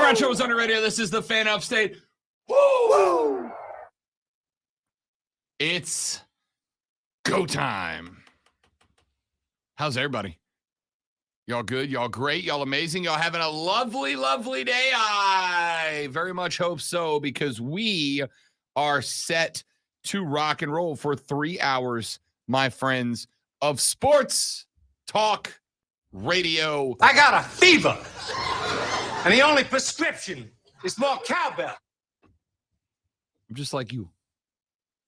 Brown Show is on the radio. This is the Fan Upstate. Woo! It's go time. How's everybody? Y'all good? Y'all great? Y'all amazing? Y'all having a lovely, lovely day? I very much hope so, because we are set to rock and roll for 3 hours, my friends, of sports talk radio. I got a fever, and the only prescription is more cowbell. I'm just like you.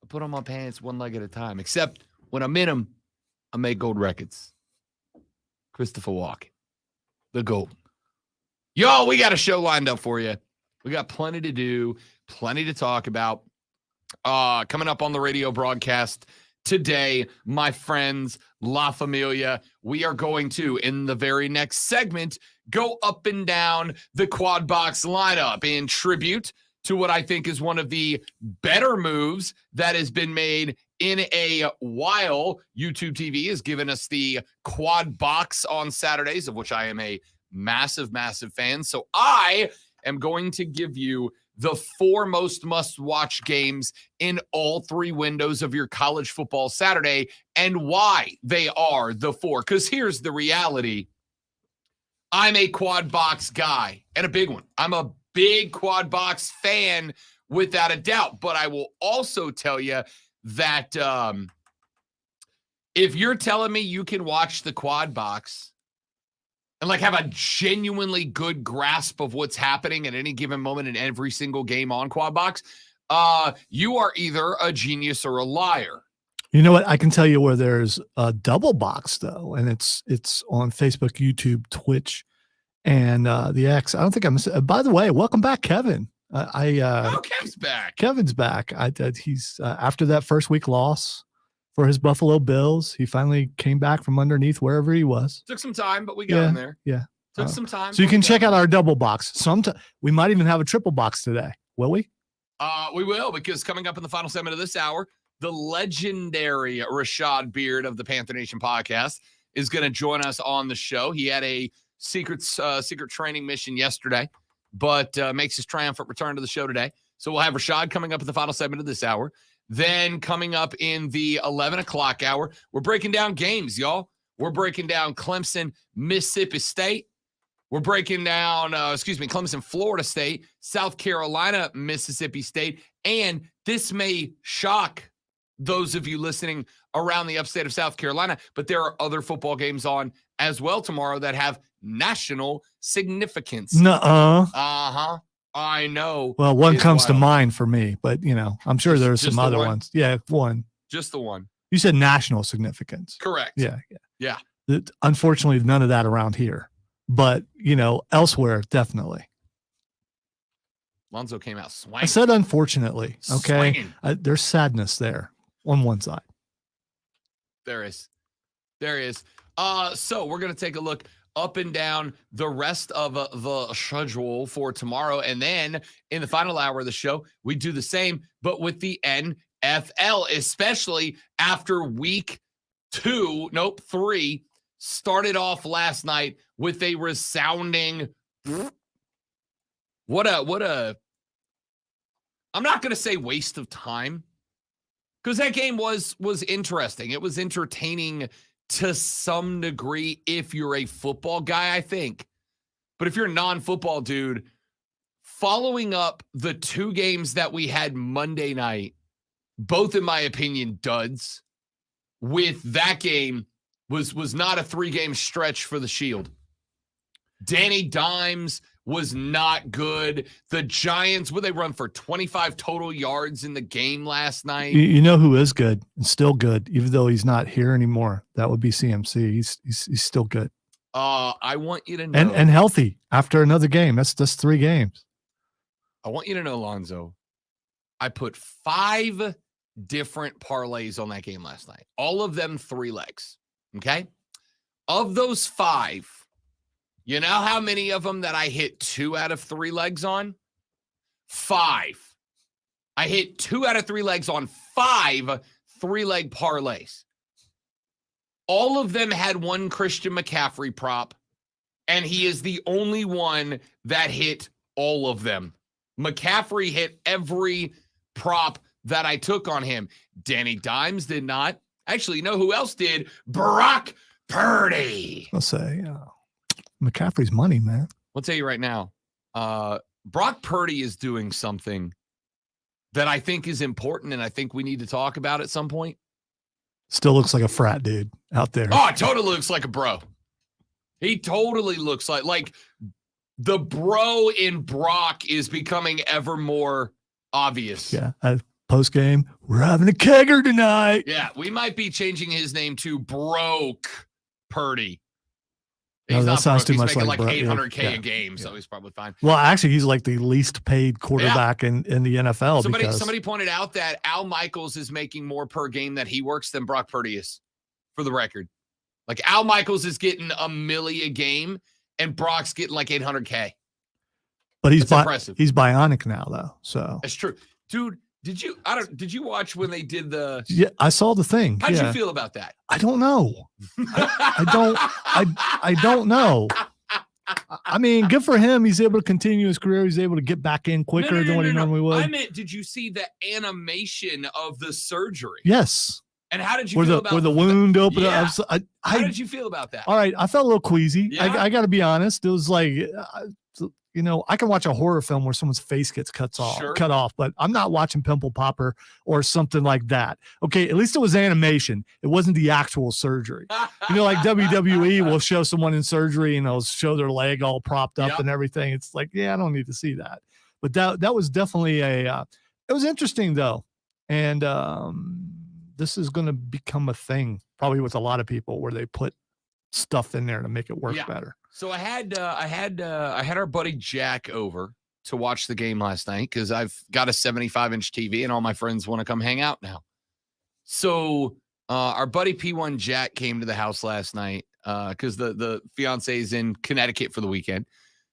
I put on my pants one leg at a time, except when I'm in them, I make gold records. Christopher Walken, the gold. Y'all, we got a show lined up for you. We got plenty to do, plenty to talk about. Coming up on the radio broadcast today, my friends, La Familia, we are going to, in the very next segment, go up and down the QuadBox lineup in tribute to what I think is one of the better moves that has been made in a while. YouTube TV has given us the QuadBox on Saturdays, of which I am a massive, massive fan. So I am going to give you the 4 most must-watch games in all 3 windows of your college football Saturday and why they are the 4. Because here's the reality. I'm a QuadBox guy, and a big one. I'm a big QuadBox fan without a doubt. But I will also tell you that if you're telling me you can watch the QuadBox and like have a genuinely good grasp of what's happening at any given moment in every single game on QuadBox, you are either a genius or a liar. You know what? I can tell you where there's a double box though, and it's on Facebook, YouTube, Twitch, and the X. I don't think I'm. By the way, welcome back, Kevin. Kevin's back. Kevin's back. He's after that first week loss for his Buffalo Bills, he finally came back from underneath wherever he was. Took some time, but we got him there. Yeah. Took some time. So you can check out our double box. We might even have a triple box today. Will we? We will, because coming up in the final segment of this hour, the legendary Rashad Beard of the Panther Nation podcast is going to join us on the show. He had a secret training mission yesterday, but makes his triumphant return to the show today. So we'll have Rashad coming up at the final segment of this hour. Then coming up in the 11 o'clock hour, we're breaking down games, y'all. We're breaking down Clemson, Mississippi State. We're breaking down, Clemson, Florida State, South Carolina, Mississippi State. And this may shock those of you listening around the upstate of South Carolina, but there are other football games on as well tomorrow that have national significance. Nuh-uh. Uh-huh. I know. Well, one comes to mind for me, but I'm sure there's some other ones. Yeah, one. Just the one. You said national significance. Correct. Yeah. Unfortunately, none of that around here, but elsewhere, definitely. Lonzo came out swinging. I said unfortunately. Okay, there's sadness there on one side. There is. So we're gonna take a look up and down the rest of the schedule for tomorrow. And then in the final hour of the show, we do the same, but with the NFL, especially after week 3 started off last night with a resounding, what a, I'm not going to say waste of time, because that game was interesting. It was entertaining to some degree if you're a football guy, I think. But if you're a non-football dude, following up the 2 games that we had Monday night, both in my opinion duds, with that game was not a 3-game stretch for the Shield. Danny Dimes was not good. The Giants, they run for 25 total yards in the game last night. You know who is good and still good, even though he's not here anymore? That would be CMC. He's still good. I want you to know. And healthy after another game. That's 3 games. I want you to know, Lonzo, I put 5 different parlays on that game last night. All of them 3 legs. Okay? Of those 5, you know how many of them that I hit 2 out of 3 legs on? 5. I hit 2 out of 3 legs on 5 3-leg parlays. All of them had one Christian McCaffrey prop, and he is the only one that hit All of them. McCaffrey hit every prop that I took on him. Danny Dimes did not. Actually, you know who else did? Brock Purdy. I'll say McCaffrey's money, man. I'll tell you right now, Brock Purdy is doing something that I think is important, and I think we need to talk about at some point. Still looks like a frat dude out there. Oh, it totally looks like a bro. He totally looks like the bro in Brock is becoming ever more obvious. Yeah. Post game, we're having a kegger tonight. Yeah, we might be changing his name to Broke Purdy. No, He's that not sounds broke. too He's much making like like bro- $800K yeah, a game, yeah. so he's probably fine. Well, actually, he's like the least paid quarterback in the NFL. Somebody pointed out that Al Michaels is making more per game that he works than Brock Purdy is, for the record. Like Al Michaels is getting $1 million a game, and Brock's getting like $800K. But he's impressive. He's bionic now, though. So That's true, dude. Did you watch when they did the? yeah, I saw the thing. How'd you feel about that? I don't know. I don't know. I mean, good for him. He's able to continue his career. He's able to get back in quicker than what he normally would. I meant, did you see the animation of the surgery? Yes. And how did you feel about where the wound opened Yeah. up? How did you feel about that? All right, I felt a little queasy. Yeah? I got to be honest. It was like, I can watch a horror film where someone's face gets cut off, but I'm not watching Pimple Popper or something like that. Okay, at least it was animation. It wasn't the actual surgery. Like WWE will show someone in surgery and they'll show their leg all propped up and everything. It's like, yeah, I don't need to see that. But that was definitely it was interesting though. And this is going to become a thing probably with a lot of people where they put stuff in there to make it work better. So I had our buddy Jack over to watch the game last night because I've got a 75-inch TV and all my friends want to come hang out now. So our buddy P1 Jack came to the house last night because the fiance is in Connecticut for the weekend.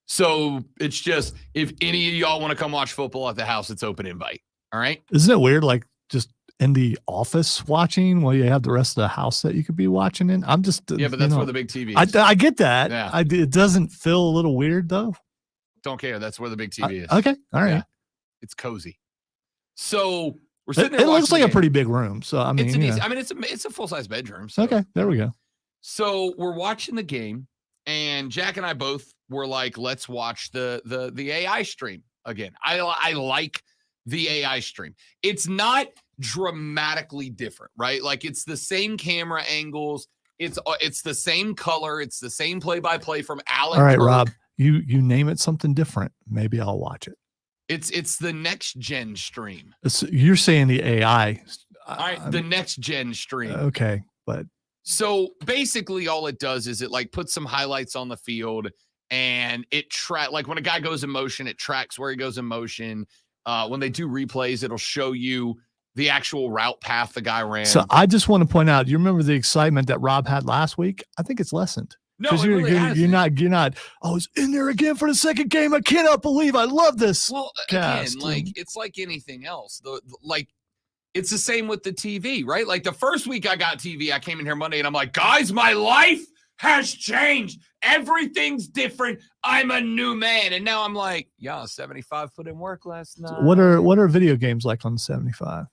So it's just, if any of y'all want to come watch football at the house, it's open invite. All right. Isn't it weird? Like just in the office watching while you have the rest of the house that you could be watching in. I'm just but that's where the big TV is. I get that. Yeah. It doesn't feel a little weird though. Don't care. That's where the big TV is. Okay. All right. Yeah. It's cozy. So we're sitting there. It looks like a pretty big room. So I mean, it's a full-size bedroom. So. Okay. There we go. So we're watching the game, and Jack and I both were like, let's watch the AI stream again. I like the AI stream. It's not dramatically different, right? Like it's the same camera angles. It's the same color. It's the same play-by-play from Alan. All right, Kirk. Rob, you name it something different. Maybe I'll watch it. It's the next gen stream. You're saying the AI. All right, the next gen stream. Okay, but so basically all it does is it like puts some highlights on the field, and it like when a guy goes in motion, it tracks where he goes in motion. When they do replays, it'll show you the actual route path the guy ran. So I just want to point out, you remember the excitement that Rob had last week? I think it's lessened. No, it really you're not. Oh, it's in there again for the second game. I cannot believe I love this. Well, again, like it's like anything else. It's the same with the TV, right? Like the first week I got TV, I came in here Monday and I'm like, guys, my life has changed. Everything's different. I'm a new man. And now I'm like, 75 put in work last night. What are video games like on the 75?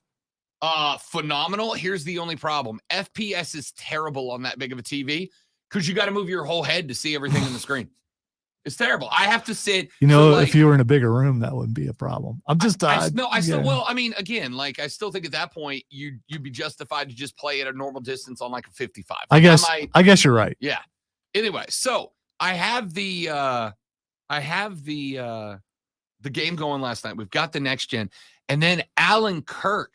Phenomenal. Here's the only problem. FPS is terrible on that big of a TV because you got to move your whole head to see everything on the screen. It's terrible. I have to sit. If you were in a bigger room, that wouldn't be a problem. I'm just well, I mean, again, like I still think at that point you'd be justified to just play at a normal distance on like a 55. I guess you're right. Yeah. Anyway, so I have the game going last night. We've got the next gen, and then Alan Kirk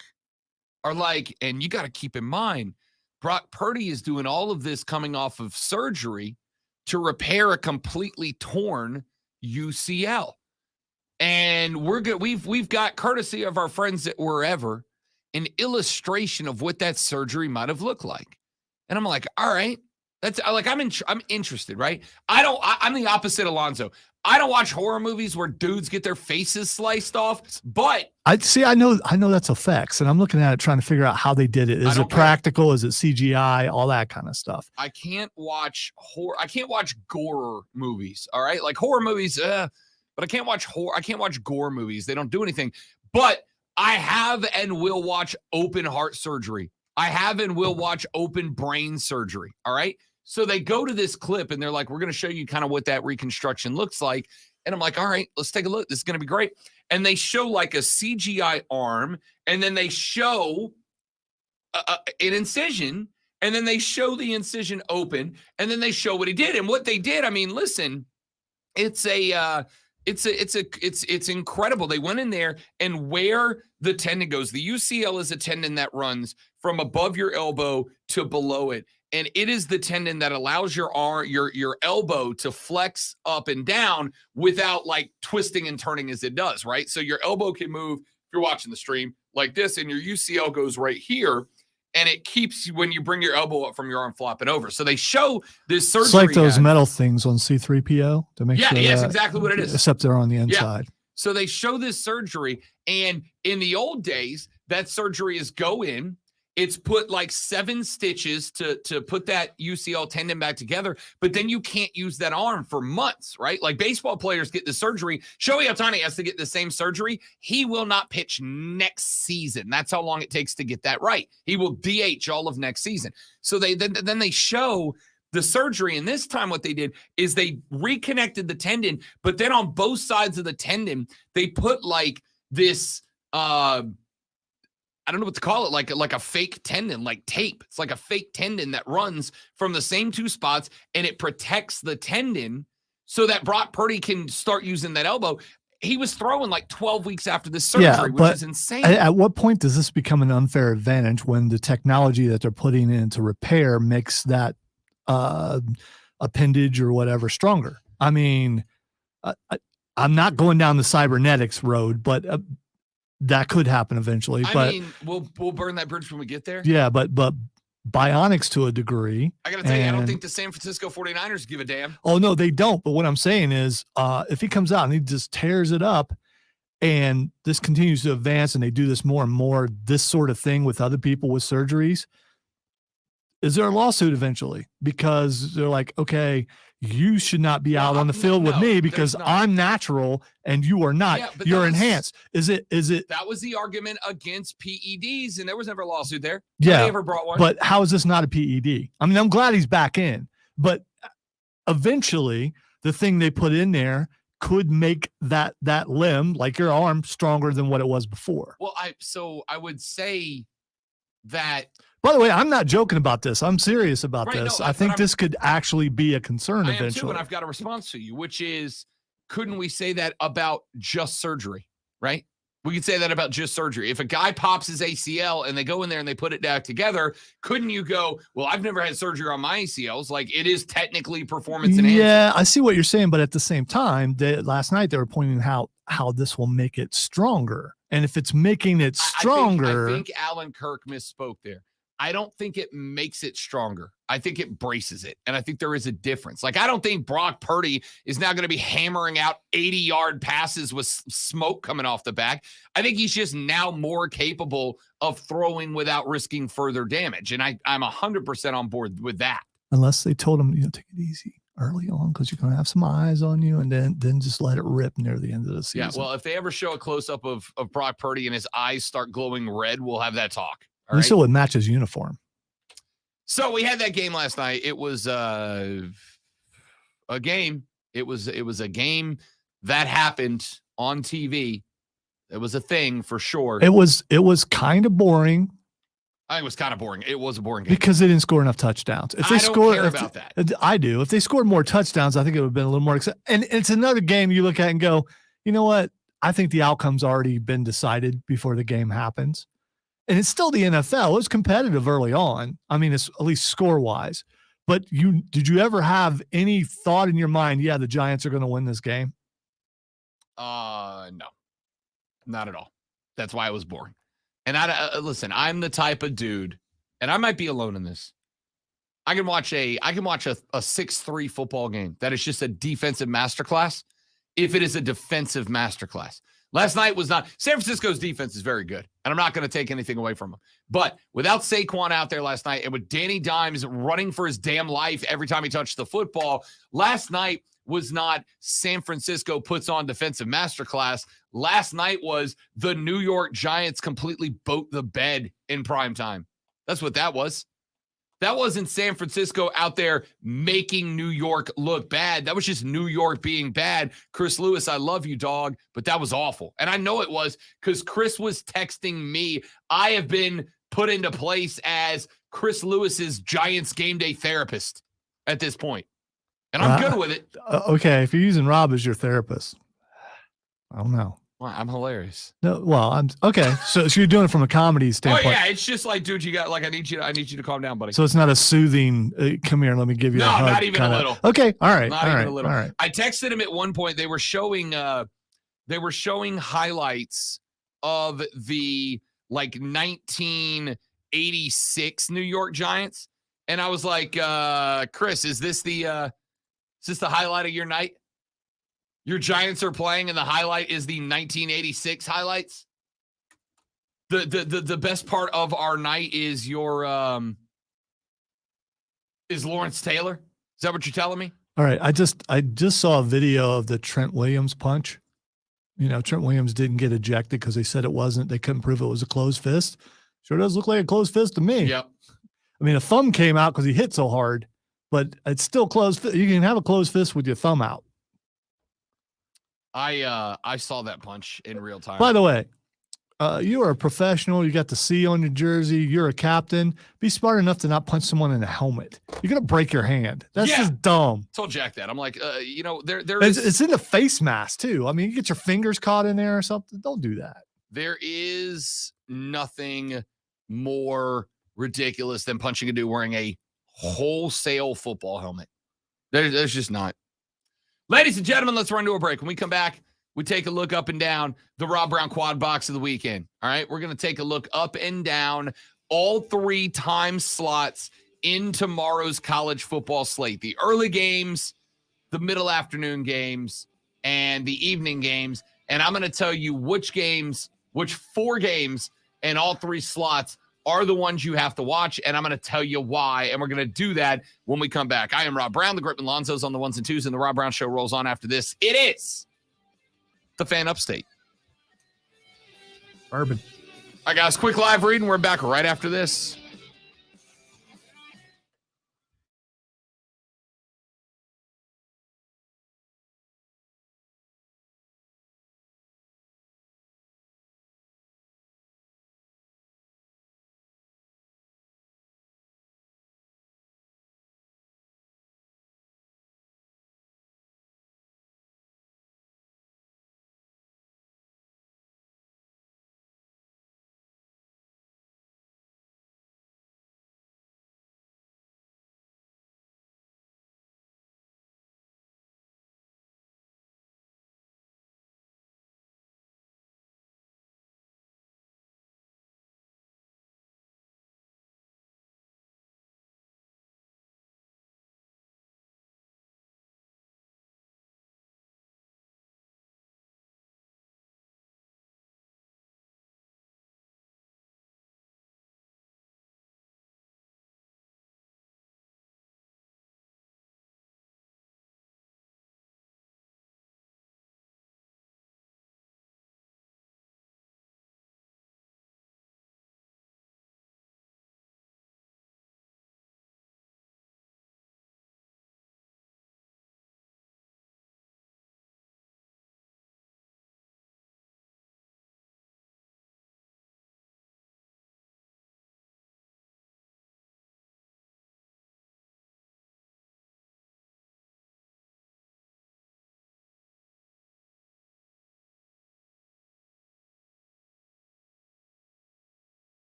are like, and you got to keep in mind, Brock Purdy is doing all of this coming off of surgery to repair a completely torn UCL. And we're good. We've got, courtesy of our friends at Wherever, an illustration of what that surgery might have looked like. And I'm like, all right, that's like, I'm interested, right? I'm the opposite of Alonzo. I don't watch horror movies where dudes get their faces sliced off, but I know that's effects, and I'm looking at it trying to figure out how they did it. Is it practical? Is it CGI? All that kind of stuff. I can't watch gore movies. All right. Like horror movies, but I can't watch horror. I can't watch gore movies. They don't do anything. But I have and will watch open heart surgery. I have and will watch open brain surgery. All right. So they go to this clip and they're like, we're going to show you kind of what that reconstruction looks like. And I'm like, all right, let's take a look. This is going to be great. And they show like a CGI arm, and then they show an incision, and then they show the incision open, and then they show what he did. And what they did, I mean, listen, it's incredible. They went in there, and where the tendon goes, the UCL is a tendon that runs from above your elbow to below it. And it is the tendon that allows your arm, your elbow to flex up and down without like twisting and turning as it does, right? So your elbow can move, if you're watching the stream, like this, and your UCL goes right here, and it keeps you, when you bring your elbow up from your arm, flopping over. So they show this surgery. It's like those metal things on C-3PO to make sure. Yeah, that's exactly what it is. Except they're on the inside. Yeah. So they show this surgery, and in the old days, that surgery is go in. It's put like 7 stitches to put that UCL tendon back together, but then you can't use that arm for months, right? Like baseball players get the surgery. Shohei Ohtani has to get the same surgery. He will not pitch next season. That's how long it takes to get that right. He will DH all of next season. So then they show the surgery, and this time what they did is they reconnected the tendon, but then on both sides of the tendon, they put like this I don't know what to call it, like a fake tendon, like tape. It's like a fake tendon that runs from the same 2 spots, and it protects the tendon so that Brock Purdy can start using that elbow. He was throwing like 12 weeks after this surgery, which is insane. At what point does this become an unfair advantage when the technology that they're putting in to repair makes that appendage or whatever stronger? I mean, I'm not going down the cybernetics road, but that could happen eventually. I mean, we'll burn that bridge when we get there. Yeah, but bionics to a degree. I got to tell you, I don't think the San Francisco 49ers give a damn. Oh, no, they don't. But what I'm saying is if he comes out and he just tears it up and this continues to advance and they do this more and more, this sort of thing with other people with surgeries, is there a lawsuit eventually? Because they're like, okay, you should not be out on the field with me because I'm natural and you are not. You're enhanced. Is it? That was the argument against PEDs, and there was never a lawsuit there. Yeah. Nobody ever brought one. But how is this not a PED? I mean, I'm glad he's back in, but eventually the thing they put in there could make that limb, like your arm, stronger than what it was before. Well, I would say that. By the way, I'm not joking about this. I'm serious about this. No, I think this could actually be a concern eventually. I am too, and I've got a response to you, which is, couldn't we say that about just surgery, right? We could say that about just surgery. If a guy pops his ACL and they go in there and they put it back together, couldn't you go, well, I've never had surgery on my ACLs. Like, it is technically performance enhancing. Yeah, I see what you're saying, but at the same time, last night they were pointing out how this will make it stronger. And if it's making it stronger. I think Alan Kirk misspoke there. I don't think it makes it stronger. I think it braces it. And I think there is a difference. Like, I don't think Brock Purdy is now going to be hammering out 80-yard passes with smoke coming off the back. I think he's just now more capable of throwing without risking further damage. And I'm 100% on board with that. Unless they told him, take it easy early on because you're going to have some eyes on you, and then just let it rip near the end of the season. Yeah, well, if they ever show a close-up of Brock Purdy and his eyes start glowing red, we'll have that talk. At least it would match his uniform. So we had that game last night. It was a game. It was a game that happened on TV. It was a thing for sure. It was kind of boring. I think it was kind of boring. It was a boring game because they didn't score enough touchdowns. If they don't care about that. I do. If they scored more touchdowns, I think it would have been a little more exciting. And it's another game you look at and go, you know what? I think the outcome's already been decided before the game happens. And it's still the NFL. It was competitive early on. I mean, it's at least score-wise. But did you ever have any thought in your mind, the Giants are going to win this game? No. Not at all. That's why it was boring. And listen, I'm the type of dude, and I might be alone in this. I can watch a 6-3 football game that is just a defensive masterclass if it is a defensive masterclass. Last night was not. San Francisco's defense is very good, and I'm not going to take anything away from them. But without Saquon out there last night, and with Danny Dimes running for his damn life every time he touched the football, last night was not San Francisco puts on defensive masterclass. Last night was the New York Giants completely boat the bed in prime time. That's what that was. That wasn't San Francisco out there making New York look bad. That was just New York being bad. Chris Lewis, I love you, dog, but that was awful. And I know it was because Chris was texting me. I have been put into place as Chris Lewis's Giants game day therapist at this point. And I'm good with it. Okay, if you're using Rob as your therapist, I don't know. Well, I'm hilarious. No, well, I'm okay. So you're doing it from a comedy standpoint. Oh yeah, it's just like, dude, you got like I need you to calm down, buddy. So it's not a soothing. Come here, let me give you a hug. No, not even kinda. a little. Okay, all right, not all even right, a little. all right. I texted him at one point. They were showing highlights of the like 1986 New York Giants, and I was like, Chris, is this the highlight of your night? Your Giants are playing, and the highlight is the 1986 highlights. The best part of our night is your is Lawrence Taylor. Is that what you're telling me? All right. I just saw a video of the Trent Williams punch. You know, Trent Williams didn't get ejected because they said it wasn't. They couldn't prove it was a closed fist. Sure does look like a closed fist to me. Yep. I mean, a thumb came out because he hit so hard, but it's still closed. You can have a closed fist with your thumb out. I saw that punch in real time. By the way, you are a professional. You got the C on your jersey. You're a captain. Be smart enough to not punch someone in the helmet. You're gonna break your hand. That's just dumb. Told Jack that. I'm like, it's in the face mask too. I mean, you get your fingers caught in there or something. Don't do that. There is nothing more ridiculous than punching a dude wearing a wholesale football helmet. There's just not. Ladies and gentlemen, let's run to a break. When we come back, we take a look up and down the Rob Brown quad box of the weekend. All right, we're going to take a look up and down all 3 time slots in tomorrow's college football slate. The early games, the middle afternoon games, and the evening games. And I'm going to tell you which 4 games in all 3 slots are the ones you have to watch, and I'm going to tell you why, and we're going to do that when we come back. I am Rob Brown. The Gripman Lonzo's on the 1s and 2s, and the Rob Brown Show rolls on after this. It is the Fan Upstate. Urban. All right, guys, quick live read, and we're back right after this.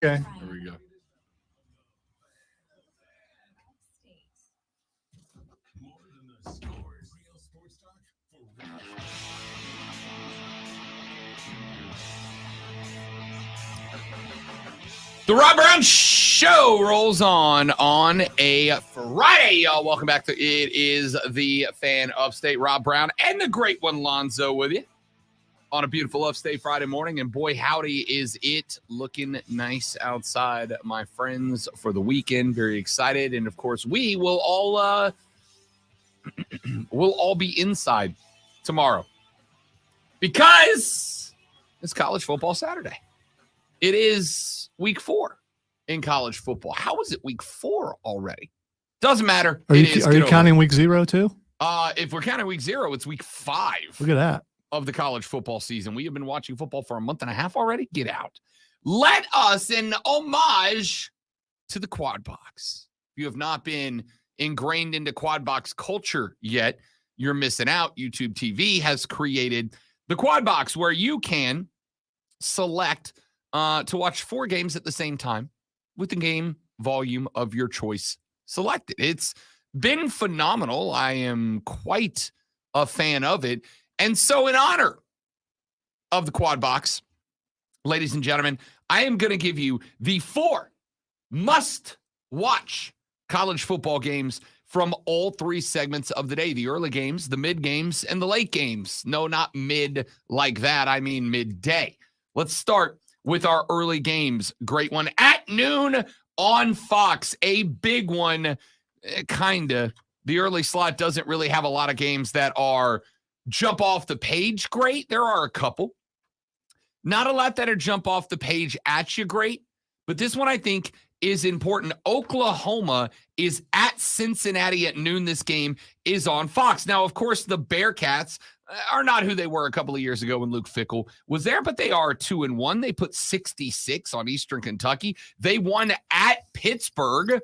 Okay. There we go. The Rob Brown Show rolls on a Friday, y'all. Welcome back to It Is the Fan Upstate. Rob Brown and the great one Lonzo with you on a beautiful Upstate Friday morning. And boy, howdy is it looking nice outside, my friends, for the weekend. Very excited. And of course, we will all we'll all be inside tomorrow because it's college football Saturday. It is week 4 in college football. How is it week 4 already? Doesn't matter. Are you counting week 0 too? If we're counting week 0, it's week 5. Look at that. Of the college football season. We have been watching football for a month and a half already. Get out. Let us, in homage to the QuadBox. If you have not been ingrained into QuadBox culture yet, you're missing out. YouTube TV has created the QuadBox where you can select to watch 4 games at the same time with the game volume of your choice selected. It's been phenomenal. I am quite a fan of it. And so in honor of the QuadBox, ladies and gentlemen, I am going to give you the 4 must-watch college football games from all 3 segments of the day. The early games, the mid games, and the late games. No, not mid like that. I mean midday. Let's start with our early games. Great one at noon on Fox. A big one, kind of. The early slot doesn't really have a lot of games that are jump off the page great. There are a couple. Not a lot that are jump off the page at you great. But this one I think is important. Oklahoma is at Cincinnati at noon. This game is on Fox. Now, of course, the Bearcats are not who they were a couple of years ago when Luke Fickell was there, but they are 2-1. They put 66 on Eastern Kentucky. They won at Pittsburgh.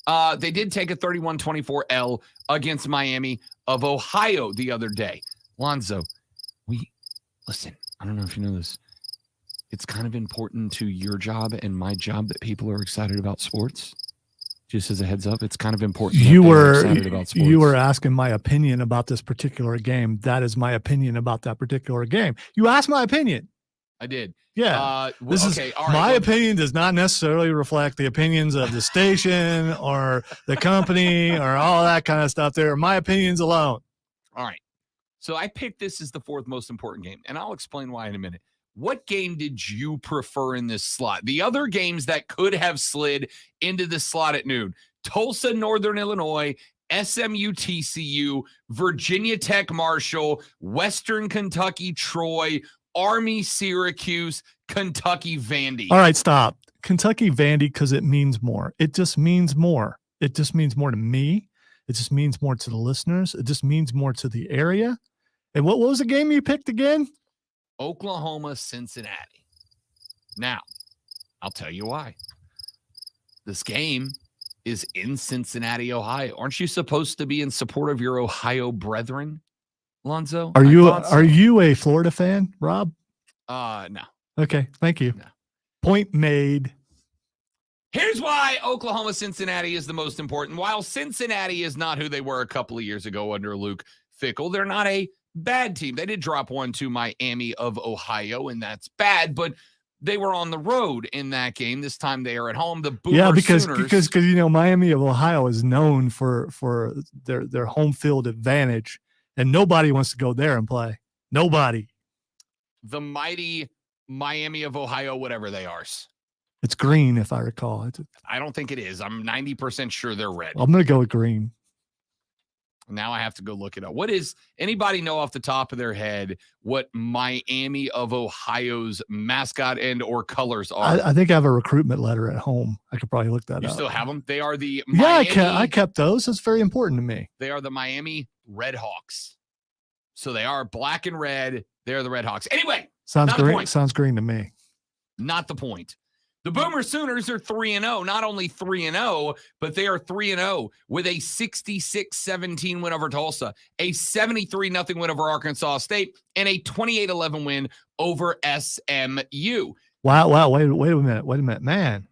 They did take a 31-24 L against Miami of Ohio the other day. Lonzo, listen, I don't know if you know this. It's kind of important to your job and my job that people are excited about sports. Just as a heads up, it's kind of important. You were asking my opinion about this particular game. That is my opinion about that particular game. You asked my opinion. I did. Yeah. My opinion does not necessarily reflect the opinions of the station or the company or all that kind of stuff. There are my opinions alone. All right. So I picked this as the 4th most important game, and I'll explain why in a minute. What game did you prefer in this slot? The other games that could have slid into the slot at noon: Tulsa, Northern Illinois, SMU, TCU, Virginia Tech, Marshall, Western Kentucky, Troy, Army, Syracuse, Kentucky, Vandy. All right, stop. Kentucky, Vandy, because it means more. It just means more. It just means more to me. It just means more to the listeners. It just means more to the area. And what was the game you picked again? Oklahoma, Cincinnati. Now, I'll tell you why. This game is in Cincinnati, Ohio. Aren't you supposed to be in support of your Ohio brethren, Lonzo? Are you a Florida fan, Rob? No. Okay, thank you. No. Point made. Here's why Oklahoma, Cincinnati is the most important. While Cincinnati is not who they were a couple of years ago under Luke Fickell, they're not a bad team. They did drop 1 to Miami of Ohio, and that's bad, but they were on the road in that game. This time they are at home. The Boomer Sooners, because Miami of Ohio is known for their home field advantage, and nobody wants to go there and play. Nobody. The mighty Miami of Ohio, whatever they are. It's green, if I recall. I don't think it is. I'm 90% sure they're red. I'm going to go with green. Now I have to go look it up. What is anybody know off the top of their head what Miami of Ohio's mascot and or colors are? I think I have a recruitment letter at home. I could probably look that up. You still have them? They are the Miami, I kept those. That's very important to me. They are the Miami Redhawks. So they are black and red. They're the Redhawks. Anyway, sounds green. Sounds green to me. Not the point. The Boomer Sooners are 3-0. Not only 3-0, but they are 3-0 with a 66-17 win over Tulsa, a 73-0 win over Arkansas State, and a 28-11 win over SMU. Wow. Wait a minute. Man,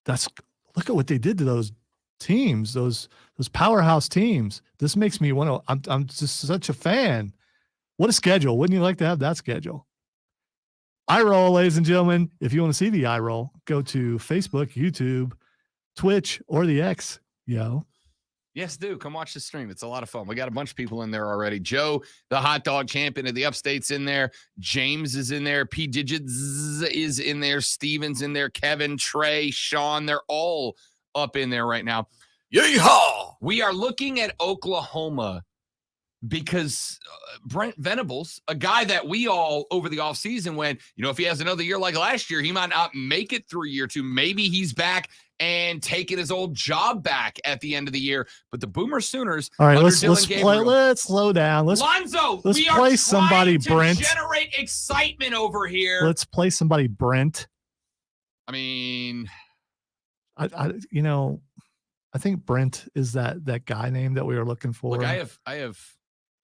look at what they did to those teams, those powerhouse teams. This makes me want to, I'm just such a fan. What a schedule. Wouldn't you like to have that schedule? Eye roll, ladies and gentlemen. If you want to see the eye roll, go to Facebook, YouTube, Twitch, or the X, Yes, do. Come watch the stream. It's a lot of fun. We got a bunch of people in there already. Joe, the hot dog champion of the Upstate's in there. James is in there. P. Digits is in there. Steven's in there. Kevin, Trey, Sean, they're all up in there right now. Yeehaw! We are looking at Oklahoma because Brent Venables, a guy that we all over the offseason went, if he has another year like last year, he might not make it through year two. Maybe he's back and taking his old job back at the end of the year. But the Boomer Sooners, all right, let's slow down. Lonzo, let's we play are somebody, to Brent. Generate excitement over here. Let's play somebody, Brent. I mean, I think Brent is that guy name that we were looking for. Look, I have.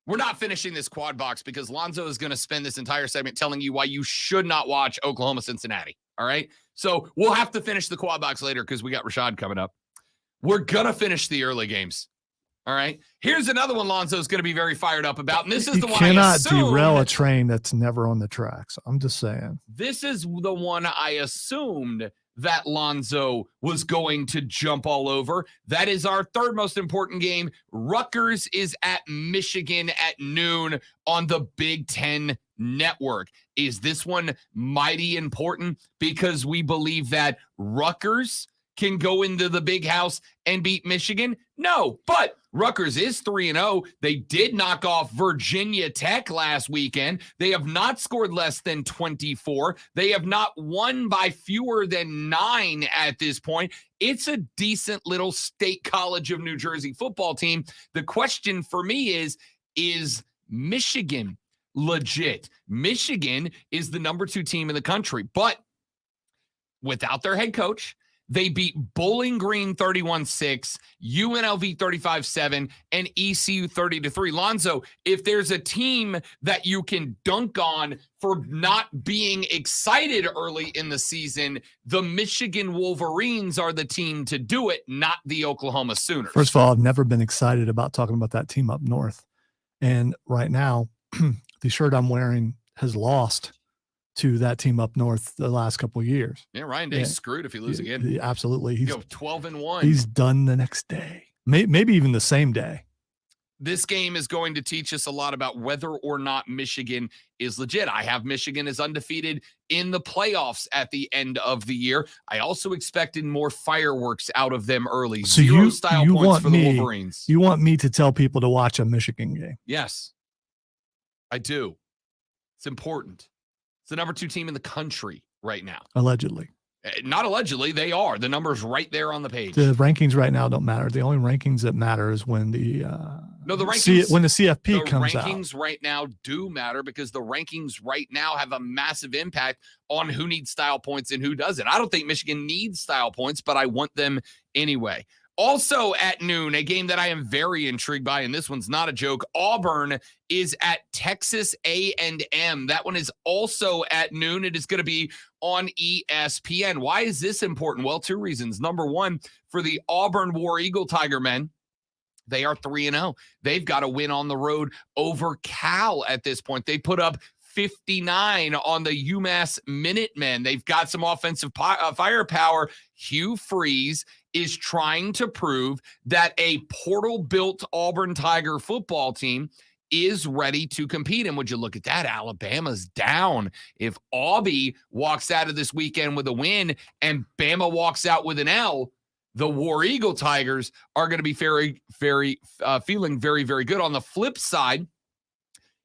We're not finishing this quad box because Lonzo is going to spend this entire segment telling you why you should not watch Oklahoma Cincinnati. All right. So we'll have to finish the quad box later because we got Rashad coming up. We're going to finish the early games. All right. Here's another one Lonzo's going to be very fired up about. And this is the one I cannot derail a train that's never on the tracks. I'm just saying. This is the one I assumed that Lonzo was going to jump all over. That is our third most important game. Rutgers is at Michigan at noon on the Big Ten Network. Is this one mighty important because we believe that Rutgers can go into the big house and beat Michigan? No, but Rutgers is 3-0. They did knock off Virginia Tech last weekend. They have not scored less than 24. They have not won by fewer than 9 at this point. It's a decent little State College of New Jersey football team. The question for me is Michigan legit? Michigan is the number 2 team in the country, but without their head coach, they beat Bowling Green 31-6, UNLV 35-7, and ECU 30-3. Lonzo, if there's a team that you can dunk on for not being excited early in the season, the Michigan Wolverines are the team to do it, not the Oklahoma Sooners. First of all, I've never been excited about talking about that team up north. And right now, the shirt I'm wearing has lost to that team up north the last couple of years. Yeah, Ryan Day's screwed if he loses again. Absolutely. He's 12-1. He's done the next day, maybe even the same day. This game is going to teach us a lot about whether or not Michigan is legit. I have Michigan as undefeated in the playoffs at the end of the year. I also expected more fireworks out of them early. So Zero style points for the Wolverines. You want me to tell people to watch a Michigan game? Yes, I do. It's important. It's the number 2 team in the country right now. Allegedly. Not allegedly. They are. The number's right there on the page. The rankings right now don't matter. The only rankings that matter is when the rankings, when the CFP comes out. The rankings right now do matter because the rankings right now have a massive impact on who needs style points and who doesn't. I don't think Michigan needs style points, but I want them anyway. Also at noon, a game that I am very intrigued by, and this one's not a joke. Auburn is at Texas A&M. That one is also at noon. It is going to be on ESPN. Why is this important? Well, 2 reasons. Number 1, for the Auburn War Eagle Tiger men, they are 3-0. They've got to win on the road over Cal at this point. They put up 59 on the UMass Minutemen. They've got some offensive firepower. Hugh Freeze is trying to prove that a portal-built Auburn Tiger football team is ready to compete. And would you look at that? Alabama's down. If Aubie walks out of this weekend with a win and Bama walks out with an L, the War Eagle Tigers are going to be feeling very, very good. On the flip side,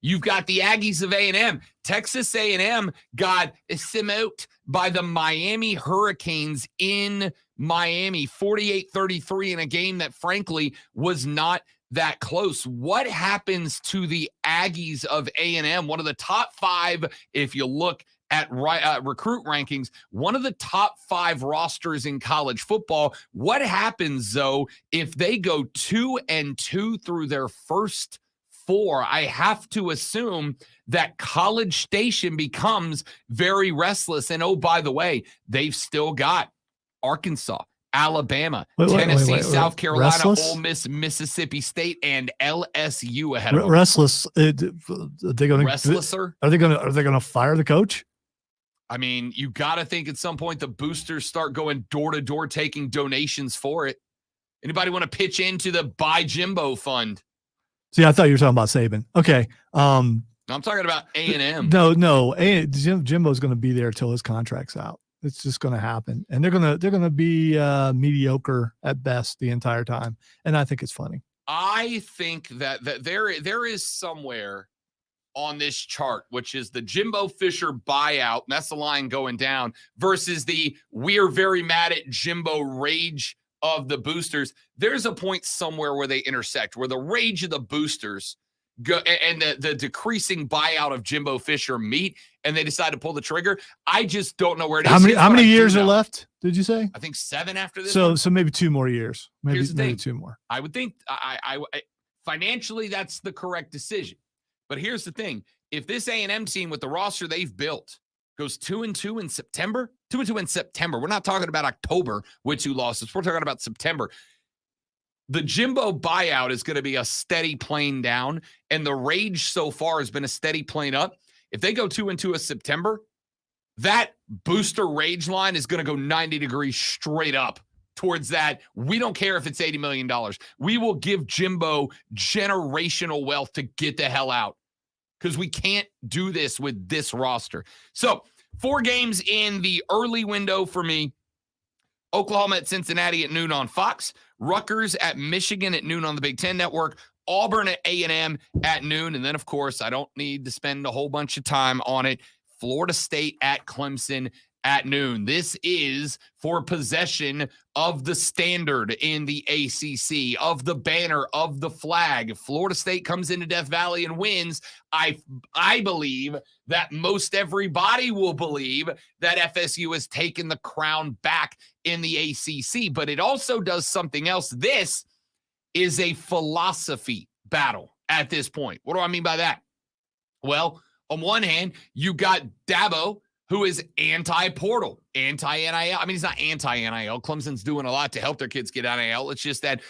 you've got the Aggies of A&M. Texas A&M got smoked by the Miami Hurricanes in Miami, 48-33 in a game that, frankly, was not that close. What happens to the Aggies of A&M? One of the top 5, if you look at recruit rankings, one of the top 5 rosters in college football. What happens, though, if they go 2-2 through their first 4, I have to assume that College Station becomes very restless. And, oh, by the way, they've still got Arkansas, Alabama, Tennessee, South Carolina, restless? Ole Miss, Mississippi State, and LSU ahead of them. Restless. Are they going to fire the coach? I mean, you got to think at some point the boosters start going door to door taking donations for it. Anybody want to pitch into the Buy Jimbo Fund? See, I thought you were talking about Saban. Okay. I'm talking about A&M. No. Jimbo's going to be there till his contract's out. It's just going to happen, and they're going to be mediocre at best the entire time. And I think it's funny. I think that there is somewhere on this chart, which is the Jimbo Fisher buyout, and that's the line going down, versus the we're very mad at Jimbo rage of the boosters. There's a point somewhere where they intersect, where the rage of the boosters go and the decreasing buyout of Jimbo Fisher meet, and they decide to pull the trigger. I just don't know where it is. How many years are left, did you say? I think 7 after this. So maybe 2 more years. Maybe 2 more. I would think I financially that's the correct decision. But here's the thing. If this A&M team with the roster they've built goes 2-2 in September, 2-2 in September, we're not talking about October with 2 losses. We're talking about September. The Jimbo buyout is going to be a steady plane down, and the rage so far has been a steady plane up. If they go 2-2 in September, that booster rage line is going to go 90 degrees straight up towards that. We don't care if it's $80 million. We will give Jimbo generational wealth to get the hell out, because we can't do this with this roster. So 4 games in the early window for me. Oklahoma at Cincinnati at noon on Fox. Rutgers at Michigan at noon on the Big Ten Network. Auburn at A&M at noon. And then, of course, I don't need to spend a whole bunch of time on it. Florida State at Clemson at noon. This is for possession of the standard in the ACC, of the banner, of the flag. If Florida State comes into Death Valley and wins, I believe that most everybody will believe that FSU has taken the crown back in the ACC. But it also does something else. This is a philosophy battle at this point. What do I mean by that? Well, on one hand, you got Dabo, who is anti-portal, anti-NIL. I mean, he's not anti-NIL. Clemson's doing a lot to help their kids get NIL. It's just that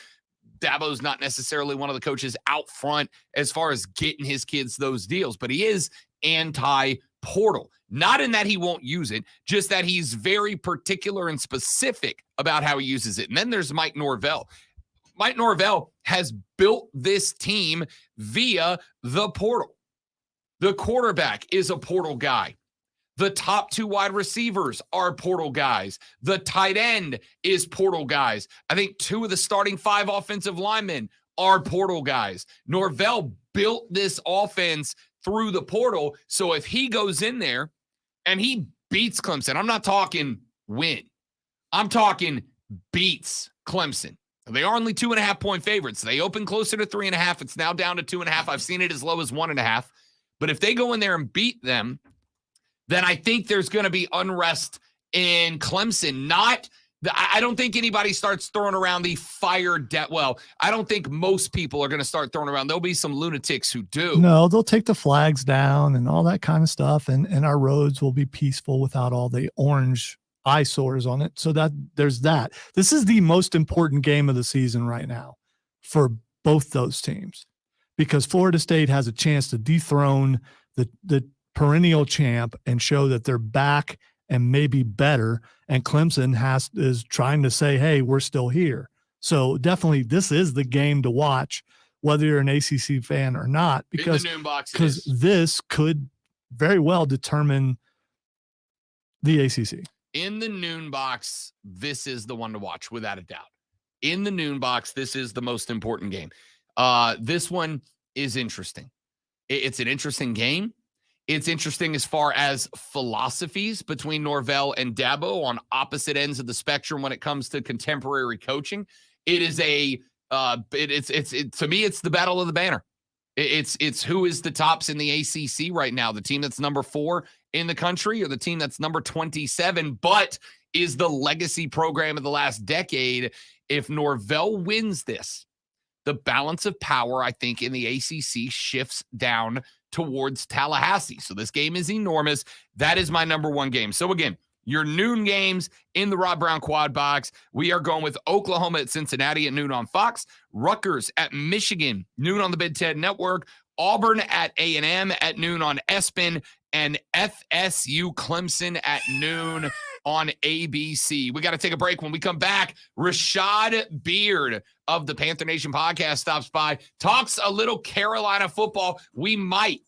Dabo's not necessarily one of the coaches out front as far as getting his kids those deals, but he is anti-portal. Not in that he won't use it, just that he's very particular and specific about how he uses it. And then there's Mike Norvell. Mike Norvell has built this team via the portal. The quarterback is a portal guy. The top 2 wide receivers are portal guys. The tight end is portal guys. I think 2 of the starting 5 offensive linemen are portal guys. Norvell built this offense through the portal. So if he goes in there and he beats Clemson, I'm not talking win. I'm talking beats Clemson. They are only 2.5-point favorites. They open closer to 3.5. It's now down to 2.5. I've seen it as low as 1.5. But if they go in there and beat them, then I think there's going to be unrest in Clemson. I don't think anybody starts throwing around the fire debt. Well, I don't think most people are going to start throwing around. There'll be some lunatics who do. No, they'll take the flags down and all that kind of stuff. And our roads will be peaceful without all the orange eyesores on it. So that there's that. This is the most important game of the season right now for both those teams, because Florida State has a chance to dethrone the perennial champ and show that they're back and maybe better. And Clemson is trying to say, hey, we're still here. So definitely this is the game to watch, whether you're an ACC fan or not, because this could very well determine the ACC. In the noon box, this is the one to watch without a doubt. In the noon box, this is the most important game. This one is interesting. It's an interesting game. It's interesting as far as philosophies between Norvell and Dabo on opposite ends of the spectrum when it comes to contemporary coaching. It is to me, it's the battle of the banner. It's who is the tops in the ACC right now, the team that's number 4 in the country or the team that's number 27, but is the legacy program of the last decade. If Norvell wins this, the balance of power, I think, in the ACC shifts down towards Tallahassee. So this game is enormous. That is my number one game. So again, your noon games in the Rob Brown Quad Box. We are going with Oklahoma at Cincinnati at noon on Fox, Rutgers at Michigan, noon on the Big Ten Network, Auburn at A&M at noon on ESPN, and FSU Clemson at noon on ABC. We got to take a break. When we come back, Rashad Beard of the Panther Nation podcast stops by, talks a little Carolina football. We might,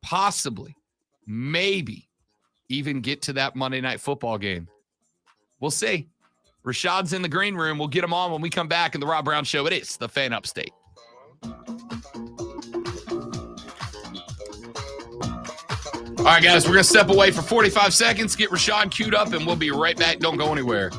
possibly, maybe even get to that Monday Night Football game. We'll see. Rashad's in the green room. We'll get him on when we come back in the Rob Brown Show. It is the Fan Upstate. All right, guys, we're going to step away for 45 seconds, get Rashad queued up, and we'll be right back. Don't go anywhere.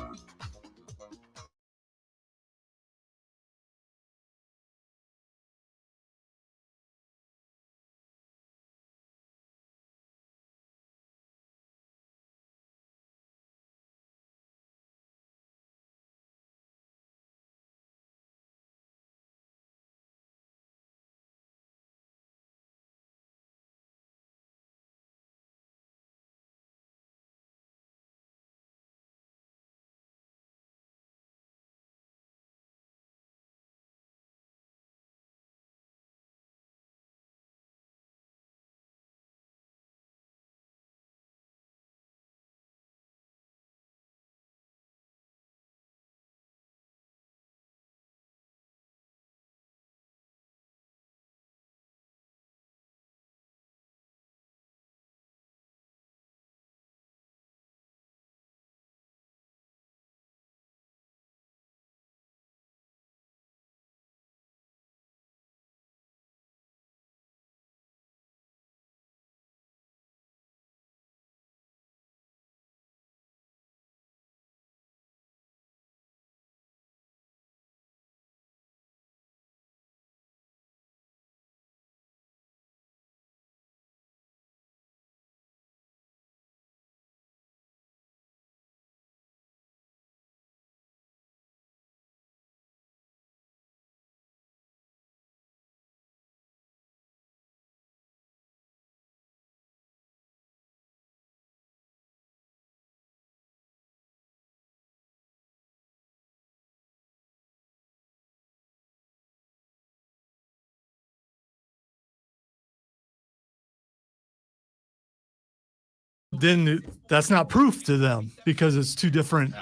Then that's not proof to them because it's two different.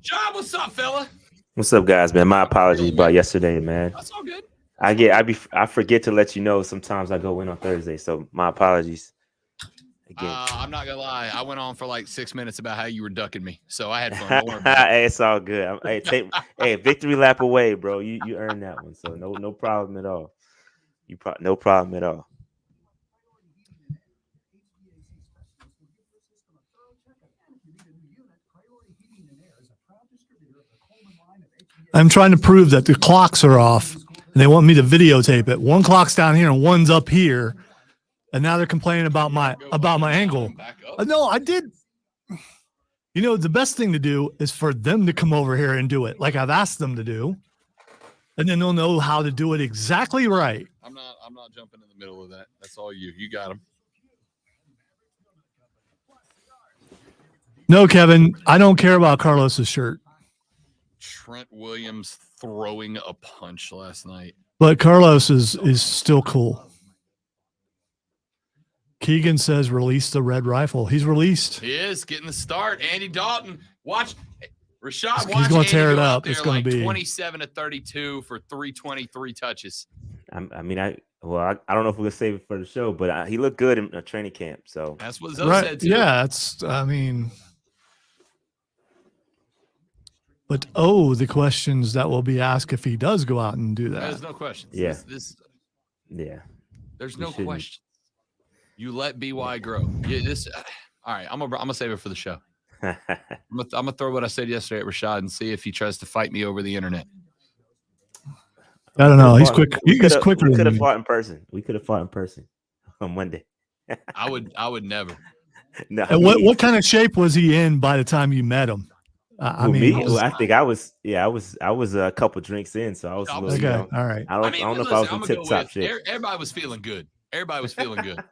John, what's up, fella? What's up, guys, man? My apologies about yesterday, man. That's all good. I forget to let you know sometimes I go in on Thursday, so my apologies. Again. I'm not gonna lie. I went on for like 6 minutes about how you were ducking me, so I had fun. Don't worry about it. Hey, it's all good. Hey, victory lap away, bro. You earned that one, so no problem at all. No problem at all. I'm trying to prove that the clocks are off, and they want me to videotape it. One clock's down here and one's up here, and now they're complaining about my angle. No, I did. You know, the best thing to do is for them to come over here and do it, like I've asked them to do, and then they'll know how to do it exactly right. I'm not jumping in the middle of that. That's all you. You got them. No, Kevin, I don't care about Carlos's shirt. Trent Williams throwing a punch last night. But Carlos is still cool. Keegan says release the red rifle. He's released. He is getting the start. Andy Dalton, watch Rashad. He's going to tear it up. It's going like to be 27-32 for 323 touches. I don't know if we're gonna save it for the show, but he looked good in a training camp. So that's what Zoe said too. Yeah, But the questions that will be asked if he does go out and do that. There's no questions. Yeah. Yeah. There's no question. You let BY grow. All right. I'm gonna save it for the show. I'm gonna throw what I said yesterday at Rashad and see if he tries to fight me over the internet. I don't know. He's quick. He's quicker. We could have fought in person. On Monday. I would never. No. And what kind of shape was he in by the time you met him? I mean, me? Well, I think I was a couple drinks in, so I was a little, okay. All right. I don't know if I was in tip top shape. Everybody was feeling good. Everybody was feeling good.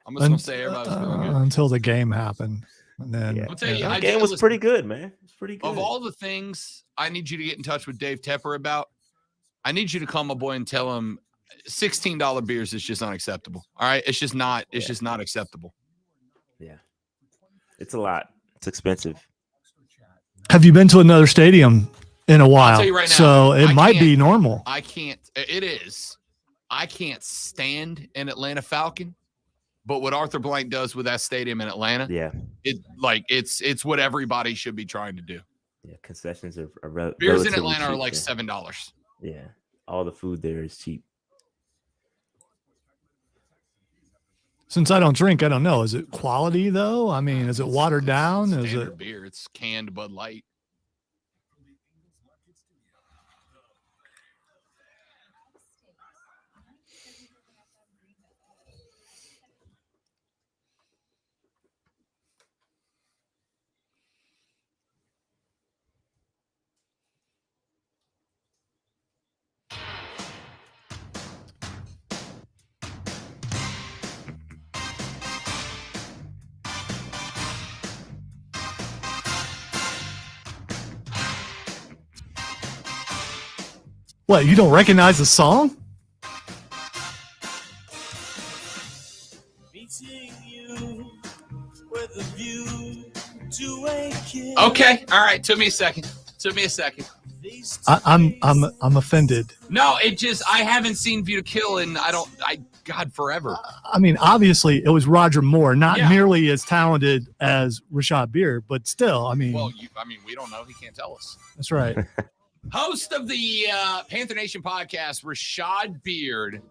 I'm just gonna say everybody was feeling good until the game happened, and then I'll tell you, the game was pretty good, man. It was pretty good. Of all the things I need you to get in touch with Dave Tepper about, I need you to call my boy and tell him $16 beers is just unacceptable. All right, it's just not. It's just not acceptable. Yeah, it's a lot. It's expensive. Have you been to another stadium in a while? I'll tell you right now, so it might be normal. I can't. It is. I can't stand an Atlanta Falcon, but what Arthur Blank does with that stadium in Atlanta, it's what everybody should be trying to do. Yeah, concessions are beers in Atlanta cheap, are like $7. Yeah, all the food there is cheap. Since I don't drink, I don't know. Is it quality though? I mean, is it watered down? It's is it beer? It's canned Bud Light. What, you don't recognize the song? Okay, all right. Took me a second. I'm offended. No, I haven't seen View to Kill in God forever. I mean, obviously it was Roger Moore, not nearly as talented as Rashad Beard, but still, I mean. Well, we don't know. He can't tell us. That's right. Host of the Panther Nation podcast, Rashad Beard.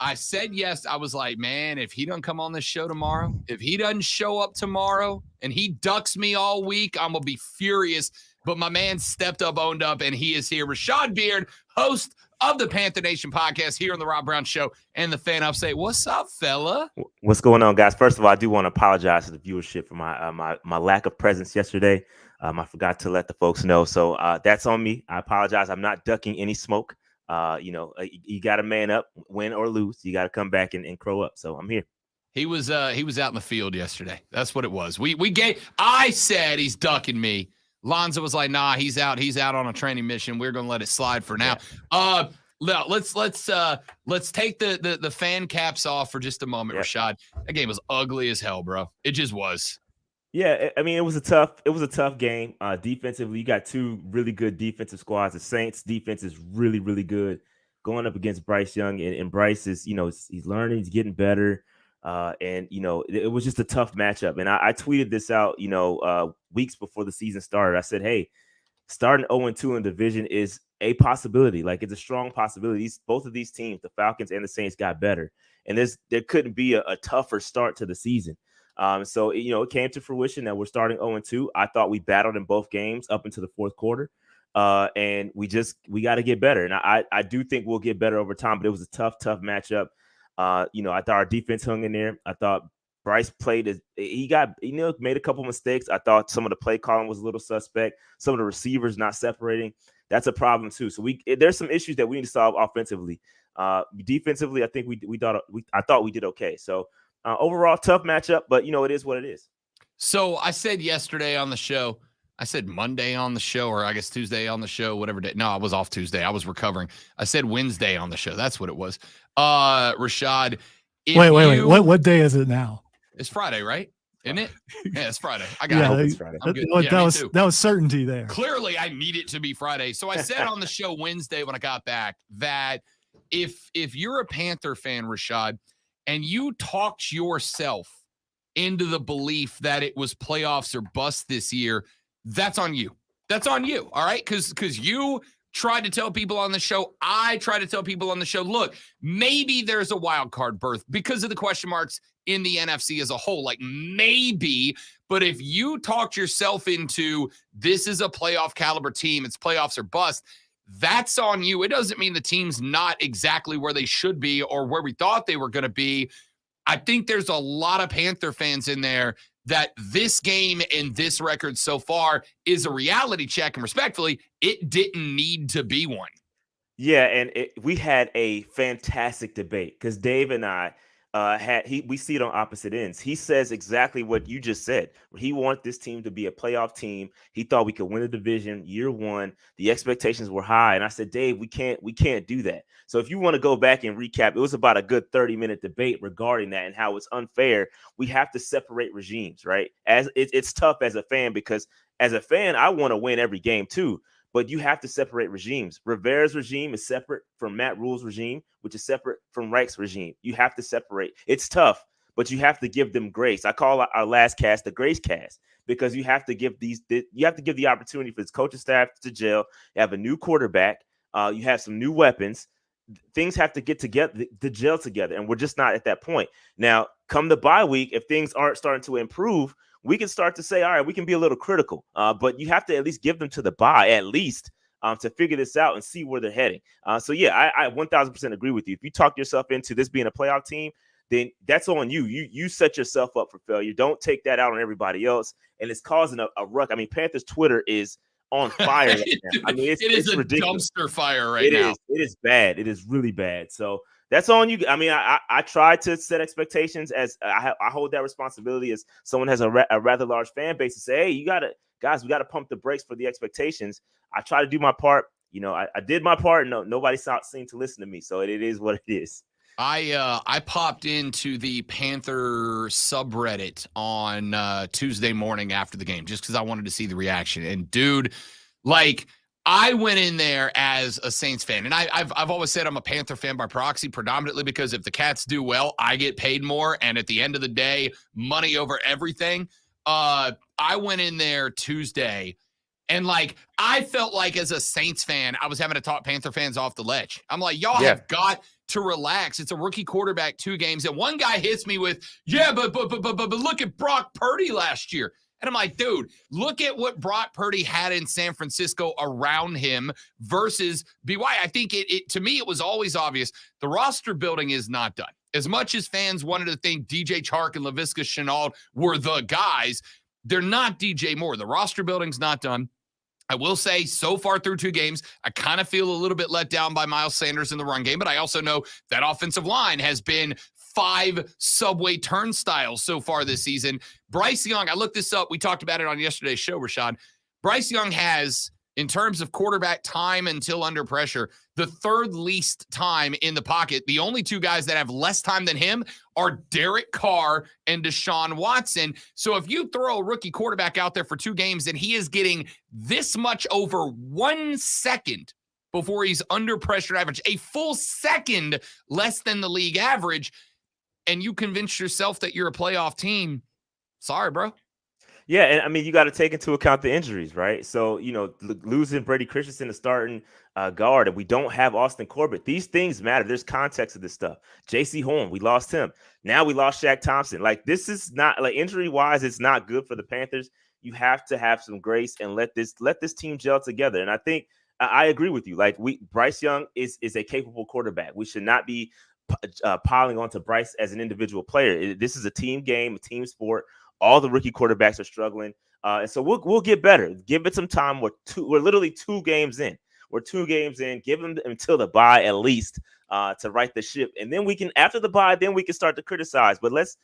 I said yes. I was like, man, if he doesn't come on this show tomorrow, if he doesn't show up tomorrow and he ducks me all week, I'm going to be furious. But my man stepped up, owned up, and he is here. Rashad Beard, host of the Panther Nation podcast here on the Rob Brown Show and the Fan Upstate. What's up, fella? What's going on, guys? First of all, I do want to apologize to the viewership for my lack of presence yesterday. I forgot to let the folks know. So that's on me. I apologize. I'm not ducking any smoke. You got to man up, win or lose. You got to come back and crow up. So I'm here. He was out in the field yesterday. That's what it was. I said he's ducking me. Lonzo was like, nah, he's out on a training mission. We're going to let it slide for now. Let's take the fan caps off for just a moment, Rashad. That game was ugly as hell, bro. It just was. Yeah, I mean, it was a tough game. Defensively, you got two really good defensive squads. The Saints defense is really, really good going up against Bryce Young, and Bryce is, he's learning, he's getting better. It was just a tough matchup. And I tweeted this out, weeks before the season started. I said, hey, starting 0-2 in division is a possibility. Like, it's a strong possibility. Both of these teams, the Falcons and the Saints, got better. And there couldn't be a tougher start to the season. So it came to fruition that we're starting 0-2. I thought we battled in both games up into the fourth quarter. And we got to get better. And I do think we'll get better over time, but it was a tough matchup. I thought our defense hung in there. I thought Bryce made a couple mistakes. I thought some of the play calling was a little suspect. Some of the receivers not separating. That's a problem too. So there's some issues that we need to solve offensively. Defensively, I think I thought we did okay. So overall, tough matchup, but it is what it is. So I said yesterday on the show, I said Monday on the show, or I guess Tuesday on the show, whatever day. No, I was off Tuesday. I was recovering. I said Wednesday on the show. That's what it was. Rashad. Wait. What day is it now? It's Friday, right? Isn't it? Yeah, it's Friday. I got it. It's Friday. That was certainty there. Clearly, I need it to be Friday. So I said on the show Wednesday when I got back that if you're a Panther fan, Rashad, and you talked yourself into the belief that it was playoffs or bust this year, that's on you. That's on you. All right. Because you tried to tell people on the show. I tried to tell people on the show, look, maybe there's a wild card berth because of the question marks in the NFC as a whole. Like maybe, but if you talked yourself into this is a playoff caliber team, it's playoffs or bust, that's on you. It doesn't mean the team's not exactly where they should be or where we thought they were going to be. I think there's a lot of Panther fans in there that this game and this record so far is a reality check, and respectfully, it didn't need to be one. Yeah, and we had a fantastic debate because Dave and I we see it on opposite ends. He says exactly what you just said. He wanted this team to be a playoff team. He thought we could win the division year one. The expectations were high, and I said, Dave, we can't do that. So if you want to go back and recap, it was about a good 30-minute debate regarding that and how it's unfair. We have to separate regimes, right? As it's tough as a fan because as a fan, I want to win every game too. But you have to separate regimes. Rivera's regime is separate from Matt Rule's regime, which is separate from Reich's regime. You have to separate. It's tough, but you have to give them grace. I call our last cast the grace cast because you have to give the opportunity for this coaching staff to gel. You have a new quarterback. You have some new weapons. Things have to get together, to gel together, and we're just not at that point. Now, come the bye week, if things aren't starting to improve, we can start to say, all right, we can be a little critical, but you have to at least give them to the bye, at least to figure this out and see where they're heading. So, yeah, I 1,000% agree with you. If you talk yourself into this being a playoff team, then that's on you. You set yourself up for failure. Don't take that out on everybody else, and it's causing a ruck. I mean, Panthers Twitter is on fire right now. I mean, it's a ridiculous. Dumpster fire right now. It is bad. It is really bad. So that's on you. I mean, I try to set expectations as I hold that responsibility as someone has a rather large fan base to say, hey, we got to pump the brakes for the expectations. I try to do my part. You know, I did my part. No, nobody seemed to listen to me. So it is what it is. I popped into the Panther subreddit on Tuesday morning after the game just because I wanted to see the reaction. And dude, like, I went in there as a Saints fan, and I've always said I'm a Panther fan by proxy, predominantly because if the Cats do well, I get paid more, and at the end of the day, money over everything. I went in there Tuesday, and like I felt like as a Saints fan, I was having to talk Panther fans off the ledge. I'm like, y'all have got to relax. It's a rookie quarterback, 2 games, and one guy hits me with, yeah, but look at Brock Purdy last year. And I'm like, dude, look at what Brock Purdy had in San Francisco around him versus BY. I think it to me, it was always obvious. The roster building is not done. As much as fans wanted to think DJ Chark and Laviska Shenault were the guys, they're not DJ Moore. The roster building's not done. I will say so far through 2 games, I kind of feel a little bit let down by Miles Sanders in the run game, but I also know that offensive line has been 5 subway turnstiles so far this season. Bryce Young, I looked this up. We talked about it on yesterday's show, Rashad. Bryce Young has, in terms of quarterback time until under pressure, the 3rd least time in the pocket. The only 2 guys that have less time than him are Derek Carr and Deshaun Watson. So if you throw a rookie quarterback out there for 2 games and he is getting this much over 1 second before he's under pressure average, a full second less than the league average, and you convince yourself that you're a playoff team, sorry, bro. Yeah, and I mean, you got to take into account the injuries, right? So, you know, losing Brady Christensen to starting guard, and we don't have Austin Corbett. These things matter. There's context to this stuff. J.C. Horn, we lost him. Now we lost Shaq Thompson. Like, this is not, like, injury-wise, it's not good for the Panthers. You have to have some grace and let this team gel together. And I think I agree with you. Like, Bryce Young is a capable quarterback. We should not be piling onto Bryce as an individual player. This is a team game, a team sport. All the rookie quarterbacks are struggling, and so we'll get better. Give it some time. We're literally 2 games in. We're 2 games in. Give them until the bye at least to right the ship, and then we can, after the bye, then we can start to criticize. But let's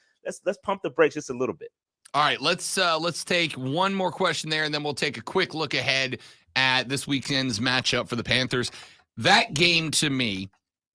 pump the brakes just a little bit. All right, let's take one more question there, and then we'll take a quick look ahead at this weekend's matchup for the Panthers. That game to me.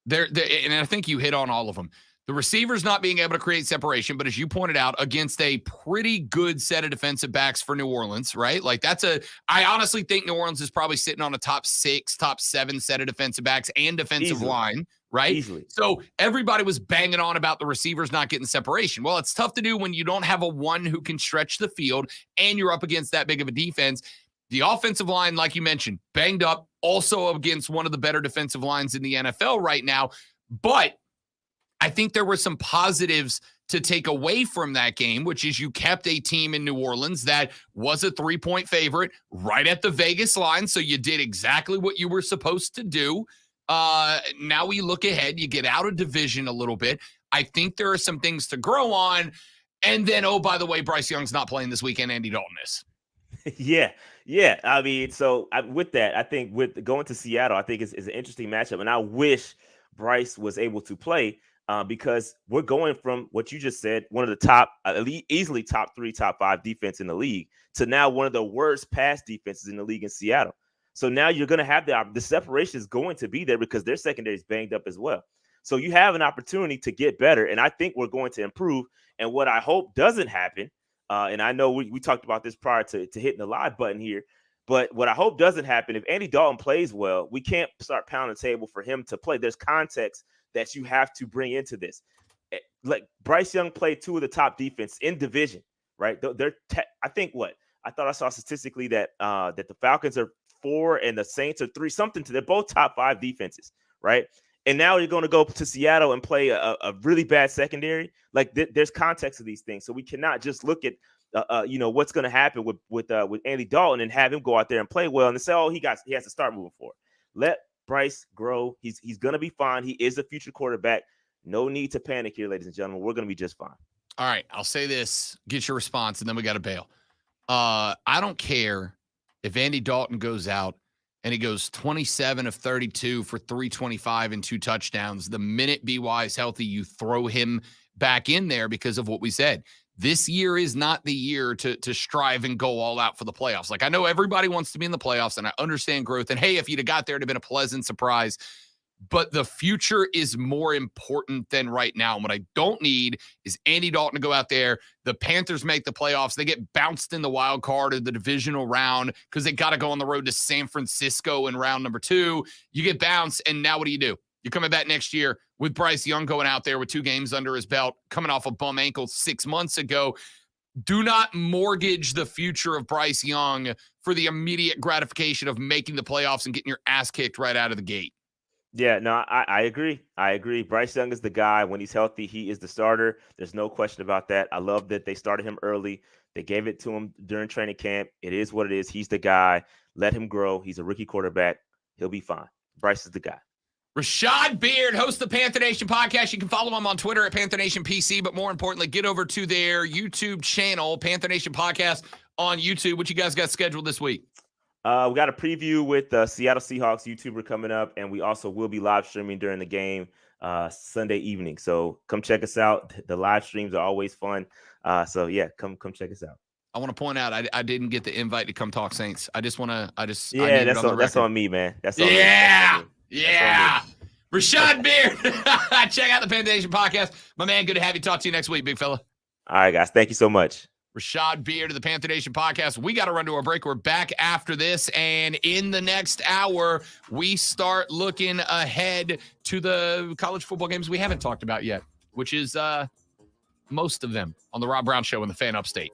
And I think you hit on all of them. The receivers not being able to create separation, but as you pointed out, against a pretty good set of defensive backs for New Orleans, right? Like I honestly think New Orleans is probably sitting on a top 6, top 7 set of defensive backs and defensive line, right? Easily. So everybody was banging on about the receivers not getting separation. Well, it's tough to do when you don't have a one who can stretch the field and you're up against that big of a defense. The offensive line, like you mentioned, banged up, also against one of the better defensive lines in the NFL right now. But I think there were some positives to take away from that game, which is you kept a team in New Orleans that was a 3-point favorite right at the Vegas line. So you did exactly what you were supposed to do. Now we look ahead, you get out of division a little bit. I think there are some things to grow on. And then, oh, by the way, Bryce Young's not playing this weekend. Andy Dalton is. Yeah. I mean, with that, I think with going to Seattle, I think is an interesting matchup, and I wish Bryce was able to play because we're going from what you just said, one of the top, easily top 3, top 5 defense in the league, to now one of the worst pass defenses in the league in Seattle. So now you're going to have the separation is going to be there because their secondary is banged up as well. So you have an opportunity to get better, and I think we're going to improve. And what I hope doesn't happen, and I know we talked about this prior to hitting the live button here, but what I hope doesn't happen, if Andy Dalton plays well, we can't start pounding the table for him to play. There's context that you have to bring into this. Like Bryce Young played 2 of the top defense in division, right? I think I thought I saw statistically that that the Falcons are 4 and the Saints are 3, something to they're both top 5 defenses, right? And now you're going to go to Seattle and play a really bad secondary. Like there's context to these things, so we cannot just look at what's going to happen with Andy Dalton and have him go out there and play well and say, oh, he has to start moving forward. Let Bryce grow. He's going to be fine. He is a future quarterback. No need to panic here, ladies and gentlemen. We're going to be just fine. All right, I'll say this. Get your response, and then we got to bail. I don't care if Andy Dalton goes out and he goes 27 of 32 for 325 and 2 touchdowns. The minute BY is healthy, you throw him back in there because of what we said. This year is not the year to strive and go all out for the playoffs. Like, I know everybody wants to be in the playoffs, and I understand growth. And, hey, if you'd have got there, it'd have been a pleasant surprise. But the future is more important than right now. And what I don't need is Andy Dalton to go out there. The Panthers make the playoffs. They get bounced in the wild card of the divisional round because they got to go on the road to San Francisco in round number 2. You get bounced, and now what do? You're coming back next year with Bryce Young going out there with 2 games under his belt, coming off a bum ankle 6 months ago. Do not mortgage the future of Bryce Young for the immediate gratification of making the playoffs and getting your ass kicked right out of the gate. Yeah, no, I agree. I agree. Bryce Young is the guy. When he's healthy, he is the starter. There's no question about that. I love that they started him early. They gave it to him during training camp. It is what it is. He's the guy. Let him grow. He's a rookie quarterback. He'll be fine. Bryce is the guy. Rashad Beard hosts the Panther Nation podcast. You can follow him on Twitter at Panther Nation PC, but more importantly, get over to their YouTube channel, Panther Nation Podcast on YouTube. What you guys got scheduled this week? We got a preview with the Seattle Seahawks YouTuber coming up, and we also will be live streaming during the game Sunday evening. So come check us out. The live streams are always fun. So yeah, come check us out. I want to point out I didn't get the invite to come talk Saints. That's on me, man. That's on me. Yeah. Rashad Beard. Check out the Panther Nation podcast. My man, good to have you. Talk to you next week, big fella. All right, guys. Thank you so much. Rashad Beard of the Panther Nation podcast. We got to run to our break. We're back after this. And in the next hour, we start looking ahead to the college football games we haven't talked about yet, which is most of them on the Rob Brown Show in the Fan Upstate.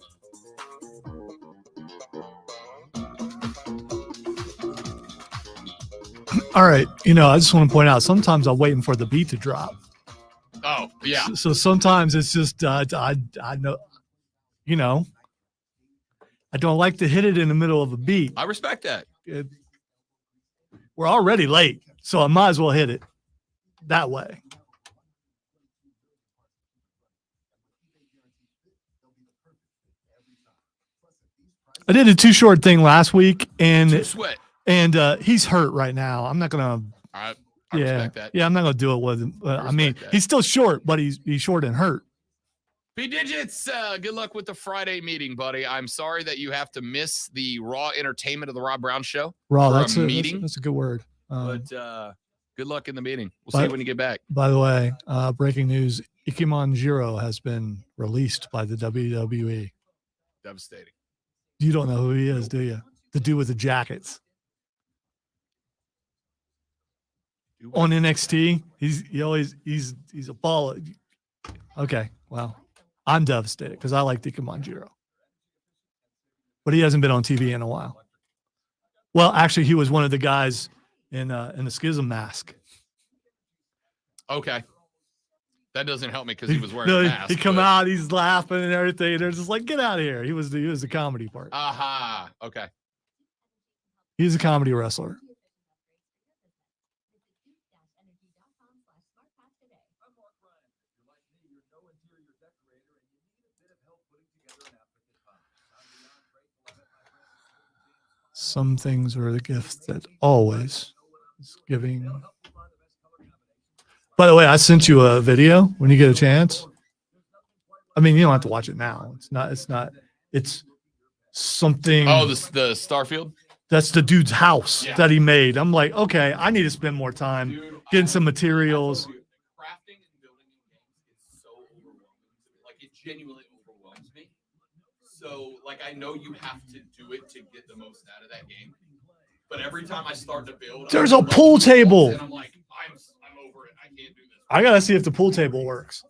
All right. I just want to point out, sometimes I'm waiting for the beat to drop. Oh, yeah. So sometimes it's just, I know, I don't like to hit it in the middle of a beat. I respect that. We're already late, so I might as well hit it that way. I did a Too Short thing last week, and he's hurt right now. I'm not gonna. I respect that. Yeah, I'm not gonna do it with him. He's still short, but he's short and hurt. P Digits, good luck with the Friday meeting, buddy. I'm sorry that you have to miss the raw entertainment of the Rob Brown Show. Raw, that's a good word. But good luck in the meeting. We'll see you when you get back. By the way, breaking news: Ikimanjiro has been released by the WWE. Devastating. You don't know who he is, do you? The dude with the jackets. On NXT, he's a baller. Okay, well, I'm devastated because I like Ikimanjiro, but he hasn't been on TV in a while. Well, actually, he was one of the guys in the Schism mask. Okay, that doesn't help me because he was wearing a mask. He come out, he's laughing and everything. They're just like, get out of here. He was the comedy part. Aha. Okay. He's a comedy wrestler. Some things are the gift that always is giving. By the way, I sent you a video when you get a chance. I mean, you don't have to watch it now. It's something. Oh, the Starfield? That's the dude's house that he made. I'm like, okay, I need to spend more time getting some materials. Crafting and building new games is so overwhelming. Like, it genuinely overwhelms me. So, like, I know you have to do it to get the most out of that game. But every time I start to build, there's a pool table. And I'm like, I'm over it. I can't do this. I gotta see if the pool table works.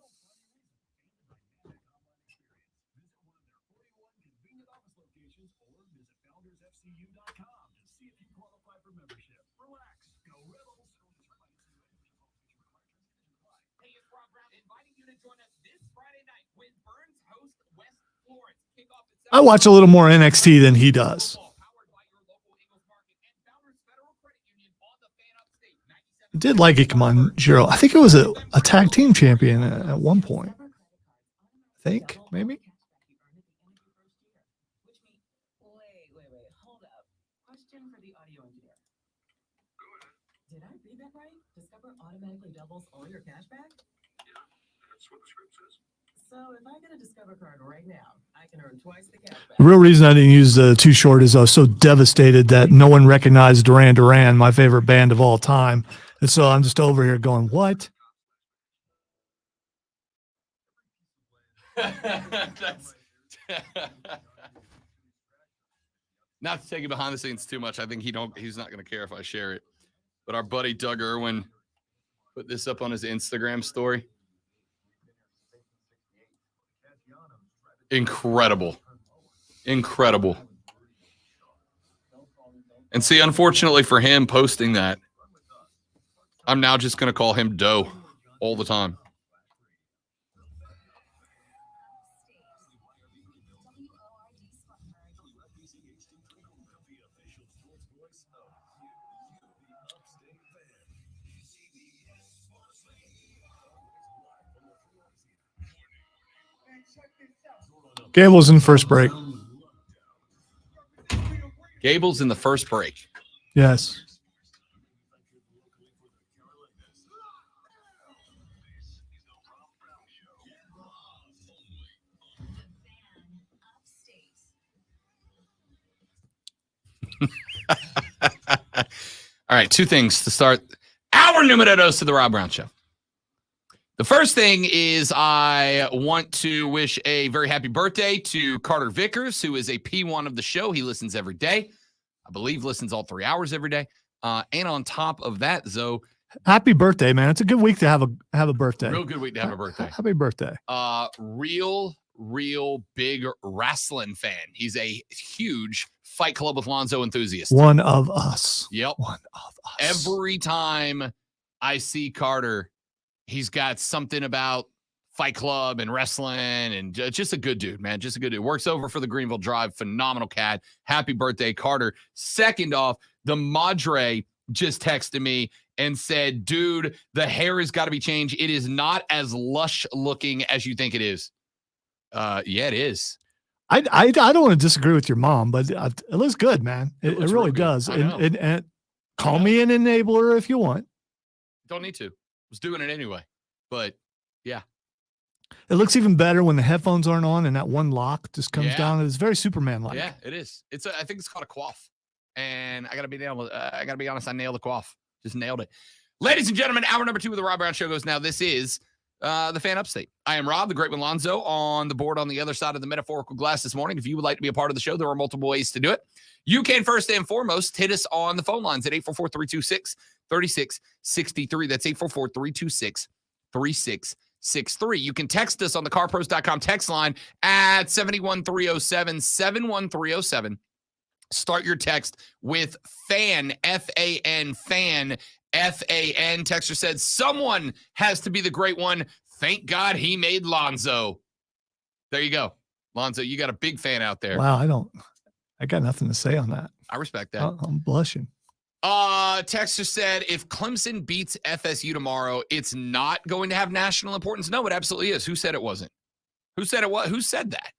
I watch a little more NXT than he does. I did like it. Come on, Jiro. I think it was a tag team champion at one point. I think, maybe. Wait, hold up. Question for the audio engineer. Did I read that right? Discover automatically doubles all your cash back? Yeah, that's what the script says. So if I get a Discover card right now, I can earn twice the cash back. The real reason I didn't use the Too Short is I was so devastated that no one recognized Duran Duran, my favorite band of all time. And so I'm just over here going, what? Not to take it behind the scenes too much. I think he's not going to care if I share it. But our buddy Doug Irwin put this up on his Instagram story. Incredible. And see, unfortunately for him posting that, I'm now just going to call him Doe all the time. Gable's in first break. Gable's in the first break. Yes. All right, two things to start our numero dos to the Rob Brown Show. The first thing is I want to wish a very happy birthday to Carter Vickers, who is a P1 of the show. He listens every day. I believe listens all 3 hours every day. And on top of that, Zoe. Happy birthday, man. It's a good week to have a birthday. Real good week to have a birthday. Happy birthday. Real big wrestling fan. He's a huge Fight Club with Lonzo enthusiast. One of us. Yep. One of us. Every time I see Carter, he's got something about Fight Club and wrestling and just a good dude, man. Just a good dude. Works over for the Greenville Drive. Phenomenal cat. Happy birthday, Carter. Second off, the Madre just texted me and said, dude, the hair has got to be changed. It is not as lush looking as you think it is. Yeah, it is. I don't want to disagree with your mom, but it looks good, man. It really does. And call me an enabler if you want. Don't need to. Was doing it anyway. But yeah. It looks even better when the headphones aren't on and that one lock just comes down. It's very Superman-like. Yeah, it is. I think it's called a coif. And I gotta be honest, I nailed the coif. Just nailed it. Ladies and gentlemen, hour number 2 of the Rob Brown Show goes now. This is the Fan Upstate. I am Rob, the great one Lonzo, on the board on the other side of the metaphorical glass this morning. If you would like to be a part of the show, there are multiple ways to do it. You can first and foremost hit us on the phone lines at 844-326-3663. That's 844-326-3663. You can text us on the carpros.com text line at 71307, 71307. Start your text with FAN, F-A-N, FAN, F-A-N. Texter said, someone has to be the great one. Thank God he made Lonzo. There you go. Lonzo, you got a big fan out there. Wow, I got nothing to say on that. I respect that. I'm blushing. Texter said, if Clemson beats FSU tomorrow, it's not going to have national importance. No, it absolutely is. Who said it wasn't? Who said it? What? Who said that?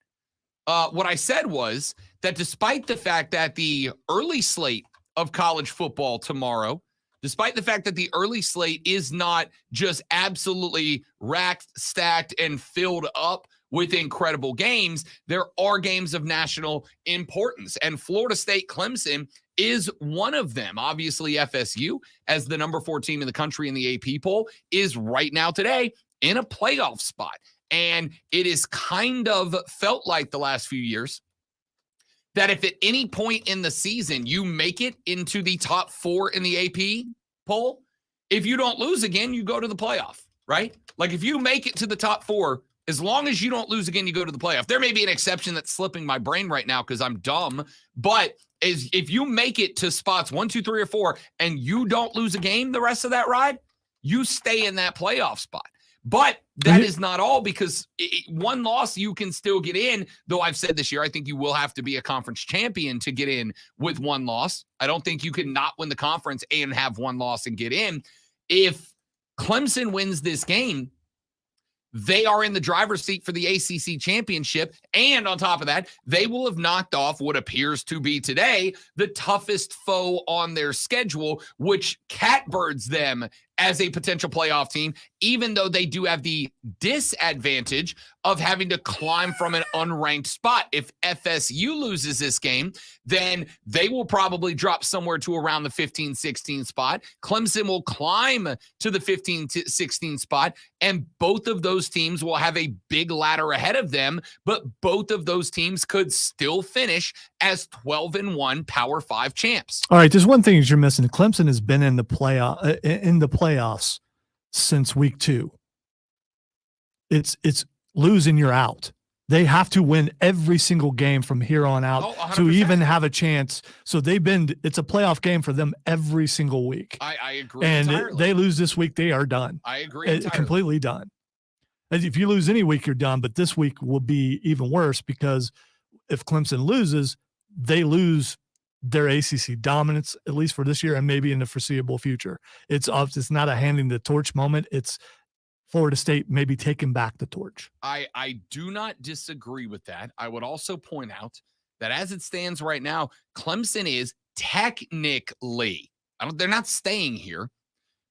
What I said was that despite the fact that the early slate of college football tomorrow, despite the fact that the early slate is not just absolutely racked, stacked, and filled up with incredible games, there are games of national importance. And Florida State Clemson is one of them. Obviously, FSU, as the number 4 team in the country in the AP poll, is right now today in a playoff spot. And it is kind of felt like the last few years that if at any point in the season you make it into the top 4 in the AP poll, if you don't lose again, you go to the playoff, right? Like if you make it to the top 4, as long as you don't lose again, you go to the playoff. There may be an exception that's slipping my brain right now because I'm dumb, but if you make it to spots 1, 2, 3, or 4, and you don't lose a game the rest of that ride, you stay in that playoff spot. But that is not all, because one loss, you can still get in, though I've said this year, I think you will have to be a conference champion to get in with one loss. I don't think you can not win the conference and have one loss and get in. If Clemson wins this game, they are in the driver's seat for the ACC championship. And on top of that, they will have knocked off what appears to be today the toughest foe on their schedule, which catbirds them as a potential playoff team, even though they do have the disadvantage of having to climb from an unranked spot. If FSU loses this game, then they will probably drop somewhere to around the 15-16 spot. Clemson will climb to the 15-16 spot, and both of those teams will have a big ladder ahead of them, but both of those teams could still finish as 12-1 Power 5 champs. All right, there's one thing that you're missing. Clemson has been in the playoffs since week 2. It's losing, you're out. They have to win every single game from here on out to even have a chance. So it's a playoff game for them every single week. I agree. And entirely. they lose this week, they are done. I agree. Entirely. Completely done. As if you lose any week, you're done. But this week will be even worse, because if Clemson loses, they lose their ACC dominance, at least for this year and maybe in the foreseeable future. It's not a handing the torch moment. It's Florida State maybe taking back the torch. I do not disagree with that. I would also point out that as it stands right now, Clemson is technically, they're not staying here,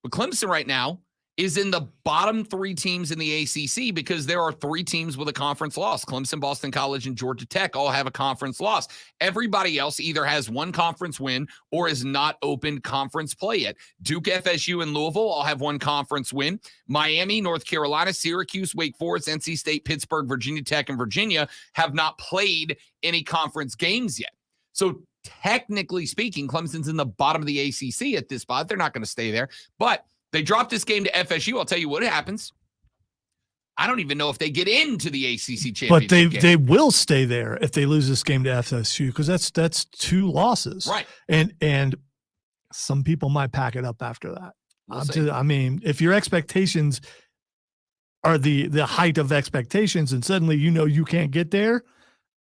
but Clemson right now is in the bottom 3 teams in the ACC, because there are 3 teams with a conference loss. Clemson, Boston College, and Georgia Tech all have a conference loss. Everybody else either has one conference win or is not opened conference play yet. Duke, FSU, and Louisville all have one conference win. Miami, North Carolina, Syracuse, Wake Forest, NC State, Pittsburgh, Virginia Tech, and Virginia have not played any conference games yet. So technically speaking, Clemson's in the bottom of the ACC at this spot. They're not going to stay there, but they dropped this game to FSU. I'll tell you what happens. I don't even know if they get into the ACC championship But game. they will stay there if they lose this game to FSU, because that's 2 losses. Right. And some people might pack it up after that. We'll I mean, if your expectations are the height of expectations and suddenly you can't get there,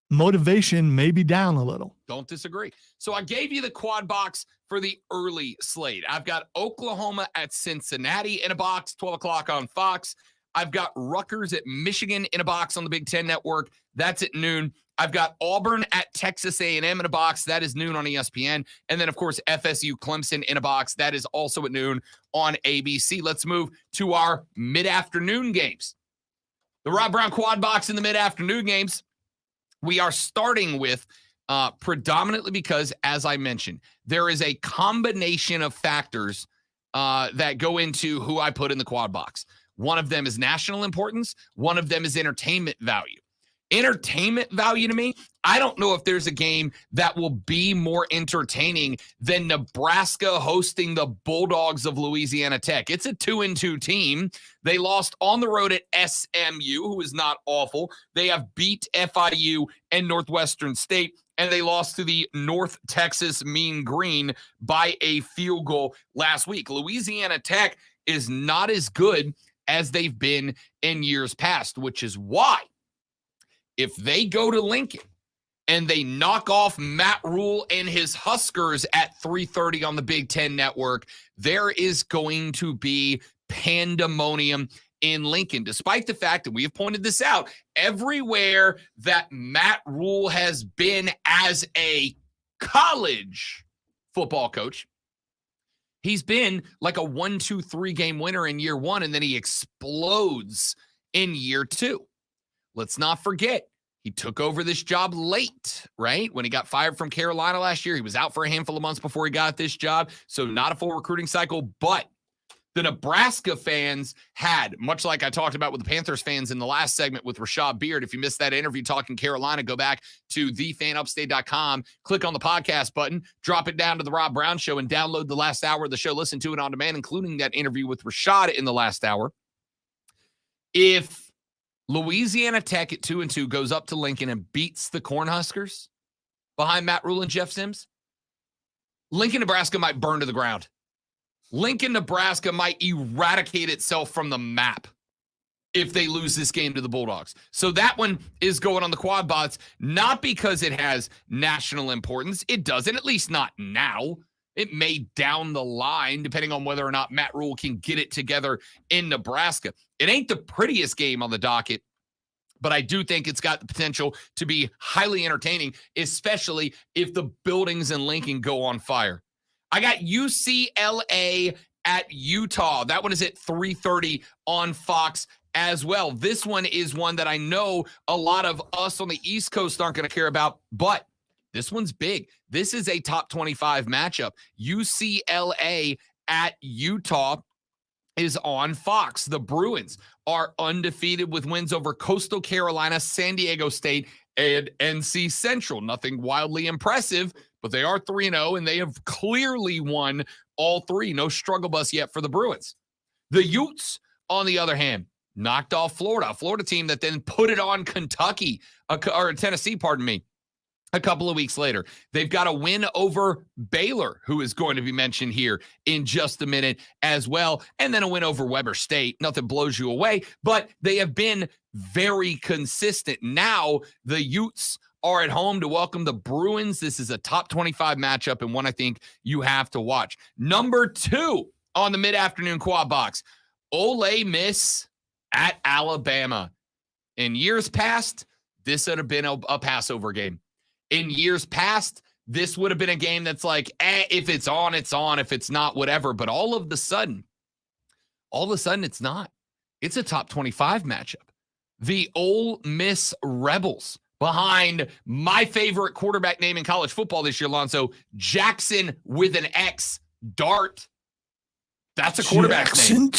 motivation may be down a little. Don't disagree. So I gave you the quad box for the early slate. I've got Oklahoma at Cincinnati in a box, 12 o'clock on Fox. I've got Rutgers at Michigan in a box on the Big Ten Network. That's at noon. I've got Auburn at Texas A&M in a box. That is noon on ESPN. And then, of course, FSU Clemson in a box. That is also at noon on ABC. Let's move to our mid-afternoon games. The Rob Brown quad box in the mid-afternoon games. We are starting with predominantly because, as I mentioned, there is a combination of factors that go into who I put in the quad box. One of them is national importance. One of them is entertainment value. Entertainment value to me, I don't know if there's a game that will be more entertaining than Nebraska hosting the Bulldogs of Louisiana Tech. It's a 2-2 team. They lost on the road at SMU, who is not awful. They have beat FIU and Northwestern State, and they lost to the North Texas Mean Green by a field goal last week. Louisiana Tech is not as good as they've been in years past, which is why if they go to Lincoln and they knock off Matt Rule and his Huskers at 3:30 on the Big Ten Network, there is going to be pandemonium in Lincoln, despite the fact that we have pointed this out everywhere that Matt Rule has been as a college football coach. He's been like a 1-2-3 game winner in year one, and then he explodes in year two. Let's not forget, he took over this job late, right? When he got fired from Carolina last year, he was out for a handful of months before he got this job. So not a full recruiting cycle, but the Nebraska fans had, much like I talked about with the Panthers fans in the last segment with Rashad Beard. If you missed that interview talking Carolina, go back to thefanupstate.com, click on the podcast button, drop it down to the Rob Brown Show, and download the last hour of the show. Listen to it on demand, including that interview with Rashad in the last hour. If Louisiana Tech at 2-2 goes up to Lincoln and beats the Cornhuskers behind Matt Rule and Jeff Sims, Lincoln, Nebraska might burn to the ground. Lincoln, Nebraska might eradicate itself from the map if they lose this game to the Bulldogs. So that one is going on the QuadBox, not because it has national importance. It doesn't, at least not now. It may down the line, depending on whether or not Matt Rule can get it together in Nebraska. It ain't the prettiest game on the docket, but I do think it's got the potential to be highly entertaining, especially if the buildings in Lincoln go on fire. I got UCLA at Utah. That one is at 3:30 on Fox as well. This one is one that I know a lot of us on the East Coast aren't going to care about, but this one's big. This is a top 25 matchup. UCLA at Utah is on Fox. The Bruins are undefeated with wins over Coastal Carolina, San Diego State, and NC Central. Nothing wildly impressive, but they are 3-0, and they have clearly won all three. No struggle bus yet for the Bruins. The Utes, on the other hand, knocked off Florida, a Florida team that then put it on Kentucky, or Tennessee, pardon me, a couple of weeks later. They've got a win over Baylor, who is going to be mentioned here in just a minute as well, and then a win over Weber State. Nothing blows you away, but they have been very consistent. Now the Utes are at home to welcome the Bruins. This is a top 25 matchup and one I think you have to watch. Number 2 on the mid-afternoon QuadBox, Ole Miss at Alabama. In years past, this would have been a Passover game. In years past, this would have been a game that's like, if it's on, it's on. If it's not, whatever. But all of a sudden, it's not. It's a top 25 matchup. The Ole Miss Rebels, behind my favorite quarterback name in college football this year, Lonzo, Jackson with an X, Dart. That's a quarterback's name.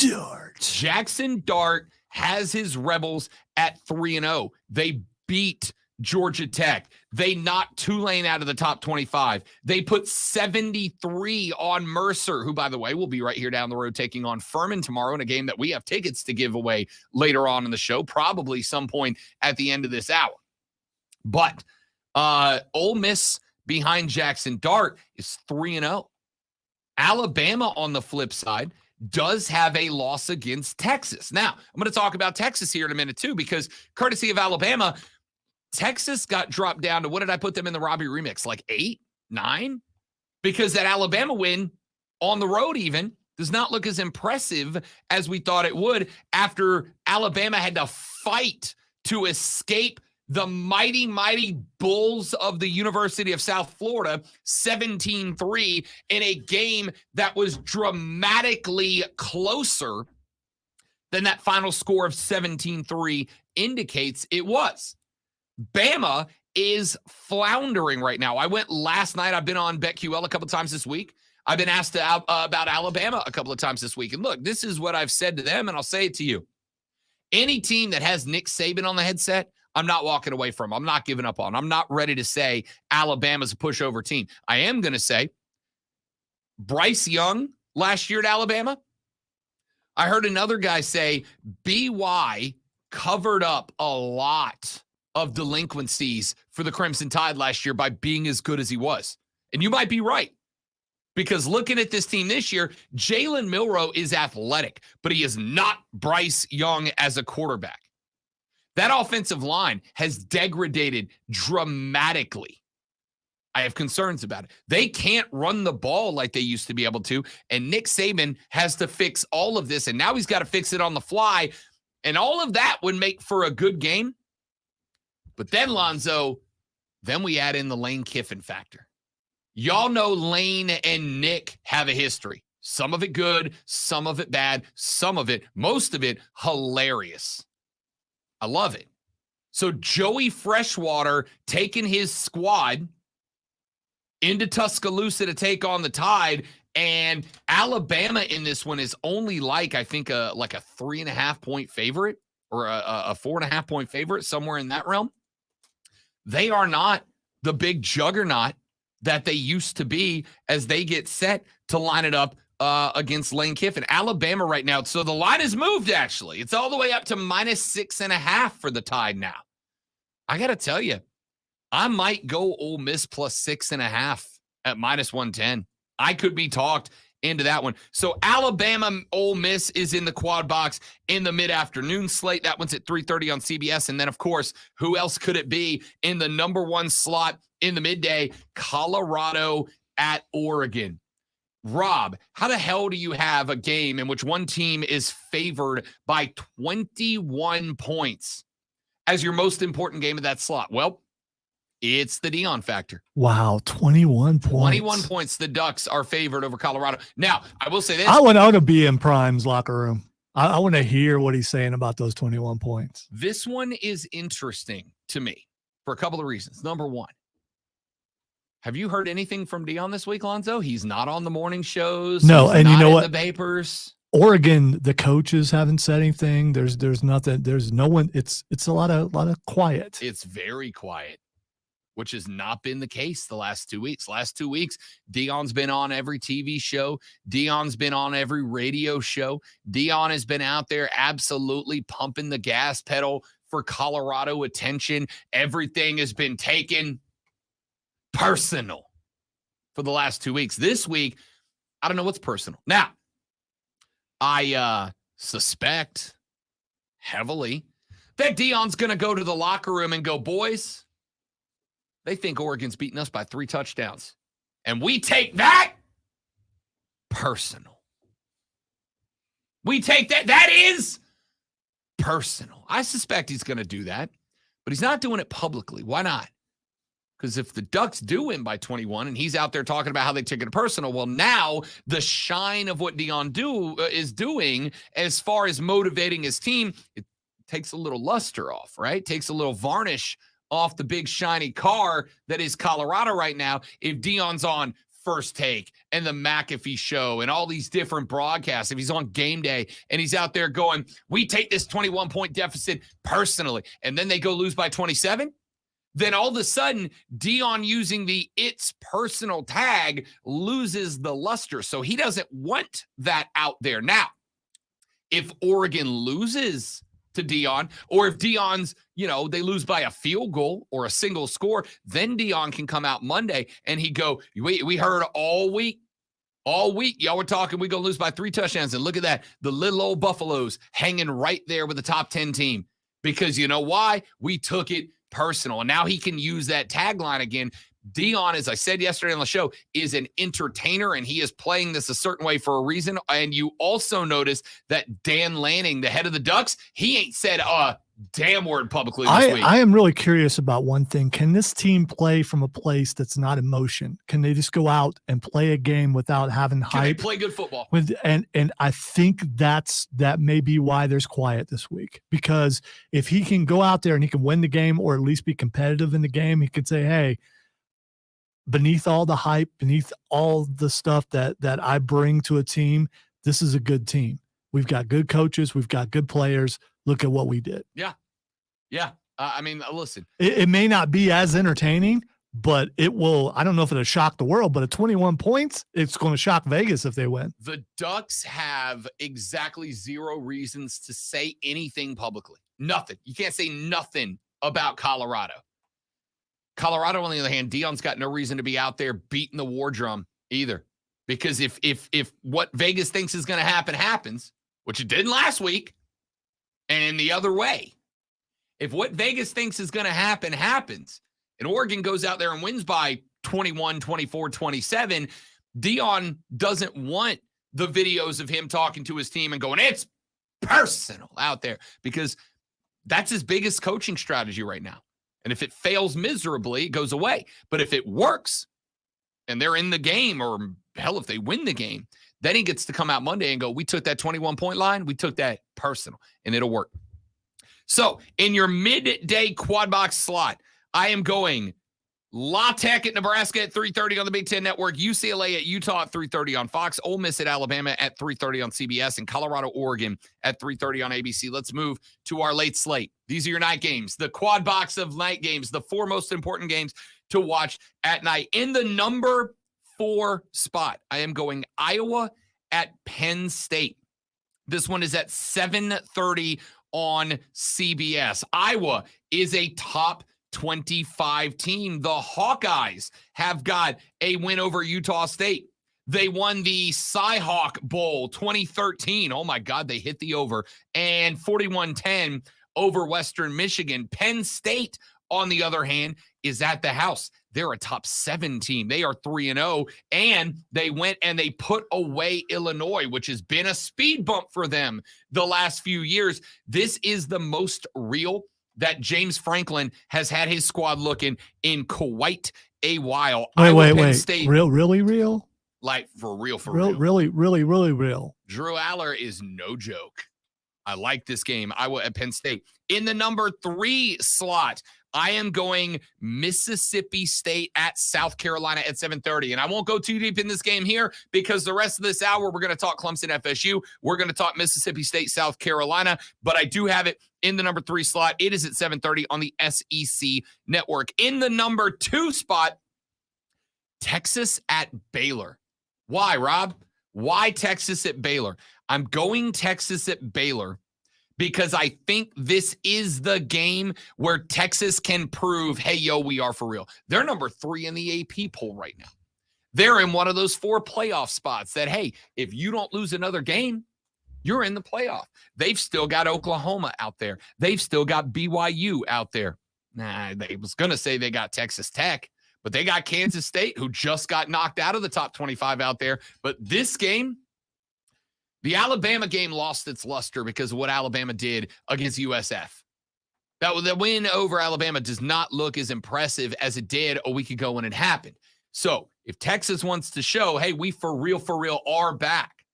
Jackson Dart has his Rebels at 3-0. They beat Georgia Tech. They knocked Tulane out of the top 25. They put 73 on Mercer, who, by the way, will be right here down the road taking on Furman tomorrow in a game that we have tickets to give away later on in the show, probably some point at the end of this hour. But Ole Miss behind Jackson Dart is 3-0. Alabama, on the flip side, does have a loss against Texas. Now, I'm going to talk about Texas here in a minute, too, because courtesy of Alabama, Texas got dropped down to, what did I put them in the Robbie remix? Like 8, 9? Because that Alabama win on the road even does not look as impressive as we thought it would after Alabama had to fight to escape the mighty, mighty Bulls of the University of South Florida 17-3 in a game that was dramatically closer than that final score of 17-3 indicates it was. Bama is floundering right now. I went last night. I've been on BetQL a couple of times this week. I've been asked about Alabama a couple of times this week. And look, this is what I've said to them, and I'll say it to you. Any team that has Nick Saban on the headset, I'm not walking away from. I'm not giving up on. I'm not ready to say Alabama's a pushover team. I am going to say Bryce Young last year at Alabama. I heard another guy say BY covered up a lot of delinquencies for the Crimson Tide last year by being as good as he was. And you might be right. Because looking at this team this year, Jalen Milroe is athletic, but he is not Bryce Young as a quarterback. That offensive line has degraded dramatically. I have concerns about it. They can't run the ball like they used to be able to, and Nick Saban has to fix all of this, and now he's got to fix it on the fly. And all of that would make for a good game. But then, Lonzo, then we add in the Lane Kiffin factor. Y'all know Lane and Nick have a history. Some of it good, some of it bad, some of it, most of it, hilarious. I love it. So Joey Freshwater taking his squad into Tuscaloosa to take on the Tide, and Alabama in this one is only I think a 3.5 point favorite or a 4.5 point favorite, somewhere in that realm. They are not the big juggernaut that they used to be as they get set to line it up against Lane Kiffin. Alabama right now, so the line has moved, actually. It's all the way up to -6.5 for the Tide now. I got to tell you, I might go Ole Miss plus 6.5 at -110. I could be talked into that one. So Alabama Ole Miss is in the quad box in the mid-afternoon slate. That one's at 3:30 on CBS. And then, of course, who else could it be in the number one slot in the midday? Colorado at Oregon. Rob, how the hell do you have a game in which one team is favored by 21 points as your most important game of that slot? Well, it's the Deion factor. Wow, 21 points. 21 points. The Ducks are favored over Colorado. Now, I will say this. I want to be in Prime's locker room. I want to hear what he's saying about those 21 points. This one is interesting to me for a couple of reasons. Number one, have you heard anything from Deion this week, Lonzo? He's not on the morning shows. No, He's and you not know in what? The papers. Oregon, the coaches haven't said anything. There's nothing. There's no one. It's a lot of quiet. It's very quiet, which has not been the case the last 2 weeks. Last 2 weeks, Deion's been on every TV show. Deion's been on every radio show. Deion has been out there absolutely pumping the gas pedal for Colorado attention. Everything has been taken personal for the last 2 weeks. This week, I don't know what's personal. Now, I suspect heavily that Deion's going to go to the locker room and go, boys, they think Oregon's beating us by 3 touchdowns. And we take that personal. We take that. That is personal. I suspect he's going to do that, but he's not doing it publicly. Why not? Because if the Ducks do win by 21 and he's out there talking about how they took it personal, well, now the shine of what Deion is doing as far as motivating his team, it takes a little luster off, right? Takes a little varnish off the big shiny car that is Colorado right now. If Deion's on First Take and the McAfee Show and all these different broadcasts, if he's on Game Day and he's out there going, we take this 21-point deficit personally, and then they go lose by 27, then all of a sudden, Deion using the it's personal tag loses the luster. So he doesn't want that out there. Now, if Oregon loses to Deion, or if Deion's, they lose by a field goal or a single score, then Deion can come out Monday and he go, we heard all week, y'all were talking, we going to lose by 3 touchdowns. And look at that, the little old Buffaloes hanging right there with the top 10 team. Because you know why? We took it personal. And now he can use that tagline again. Deion, as I said yesterday on the show, is an entertainer, and he is playing this a certain way for a reason. And you also notice that Dan Lanning, the head of the Ducks, he ain't said a damn word publicly this week. I am really curious about one thing. Can this team play from a place that's not emotion? Can they just go out and play a game without having hype? Can they play good football? And I think that may be why there's quiet this week. Because if he can go out there and he can win the game, or at least be competitive in the game, he could say, hey, beneath all the hype, beneath all the stuff that I bring to a team, this is a good team. We've got good coaches. We've got good players. Look at what we did. Yeah. Listen. It may not be as entertaining, but it will. I don't know if it'll shock the world, but at 21 points, it's going to shock Vegas if they win. The Ducks have exactly 0 reasons to say anything publicly. Nothing. You can't say nothing about Colorado. Colorado, on the other hand, Deion's got no reason to be out there beating the war drum either. Because if what Vegas thinks is going to happen happens, which it didn't last week, and the other way, if what Vegas thinks is going to happen happens, and Oregon goes out there and wins by 21, 24, 27, Deion doesn't want the videos of him talking to his team and going, it's personal out there, because that's his biggest coaching strategy right now. And if it fails miserably, it goes away. But if it works and they're in the game, or hell, if they win the game, then he gets to come out Monday and go, we took that 21-point line, we took that personal, and it'll work. So in your midday quad box slot, I am going La Tech at Nebraska at 3:30 on the Big Ten Network, UCLA at Utah at 3:30 on Fox, Ole Miss at Alabama at 3:30 on CBS, and Colorado, Oregon at 3:30 on ABC. Let's move to our late slate. These are your night games, the quad box of night games, the 4 most important games to watch at night. In the number 4 spot, I am going Iowa at Penn State. This one is at 7:30 on CBS. Iowa is a top 25 team. The Hawkeyes have got a win over Utah State. They won the Cy-Hawk Bowl 2013. Oh my God, they hit the over. And 41-10 over Western Michigan. Penn State, on the other hand, is at the house. They're a top 7 team. They are 3-0, and they went and they put away Illinois, which has been a speed bump for them the last few years. This is the most real that James Franklin has had his squad looking in quite a while. Wait. State, really real? Like for real. Really real. Drew Aller is no joke. I like this game. Iowa at Penn State. In the number 3 slot, I am going Mississippi State at South Carolina at 7:30. And I won't go too deep in this game here, because the rest of this hour, we're going to talk Clemson FSU. We're going to talk Mississippi State, South Carolina. But I do have it in the number 3 slot. It is at 7:30 on the SEC network. In the number 2 spot, Texas at Baylor. Why, Rob? Why Texas at Baylor? I'm going Texas at Baylor because I think this is the game where Texas can prove, hey, yo, we are for real. They're number 3 in the AP poll right now. They're in one of those 4 playoff spots that, hey, if you don't lose another game, you're in the playoff. They've still got Oklahoma out there. They've still got BYU out there. They was going to say they got Texas Tech, but they got Kansas State, who just got knocked out of the top 25 out there. But this game, the Alabama game, lost its luster because of what Alabama did against USF. The win over Alabama does not look as impressive as it did a week ago when it happened. So if Texas wants to show, hey, we for real are back,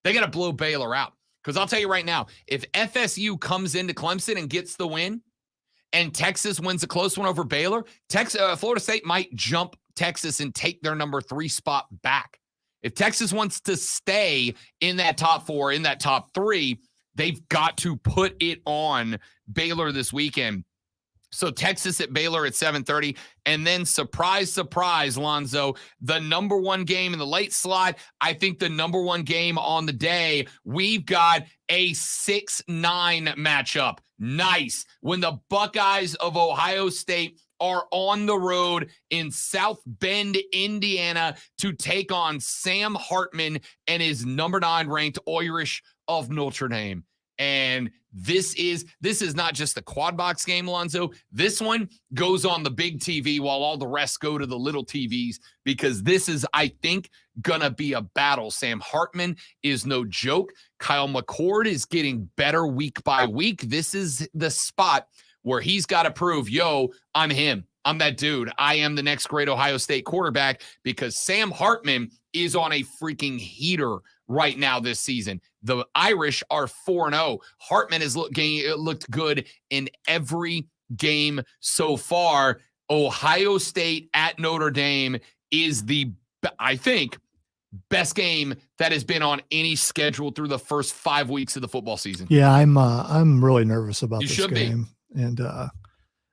they got to blow Baylor out. Because I'll tell you right now, if FSU comes into Clemson and gets the win, and Texas wins a close one over Baylor, Florida State might jump Texas and take their number 3 spot back. If Texas wants to stay in that top 4, in that top 3, they've got to put it on Baylor this weekend. So Texas at Baylor at 7:30. And then surprise, Lonzo, the number 1 game in the late slot. I think the number 1 game on the day, we've got a 6-9 matchup. Nice. When the Buckeyes of Ohio State are on the road in South Bend, Indiana, to take on Sam Hartman and his number 9 ranked Irish of Notre Dame. And this is not just the quad box game, Lonzo. This one goes on the big TV while all the rest go to the little TVs, because this is, I think, gonna be a battle. Sam Hartman is no joke. Kyle McCord is getting better week by week. This is the spot where he's got to prove, yo, I'm him. I'm that dude. I am the next great Ohio State quarterback, because Sam Hartman is on a freaking heater right now this season. The Irish are 4-0. Hartman has looked good in every game so far. Ohio State at Notre Dame is I think, best game that has been on any schedule through the first 5 weeks of the football season. Yeah, I'm really nervous about this game. And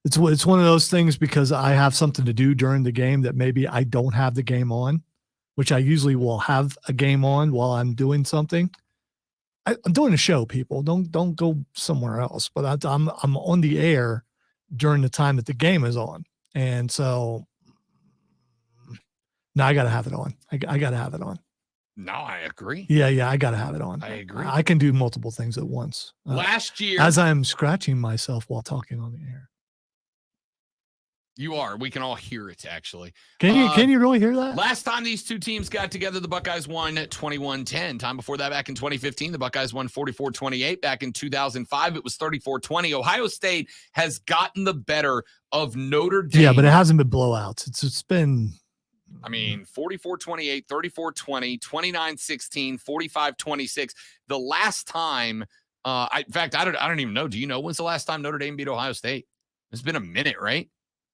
it's one of those things, because I have something to do during the game that maybe I don't have the game on, which I usually will have a game on while I'm doing something. I'm doing a show, people. Don't go somewhere else. But I'm on the air during the time that the game is on, and so now I got to have it on. I got to have it on. No, I agree. Yeah, I got to have it on. I agree. I can do multiple things at once. Last year, as I'm scratching myself while talking on the air. You are. We can all hear it, actually. Can you really hear that? Last time these two teams got together, the Buckeyes won 21-10. Time before that, back in 2015, the Buckeyes won 44-28. Back in 2005, it was 34-20. Ohio State has gotten the better of Notre Dame. Yeah, but it hasn't been blowouts. It's been... 44-28, 34-20, 29-16, 45-26. The last time, in fact, I don't even know. Do you know when's the last time Notre Dame beat Ohio State? It's been a minute, right?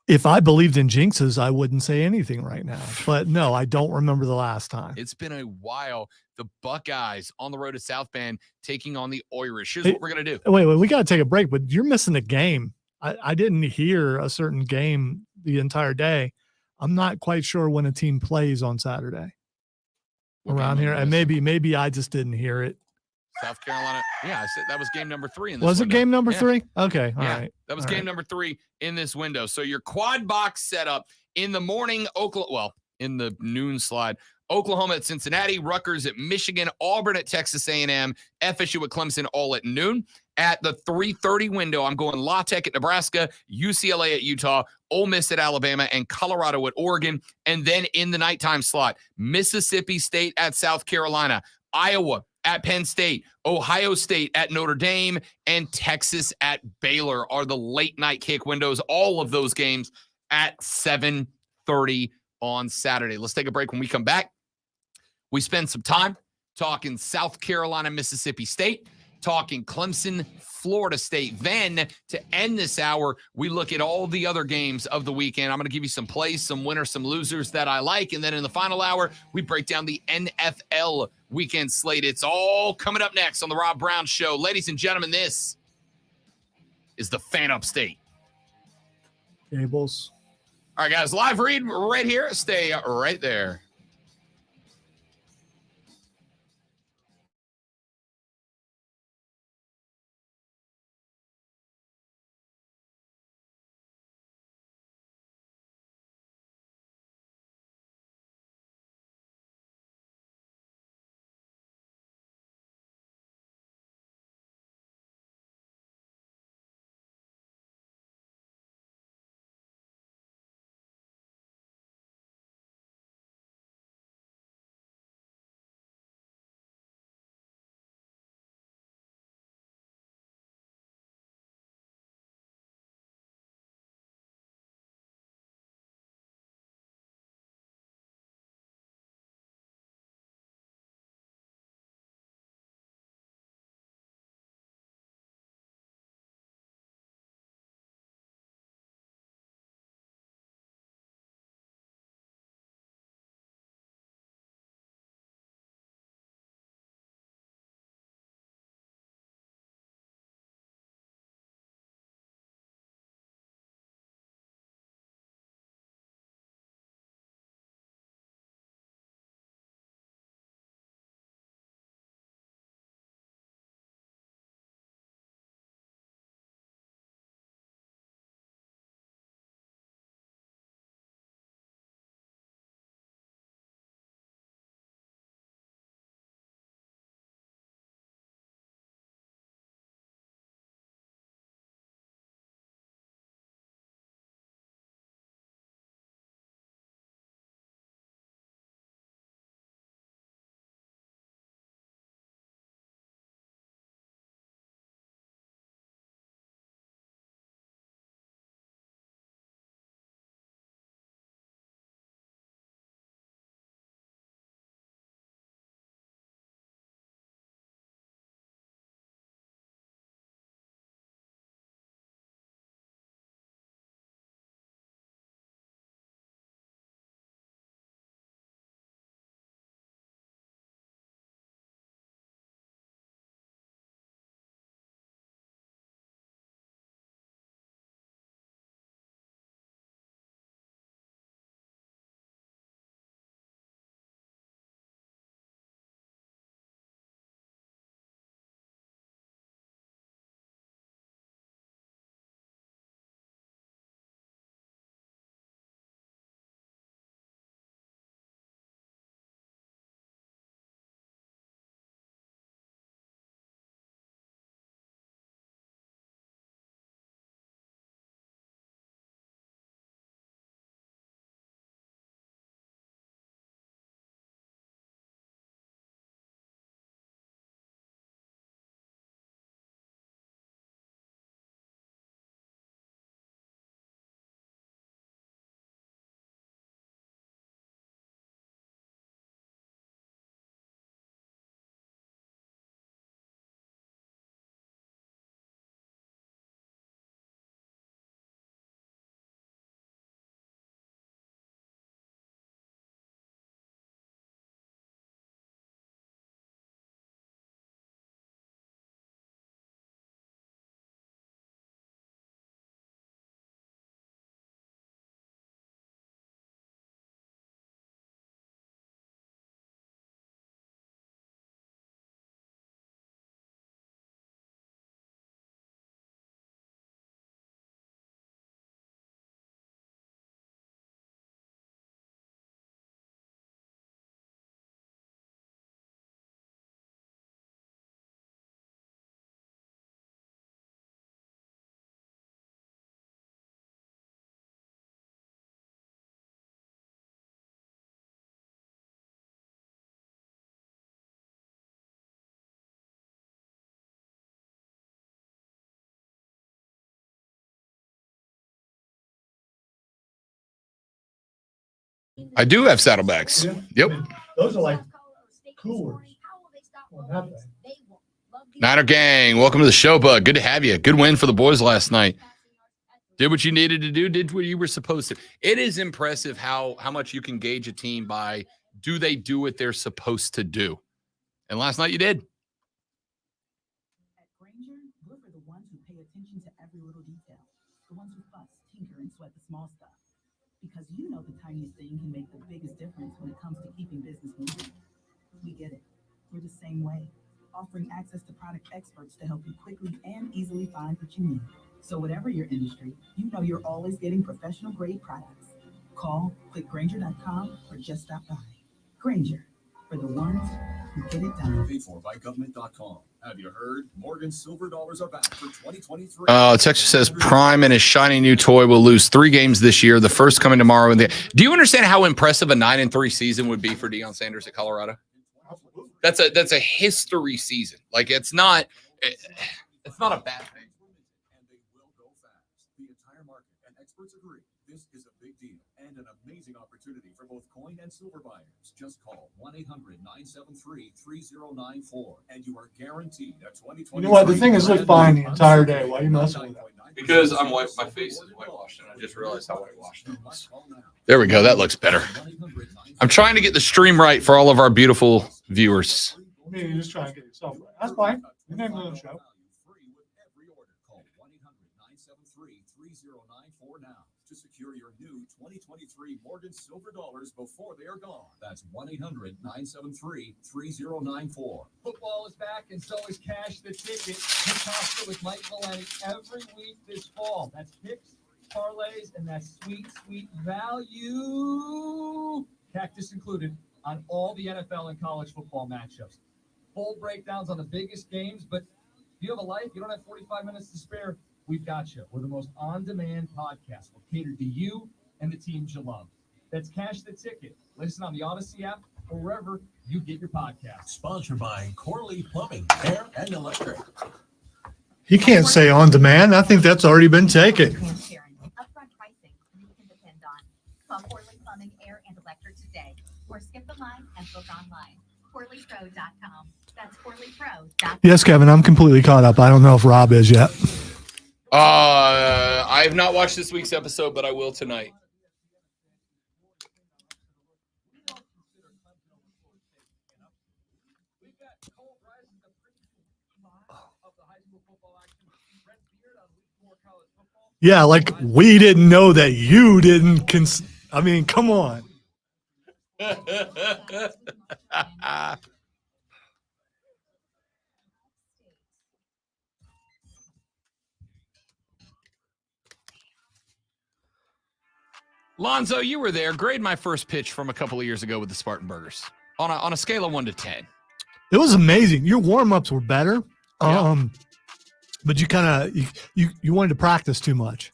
If I believed in jinxes, I wouldn't say anything right now. But no, I don't remember the last time. It's been a while. The Buckeyes on the road to South Bend taking on the Irish. Here's what we're going to do. Wait, we got to take a break, but you're missing a game. I didn't hear a certain game the entire day. I'm not quite sure when a team plays on Saturday around here. And maybe I just didn't hear it. South Carolina. Yeah, I said that was game number 3 in this Was window. it game number 3? Okay. All right. That was game number 3 in this window. So your quad box setup in the morning, in the noon slide, Oklahoma at Cincinnati, Rutgers at Michigan, Auburn at Texas A&M, FSU at Clemson, all at noon. At the 3:30 window, I'm going La Tech at Nebraska, UCLA at Utah, Ole Miss at Alabama, and Colorado at Oregon. And then in the nighttime slot, Mississippi State at South Carolina, Iowa at Penn State, Ohio State at Notre Dame, and Texas at Baylor are the late night kick windows. All of those games at 7:30 on Saturday. Let's take a break. When we come back, we spend some time talking South Carolina, Mississippi State, talking Clemson, Florida State. Then to end this hour, we look at all the other games of the weekend. I'm going to give you some plays, some winners, some losers that I like. And then in the final hour, we break down the NFL weekend slate. It's all coming up next on the Rob Brown Show. Ladies and gentlemen, this is the Fan Upstate. Gables. All right, guys, live read right here. Stay right there. I do have saddlebags. Yep. Those are like coolers. Well, nothing. Niner gang, welcome to the show, bud. Good to have you. Good win for the boys last night. Did what you needed to do. Did what you were supposed to. It is impressive how much you can gauge a team by do they do what they're supposed to do. And last night you did. At Granger, we're for the ones who pay attention to every little detail. The ones who fuss, tinker, and sweat the small stuff. Because you know the tiniest thing can make the biggest difference when it comes to keeping business moving. We get it. We're the same way, offering access to product experts to help you quickly and easily find what you need. So whatever your industry, you know you're always getting professional grade products. Call, click Granger.com, or just stop by. Granger, for the ones who get it done. Paid for by government.com. Have you heard? Morgan's silver dollars are back for 2023. Texas says Prime and his shiny new toy will lose 3 games this year. The first coming tomorrow. Do you understand how impressive a 9-3 season would be for Deion Sanders at Colorado? That's a history season. Like it's not a bad thing. And they will go fast. The entire market and experts agree this is a big deal and an amazing opportunity for both coin and silver buyers. Just call 1-800-973-3094 and you are guaranteed a 2023. You know what? The thing is, look fine the entire day. Why are you messing with that? Because my face is whitewashed, and I just realized how whitewashed it was. There we go. That looks better. I'm trying to get the stream right for all of our beautiful viewers. Maybe you just try and get yourself right. That's fine. Your name's on the show. Call 1-800-973-3094 now to secure your new 2023 Morgan silver dollars before they are gone. That's 1-800-973-3094. Football is back, and so is Cash the Ticket. Pick Pasta with Mike Millennium every week this fall. That's picks, parlays, and that's sweet, sweet value. Cactus included on all the NFL and college football matchups. Full breakdowns on the biggest games, but if you have a life, you don't have 45 minutes to spare, we've got you. We're the most on-demand podcast. We're catered to you and the teams you love. That's Cash the Ticket. Listen on the Odyssey app or wherever you get your podcast. Sponsored by Corley Plumbing, Air and Electric. He can't say on demand. I think that's already been taken. Transparent, upfront pricing you can depend on. Call Corley Plumbing, Air and Electric today, or skip the line and book online. CorleyPro.com. That's CorleyPro.com. Yes, Kevin, I'm completely caught up. I don't know if Rob is yet. I have not watched this week's episode, but I will tonight. Yeah, like we didn't know that you didn't. I mean, come on. Lonzo, you were there. Grade my first pitch from a couple of years ago with the Spartan Burgers on a scale of 1 to 10. It was amazing. Your warm-ups were better. Yeah. But you kind of you wanted to practice too much.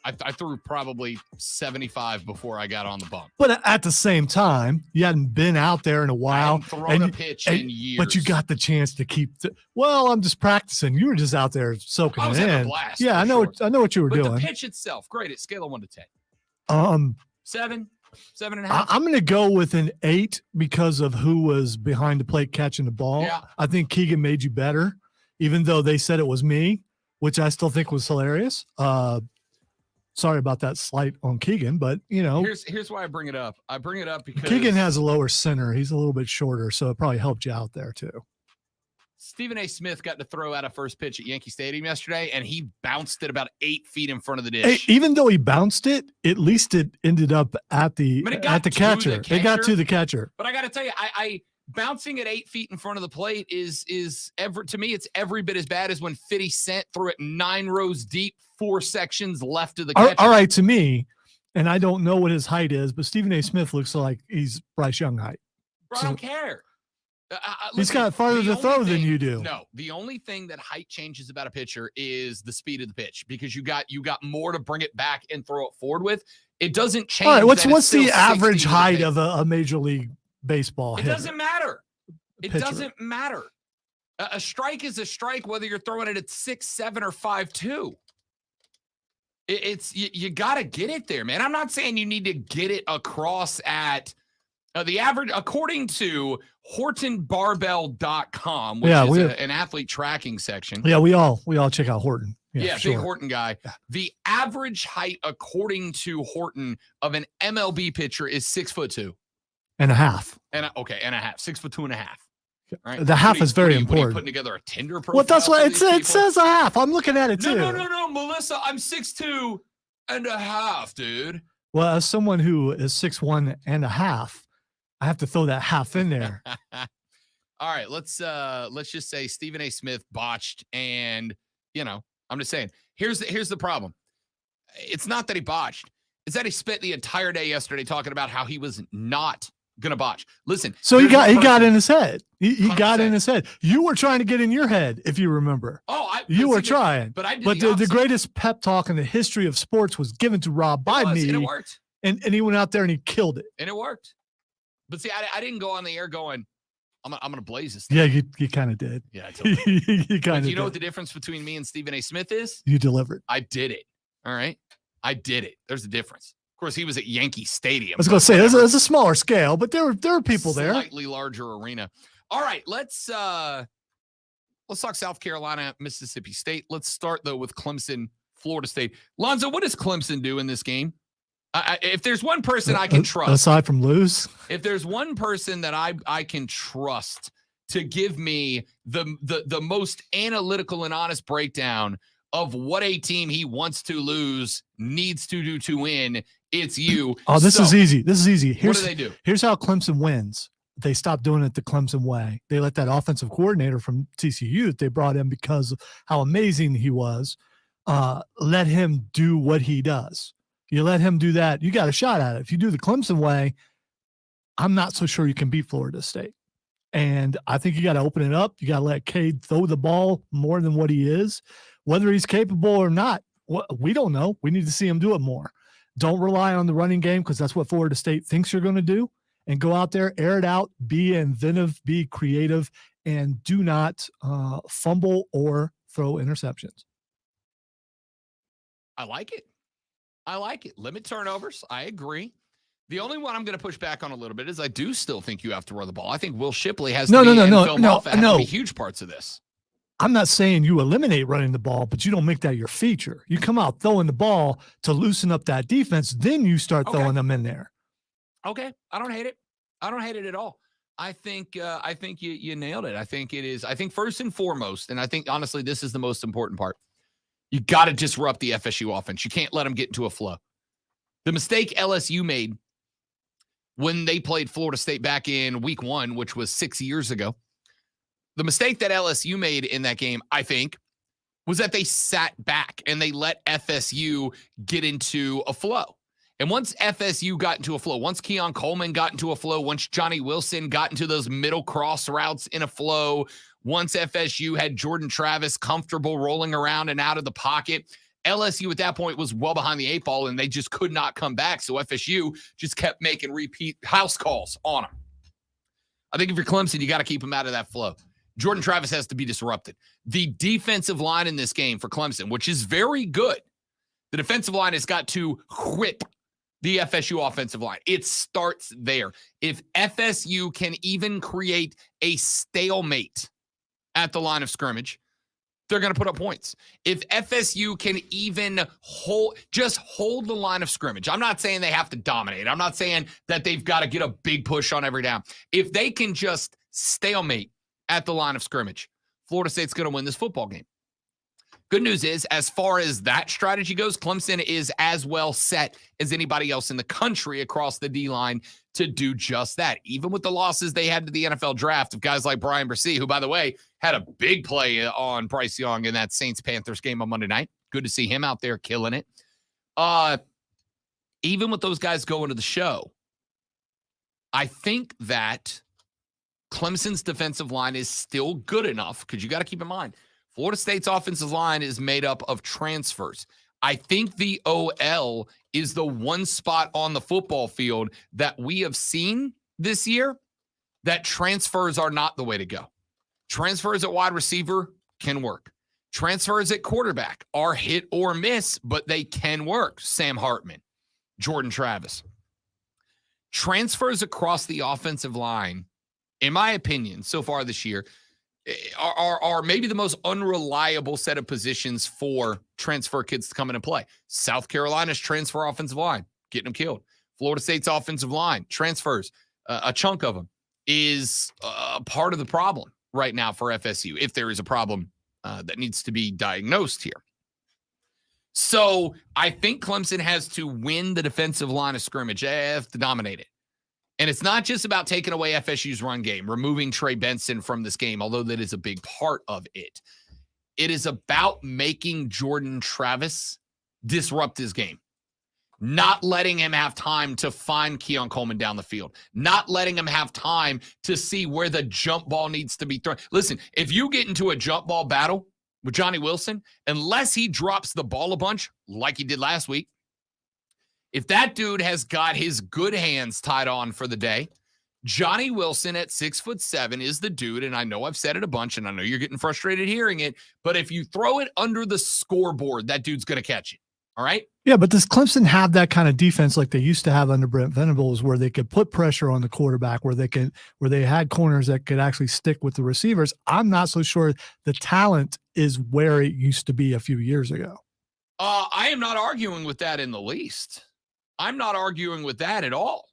I threw probably 75 before I got on the bump. But at the same time, you hadn't been out there in a I while. hadn't thrown a pitch in years. But you got the chance to keep. I'm just practicing. You were just out there soaking I was it having a in. blast, Yeah, for I know. sure. I know what you were But doing. the pitch itself, great at scale of 1 to 10. 7, 7.5. I'm going to go with an 8 because of who was behind the plate catching the ball. Yeah. I think Keegan made you better, even though they said it was me, which I still think was hilarious. Sorry about that slight on Keegan, but Here's why I bring it up. I bring it up because Keegan has a lower center. He's a little bit shorter, so it probably helped you out there too. Stephen A. Smith got to throw out a first pitch at Yankee Stadium yesterday, and he bounced it about 8 feet in front of the dish. Hey, even though he bounced it, at least it ended up at the But it got to the catcher. It got catcher. to the catcher. But I got to tell you, I bouncing at 8 feet in front of the plate is to me, it's every bit as bad as when 50 Cent threw it 9 rows deep, 4 sections left of the catcher. All right, to me, and I don't know what his height is, but Stephen A. Smith looks like he's Bryce Young height. Bro, I don't care. He's got farther to throw than you do. No, the only thing that height changes about a pitcher is the speed of the pitch, because you got more to bring it back and throw it forward with. It doesn't change. All right, what's that it's the still average 60 height with of a Major League Baseball It hitter? doesn't matter. It Pitcher. doesn't matter. A strike is a strike, whether you're throwing it at 6'7" or 5'2". You got to get it there, man. I'm not saying you need to get it across at the average, according to HortonBarbell.com, which is an athlete tracking section. Yeah, we all check out Horton. Yeah, sure. big Horton guy. Yeah. The average height, according to Horton, of an MLB pitcher is 6'2" and a half. And a half, 6'2" and a half. Right. The half is very important. What are you putting together a Tinder profile? Well, that's what it says a half. I'm looking at it too. No, Melissa, I'm 6'2" and a half, dude. Well, as someone who is 6'1" and a half, I have to throw that half in there. All right, let's just say Stephen A. Smith botched, and I'm just saying. Here's the problem. It's not that he botched. It's that he spent the entire day yesterday talking about how he was not gonna botch. Listen. So he got in his head. He got in his head. You were trying to get in your head, if you remember. You were trying. But I did. But the greatest pep talk in the history of sports was given to Rob by me. And it worked. And he went out there and he killed it. And it worked. But see, I didn't go on the air going, I'm gonna blaze this thing. Yeah, you kind of did. Yeah, I totally did. You kind of. You know what the difference between me and Stephen A. Smith is? You delivered. I did it. All right, I did it. There's a difference. Of course, he was at Yankee Stadium. I was going to say there's a smaller scale, but there were people there. Slightly larger arena. All right, let's talk South Carolina, Mississippi State. Let's start though with Clemson, Florida State. Lonzo, what does Clemson do in this game? If there's one person I can trust, aside from lose, if there's one person that I can trust to give me the most analytical and honest breakdown of what a team he wants to lose needs to do to win, it's you. Oh, this is easy. This is easy. What do they do? Here's how Clemson wins. They stopped doing it the Clemson way. They let that offensive coordinator from TCU that they brought in because of how amazing he was, let him do what he does. You let him do that, you got a shot at it. If you do the Clemson way, I'm not so sure you can beat Florida State. And I think you got to open it up. You got to let Cade throw the ball more than what he is. Whether he's capable or not, we don't know. We need to see him do it more. Don't rely on the running game because that's what Florida State thinks you're going to do. And go out there, air it out, be inventive, be creative, and do not fumble or throw interceptions. I like it. Limit turnovers. I agree. The only one I'm going to push back on a little bit is I do still think you have to run the ball. I think Will Shipley has to be huge parts of this. I'm not saying you eliminate running the ball, but you don't make that your feature. You come out throwing the ball to loosen up that defense, then you start throwing them in there. Okay. I don't hate it. I don't hate it at all. I think you nailed it. I think first and foremost, and I think honestly this is the most important part. You got to disrupt the FSU offense. You can't let them get into a flow. The mistake LSU made when they played Florida State back in week 1, which was 6 years ago, the mistake that LSU made in that game, I think, was that they sat back and they let FSU get into a flow. And once FSU got into a flow, once Keon Coleman got into a flow, once Johnny Wilson got into those middle cross routes in a flow, once FSU had Jordan Travis comfortable rolling around and out of the pocket, LSU at that point was well behind the 8 ball and they just could not come back. So FSU just kept making repeat house calls on them. I think if you're Clemson, you got to keep them out of that flow. Jordan Travis has to be disrupted. The defensive line in this game for Clemson, which is very good, the defensive line has got to whip the FSU offensive line. It starts there. If FSU can even create a stalemate at the line of scrimmage, they're going to put up points. If FSU can even hold the line of scrimmage, I'm not saying they have to dominate. I'm not saying that they've got to get a big push on every down. If they can just stalemate at the line of scrimmage, Florida State's going to win this football game. Good news is, as far as that strategy goes, Clemson is as well set as anybody else in the country across the D-line to do just that. Even with the losses they had to the NFL draft of guys like Brian Bresee, who, by the way, had a big play on Bryce Young in that Saints-Panthers game on Monday night. Good to see him out there killing it. Even with those guys going to the show, I think that Clemson's defensive line is still good enough, because you got to keep in mind, Florida State's offensive line is made up of transfers. I think the OL is the one spot on the football field that we have seen this year that transfers are not the way to go. Transfers at wide receiver can work. Transfers at quarterback are hit or miss, but they can work. Sam Hartman, Jordan Travis. Transfers across the offensive line, in my opinion, so far this year, are maybe the most unreliable set of positions for transfer kids to come in and play. South Carolina's transfer offensive line, getting them killed. Florida State's offensive line, transfers, a chunk of them, is part of the problem right now for FSU, if there is a problem that needs to be diagnosed here. So I think Clemson has to win the defensive line of scrimmage. They have to dominate it. And it's not just about taking away FSU's run game, removing Trey Benson from this game, although that is a big part of it. It is about making Jordan Travis disrupt his game. Not letting him have time to find Keon Coleman down the field. Not letting him have time to see where the jump ball needs to be thrown. Listen, if you get into a jump ball battle with Johnny Wilson, unless he drops the ball a bunch like he did last week, if that dude has got his good hands tied on for the day, Johnny Wilson at 6'7" is the dude. And I know I've said it a bunch, and I know you're getting frustrated hearing it, but if you throw it under the scoreboard, that dude's going to catch it. All right. Yeah, but does Clemson have that kind of defense like they used to have under Brent Venables, where they could put pressure on the quarterback, where they had corners that could actually stick with the receivers? I'm not so sure the talent is where it used to be a few years ago. I am not arguing with that in the least. I'm not arguing with that at all.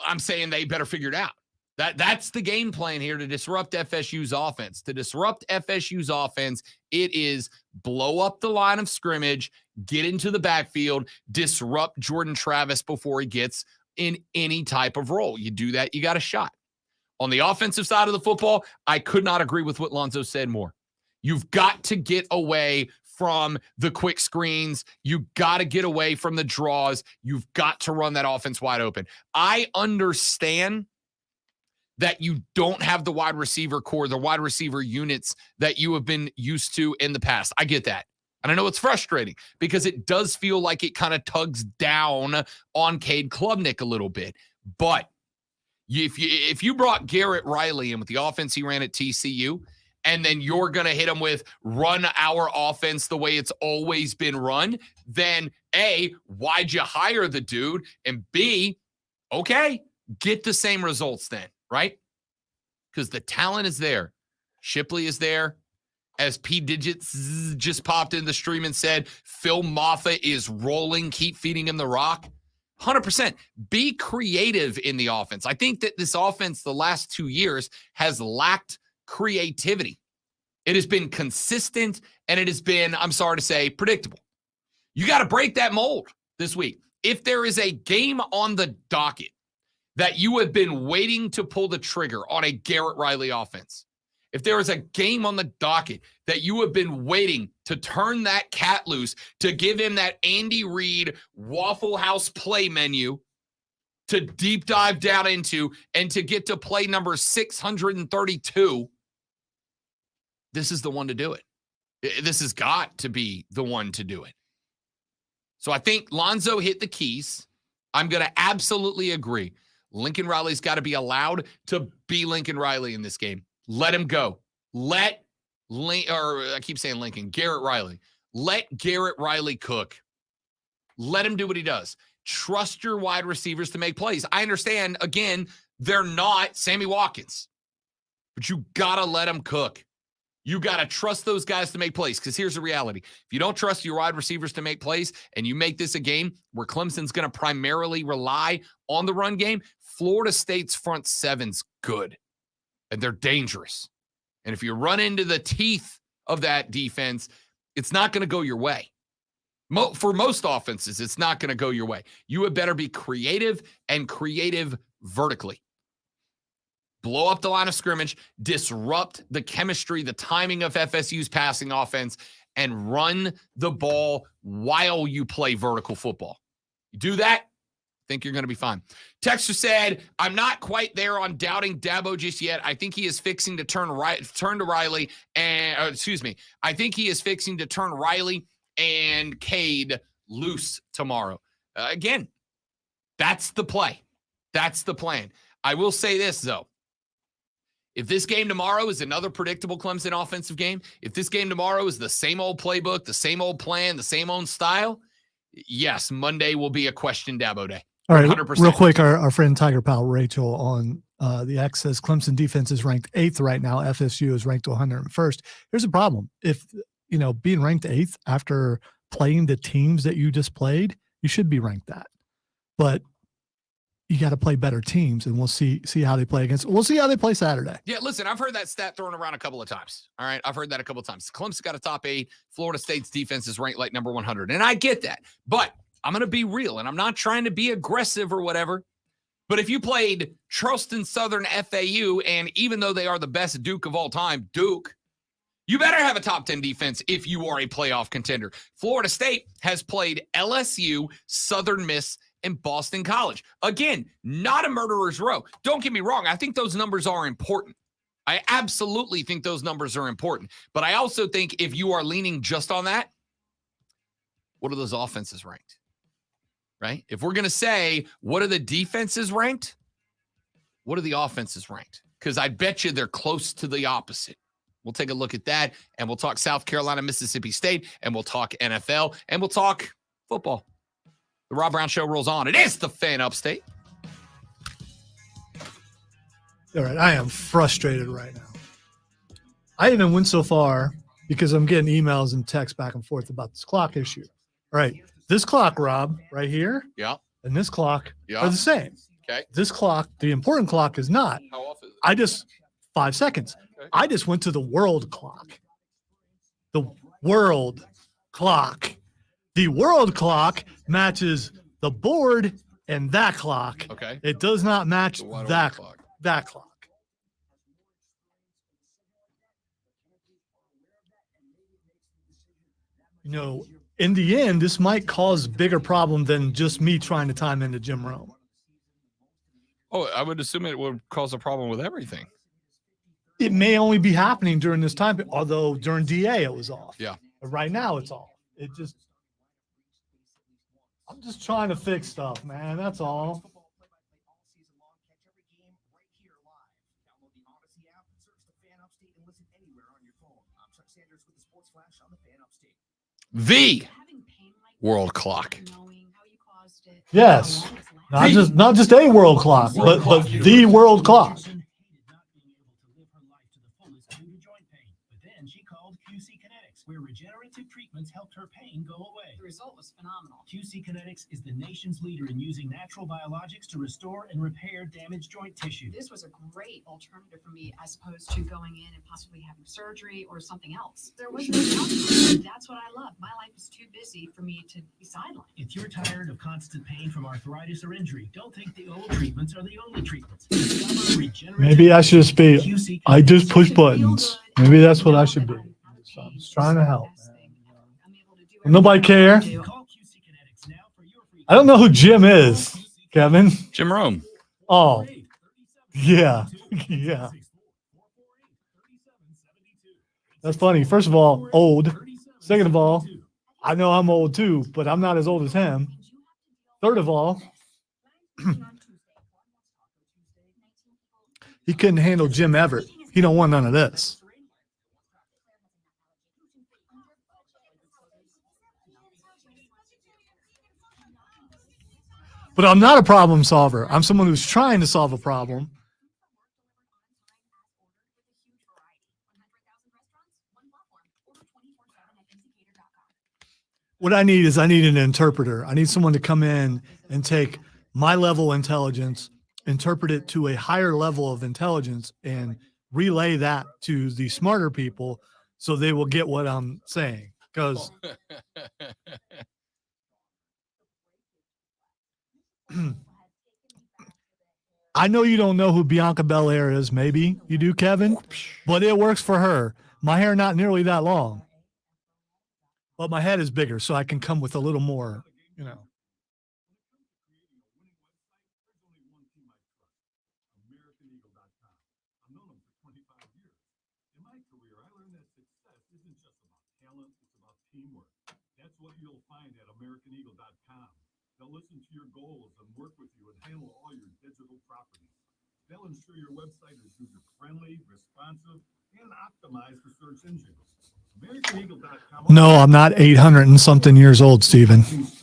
I'm saying they better figure it out. That's the game plan here to disrupt FSU's offense. To disrupt FSU's offense, it is blow up the line of scrimmage, get into the backfield, disrupt Jordan Travis before he gets in any type of role. You do that, you got a shot. On the offensive side of the football, I could not agree with what Lonzo said more. You've got to get away from the quick screens. You got to get away from the draws. You've got to run that offense wide open. I understand that you don't have the wide receiver core, the wide receiver units that you have been used to in the past. I get that. And I know it's frustrating because it does feel like it kind of tugs down on Cade Klubnik a little bit. But if you brought Garrett Riley in with the offense he ran at TCU, and then you're going to hit him with run our offense the way it's always been run, then A, why'd you hire the dude? And B, okay, get the same results then, right? Because the talent is there. Shipley is there. As P. Digits just popped in the stream and said, Phil Moffa is rolling. Keep feeding him the rock. 100%. Be creative in the offense. I think that this offense the last 2 years has lacked creativity. It has been consistent, and it has been, I'm sorry to say, predictable. You got to break that mold this week. If there is a game on the docket that you have been waiting to pull the trigger on a Garrett Riley offense, if there is a game on the docket that you have been waiting to turn that cat loose, to give him that Andy Reid Waffle House play menu to deep dive down into and to get to play number 632, this is the one to do it. This has got to be the one to do it. So I think Lonzo hit the keys. I'm going to absolutely agree. Lincoln Riley's got to be allowed to be Lincoln Riley in this game. Let him go. Garrett Riley. Let Garrett Riley cook. Let him do what he does. Trust your wide receivers to make plays. I understand, again, they're not Sammy Watkins, but you got to let them cook. You got to trust those guys to make plays, because here's the reality. If you don't trust your wide receivers to make plays and you make this a game where Clemson's going to primarily rely on the run game, Florida State's front seven's good, and they're dangerous. And if you run into the teeth of that defense, it's not going to go your way. For most offenses, it's not going to go your way. You had better be creative and creative vertically. Blow up the line of scrimmage, disrupt the chemistry, the timing of FSU's passing offense, and run the ball while you play vertical football. You do that, I think you're going to be fine. Texter said, I'm not quite there on doubting Dabo just yet. I think he is fixing to turn to Riley and, I think he is fixing to turn Riley and Cade loose tomorrow. Again, that's the play. That's the plan. I will say this, though. If this game tomorrow is another predictable Clemson offensive game, if this game tomorrow is the same old playbook, the same old plan, the same old style, yes, Monday will be a question Dabo day. All right, 100%. real quick, our friend Tiger Pal Rachel on the X says Clemson defense is ranked 8th right now. FSU is ranked 101st. Here's a problem. If, being ranked 8th after playing the teams that you just played, you should be ranked that. But you got to play better teams, and we'll see how they play against. We'll see how they play Saturday. Yeah, listen, I've heard that stat thrown around a couple of times. All right, I've heard that a couple of times. Clemson got a top 8. Florida State's defense is ranked like number 100, and I get that. But I'm going to be real, and I'm not trying to be aggressive or whatever. But if you played Charleston Southern FAU, and even though they are the best Duke of all time, Duke, you better have a top 10 defense if you are a playoff contender. Florida State has played LSU, Southern Miss, and Boston College. Again, not a murderer's row. Don't get me wrong. I think those numbers are important. I absolutely think those numbers are important. But I also think if you are leaning just on that, what are those offenses ranked? Right? If we're going to say, what are the defenses ranked? What are the offenses ranked? Because I bet you they're close to the opposite. We'll take a look at that, and we'll talk South Carolina, Mississippi State, and we'll talk NFL, and we'll talk football. The Rob Brown Show rolls on. It is the Fan Upstate. All right, I am frustrated right now. I even went so far because I'm getting emails and texts back and forth about this clock issue. All right, this clock, Rob, right here, Yeah. and this clock are the same. Okay. This clock, the important clock, is not. How off is it? 5 seconds. Okay. I just went to the world clock. The world clock. The world clock matches the board and that clock. Okay. It does not match The wide open that clock. that clock. In the end, this might cause bigger problem than just me trying to time into Jim Rome. Oh, I would assume it would cause a problem with everything. It may only be happening during this time, although during DA it was off. Yeah. But right now it's off. I'm just trying to fix stuff, man. That's all. The world clock. Yes. Not just a world clock, but the world clock. Where regenerative treatments helped her pain go away. The result was phenomenal. QC Kinetics is the nation's leader in using natural biologics to restore and repair damaged joint tissue. This was a great alternative for me as opposed to going in and possibly having surgery or something else. There was no outcome. That's what I love. My life is too busy for me to be sidelined. If you're tired of constant pain from arthritis or injury, don't think the old treatments are the only treatments. Maybe I should just be, I just push buttons. Maybe that's what I should be. So I'm just trying to help. Will nobody care? I don't know who Jim is, Kevin. Jim Rome. Oh, yeah. Yeah. That's funny. First of all, old. Second of all, I know I'm old too, but I'm not as old as him. Third of all, he couldn't handle Jim Everett. He don't want none of this. But I'm not a problem solver. I'm someone who's trying to solve a problem. What I need an interpreter. I need someone to come in and take my level of intelligence, interpret it to a higher level of intelligence, and relay that to the smarter people so they will get what I'm saying. Because I know you don't know who Bianca Belair is. Maybe you do, Kevin, but it works for her. My hair not nearly that long, but my head is bigger, so I can come with a little more, That's what you'll find at AmericanEagle.com. They'll listen to your goals and work with you and handle all your digital properties. They'll ensure your website is user-friendly, responsive, and optimized for search engines. AmericanEagle.com. No, I'm not 800 and something years old, Steven. Strategies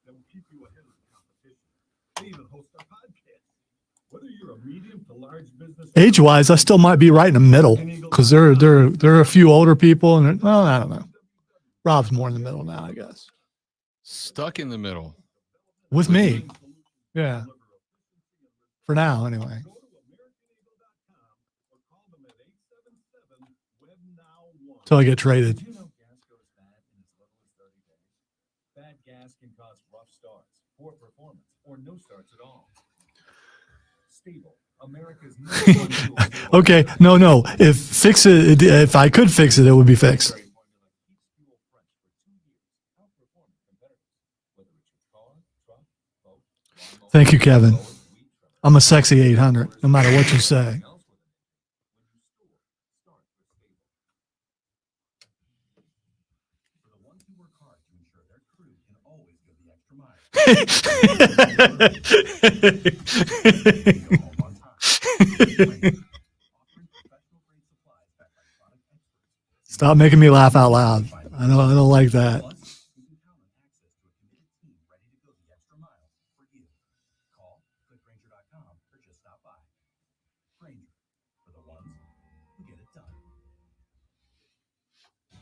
that will keep you ahead of the competition. They even host our podcast. Whether you're a medium to large business, Age-wise, I still might be right in the middle because there are a few older people, and well, I don't know. Rob's more in the middle now, I guess. Stuck in the middle. With me, yeah. For now, anyway. Till I get traded. Did you know gas goes bad in as little as 30 days? Bad gas can cause rough starts, poor performance, or no starts at all. Stable, America's number one tool. Okay, no. If I could fix it, it would be fixed. Thank you, Kevin. I'm a sexy 800, no matter what you say. Stop making me laugh out loud. I don't like that.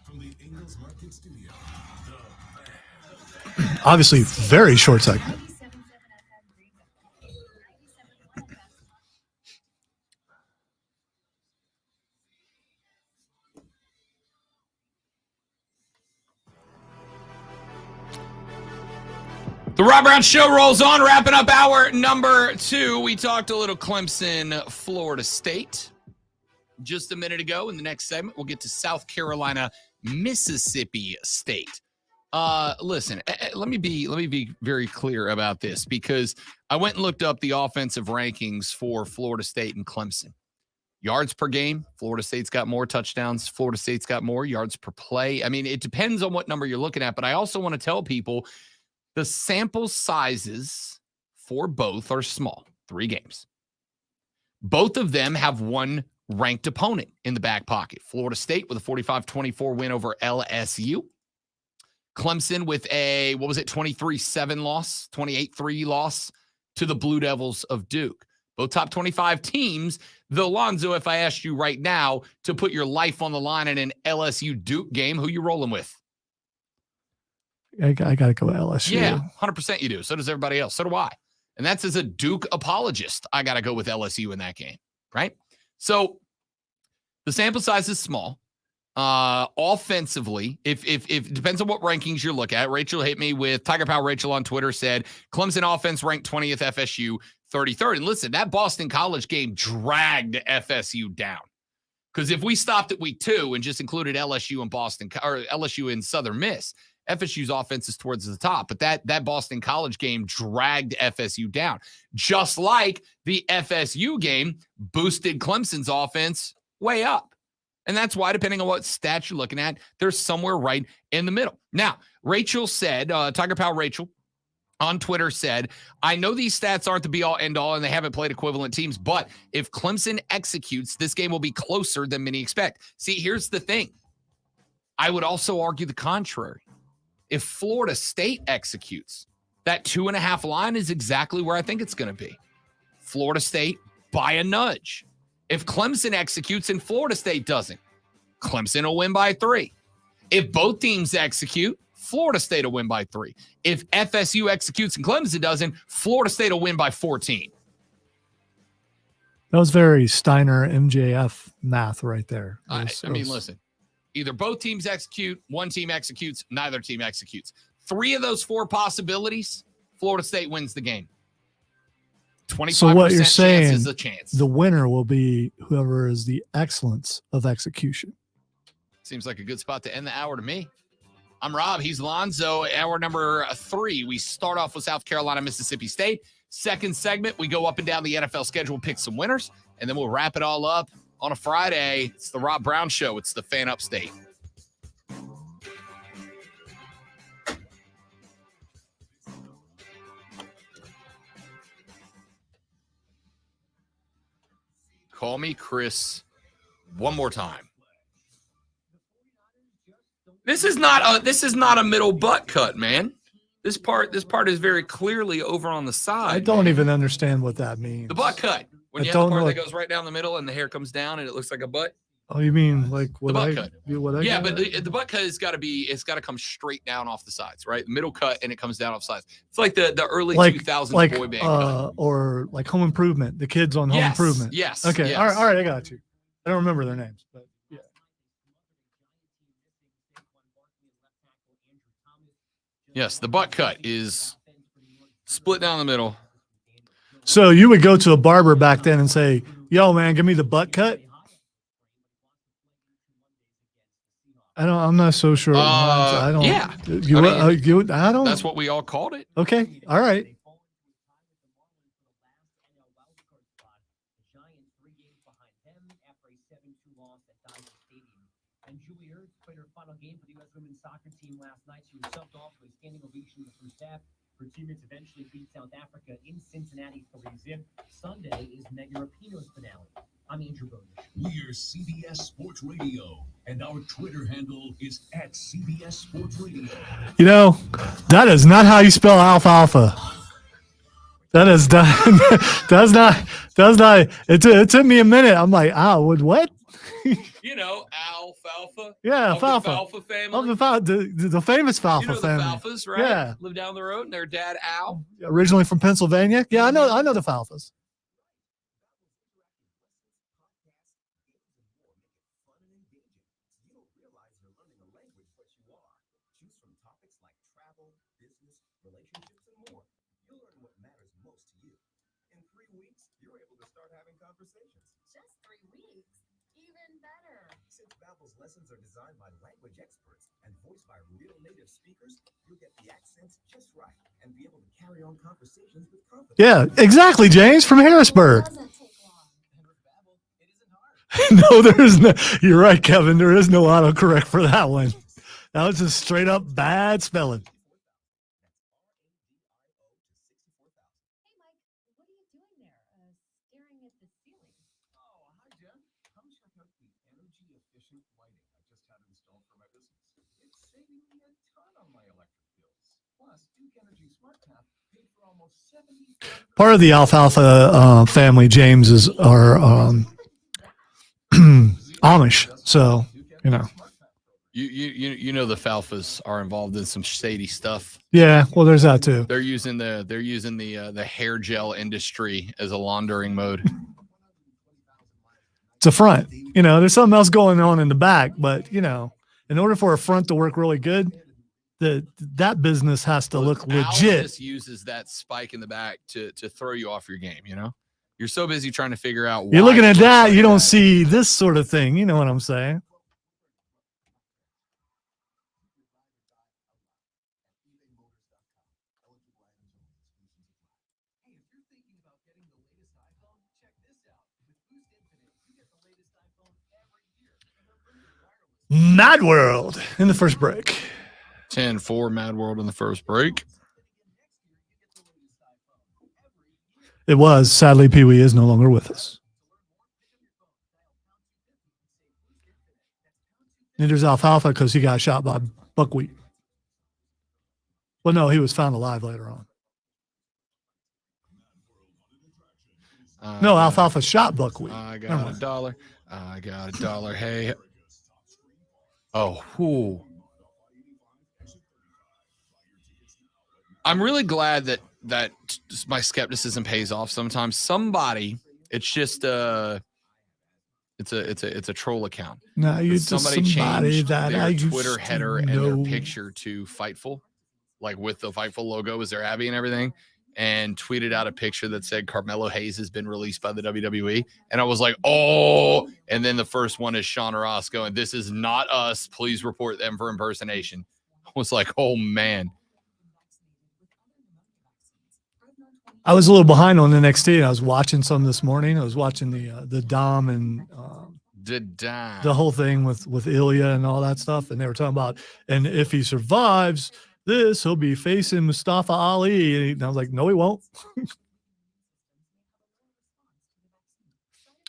From the Ingles Market Studio, Obviously, very short segment. The Rob Brown Show rolls on, wrapping up hour number 2. We talked a little Clemson, Florida State just a minute ago. In the next segment, we'll get to South Carolina, Mississippi State. Listen, let me be very clear about this because I went and looked up the offensive rankings for Florida State and Clemson. Yards per game, Florida State's got more touchdowns. Florida State's got more yards per play. I mean, it depends on what number you're looking at, but I also want to tell people the sample sizes for both are small, 3 games. Both of them have one ranked opponent in the back pocket. Florida State with a 45-24 win over LSU. Clemson with a, 23-7 loss, 28-3 loss to the Blue Devils of Duke. Both top 25 teams. Though, Lonzo, if I asked you right now to put your life on the line in an LSU-Duke game, who you rolling with? I got to go LSU. Yeah, 100% you do. So does everybody else. So do I. And that's as a Duke apologist. I got to go with LSU in that game, right? So the sample size is small. Offensively, if it depends on what rankings you're looking at. Rachel hit me with Tiger Power Rachel on Twitter said Clemson offense ranked 20th, FSU 33rd. And listen, that Boston College game dragged FSU down. Because if we stopped at week 2 and just included LSU and Boston or LSU and Southern Miss, FSU's offense is towards the top. But that Boston College game dragged FSU down. Just like the FSU game boosted Clemson's offense way up. And that's why, depending on what stats you're looking at, they're somewhere right in the middle. Now, Rachel said, Tiger Pal Rachel on Twitter said, I know these stats aren't the be-all, end-all, and they haven't played equivalent teams, but if Clemson executes, this game will be closer than many expect. See, here's the thing. I would also argue the contrary. If Florida State executes, that 2.5 line is exactly where I think it's going to be. Florida State by a nudge. If Clemson executes and Florida State doesn't, Clemson will win by 3. If both teams execute, Florida State will win by 3. If FSU executes and Clemson doesn't, Florida State will win by 14. That was very Steiner MJF math right there. I mean, listen, either both teams execute, one team executes, neither team executes. 3 of those 4 possibilities, Florida State wins the game. 25% so what you're saying is a chance. The winner will be whoever is the excellence of execution. Seems like a good spot to end the hour to me. I'm Rob. He's Lonzo. Hour number 3. We start off with South Carolina, Mississippi State. Second segment, we go up and down the NFL schedule, pick some winners, and then we'll wrap it all up on a Friday. It's the Rob Brown Show. It's the Fan Upstate. call me Chris one more time. This is not a middle butt cut, man. This part is very clearly over on the side. I don't even understand what that means. The butt cut. When I you have the don't part know that goes right down the middle and the hair comes down and it looks like a butt. Oh, you mean like what The butt I cut. do? What I Yeah, got? but the butt cut has got to come straight down off the sides, right? Middle cut and it comes down off sides. It's like the early 2000s boy band cut. Or like Home Improvement, the kids on Home Improvement. Yes. Okay. Yes. All right. I got you. I don't remember their names, but yeah. Yes, the butt cut is split down the middle. So you would go to a barber back then and say, "Yo, man, give me the butt cut." I'm not so sure. I don't. Yeah. I don't. That's what we all called it. Okay. All right. And Julie Ertz played her final game for the U.S. women's soccer team last night. She was subbed off with a standing ovation in the first half. Her teammates eventually beat South Africa in Cincinnati 3-0. Sunday is Megan Rapinoe's finale. I'm Andrew Bowden. We're CBS Sports Radio, and our Twitter handle is @CBS Sports Radio. You know, that is not how you spell alfalfa. That is does not. It took me a minute. I'm like, what? You know, alfalfa. Yeah, alfalfa. alfalfa Family. The famous Falfa you know family. The Falfas, right? Yeah. Live down the road, and their dad Al. Originally from Pennsylvania. Yeah, I know the Falfas. Just 3 weeks. Even better. Since Babbel's lessons are designed by language experts and voiced by real native speakers, you'll get the accents just right and be able to carry on conversations with confidence. Yeah, exactly, James from Harrisburg. No, there is no. You're right, Kevin. There is no autocorrect for that one. That was just straight up bad spelling. Hey, Mike, what are you doing there? Staring at the ceiling. Oh, hi, Jen. Come check out the energy-efficient lighting I just had installed for my business. It's saving me a ton on my electric bills. Plus, Duke Energy Smart Tap paid for almost 70. Part of the alfalfa family, James, are Amish. So, you know. You know the Falfas are involved in some shady stuff. Yeah, well, there's that too. They're using the hair gel industry as a laundering mode. It's a front. You know, there's something else going on in the back, but you know, in order for a front to work really good, that business has to look Al legit. just uses that spike in the back to throw you off your game. You know, you're so busy trying to figure out. You're why looking at it looks that, like you don't that. see this sort of thing. You know what I'm saying? Mad World in the first break. 10-4 Mad World in the first break. It was. Sadly, Pee Wee is no longer with us. Neither's Alfalfa because he got shot by buckwheat. Well, no, he was found alive later on. No, Alfalfa shot buckwheat. I got $1. I got $1. Hey. Oh, whew. I'm really glad that my skepticism pays off sometimes. Somebody, it's just it's a troll account. No, you somebody just changed that their I used Twitter to header and know. their picture to Fightful, like with the Fightful logo as their Abby and everything, and tweeted out a picture that said Carmelo Hayes has been released by the WWE. And I was like, oh, and then the first one is Sean Ross going, "This is not us. Please report them for impersonation." I was like, oh man. I was a little behind on NXT. And I was watching some this morning. I was watching the Dom and the whole thing with Ilya and all that stuff. And they were talking about, and if he survives this, he'll be facing Mustafa Ali. And I was like, no, he won't.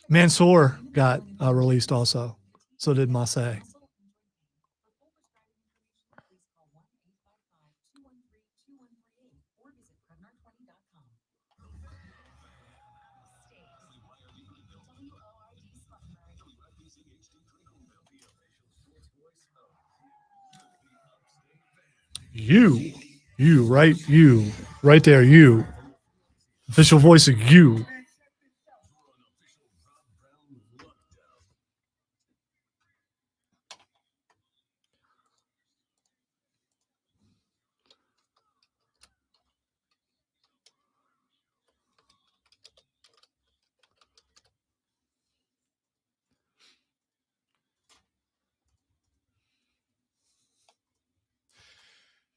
Mansour got released also. So did Marseille. You right there, you. Official voice of you.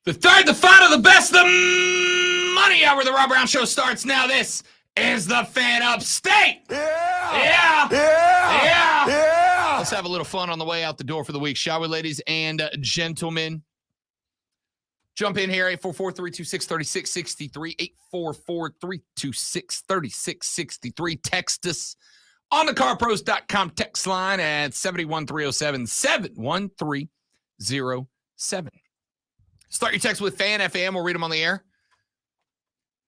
The third, the final, the best, the money hour. The Rob Brown Show starts now. This is the Fan Upstate. Yeah. Let's have a little fun on the way out the door for the week, shall we, ladies and gentlemen? Jump in here, 844-326-3663, 844-326-3663. Text us on the carpros.com text line at 71307, 71307. Start your text with Fan FM. We'll read them on the air.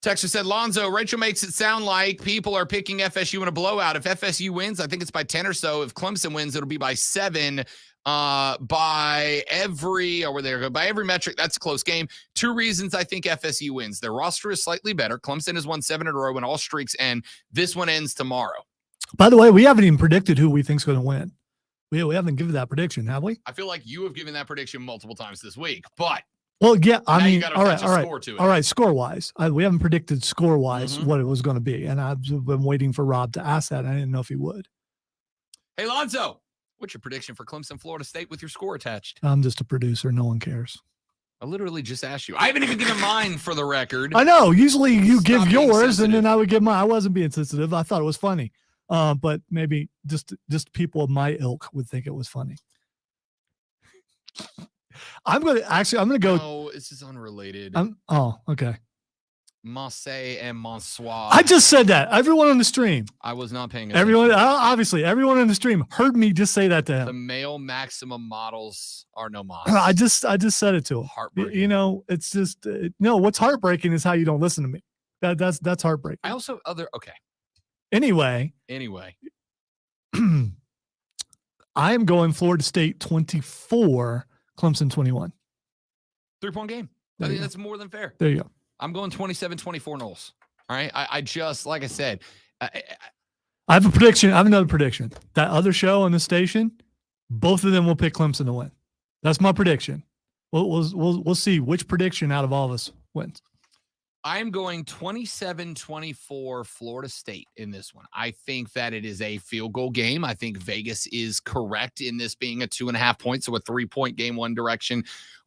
Texter said, Lonzo, Rachel makes it sound like people are picking FSU in a blowout. If FSU wins, I think it's by 10 or so. If Clemson wins, it'll be by 7. By every metric, that's a close game. 2 reasons I think FSU wins. Their roster is slightly better. Clemson has won 7 in a row and all streaks end. This one ends tomorrow. By the way, we haven't even predicted who we think's going to win. We haven't given that prediction, have we? I feel like you have given that prediction multiple times this week, but well, yeah, I mean, all right. Score-wise, we haven't predicted score-wise what it was going to be, and I've been waiting for Rob to ask that. I didn't know if he would. Hey, Lonzo, what's your prediction for Clemson, Florida State with your score attached? I'm just a producer. No one cares. I literally just asked you. I haven't even given mine for the record. I know. Usually you give yours, and then I would give mine. I wasn't being sensitive. I thought it was funny, but maybe just people of my ilk would think it was funny. I'm going to go. No, this is unrelated. Okay. Marseille and Monsoir. I just said that. Everyone on the stream. I was not paying attention. Everyone on the stream heard me just say that to him. The male maximum models are no mas. I just said it to him. Heartbreaking. You know, it's just no. What's heartbreaking is how you don't listen to me. That's heartbreaking. I also okay. Anyway. I am going Florida State 24, Clemson 21. 3-point game. I think that's more than fair. There you go. I'm going 27-24 Knowles. All right. I just, like I said, I have a prediction. I have another prediction. That other show on the station, both of them will pick Clemson to win. That's my prediction. We'll see which prediction out of all of us wins. I'm going 27-24 Florida State in this one. I think that it is a field goal game. I think Vegas is correct in this being a 2.5 points, so a 3-point game one direction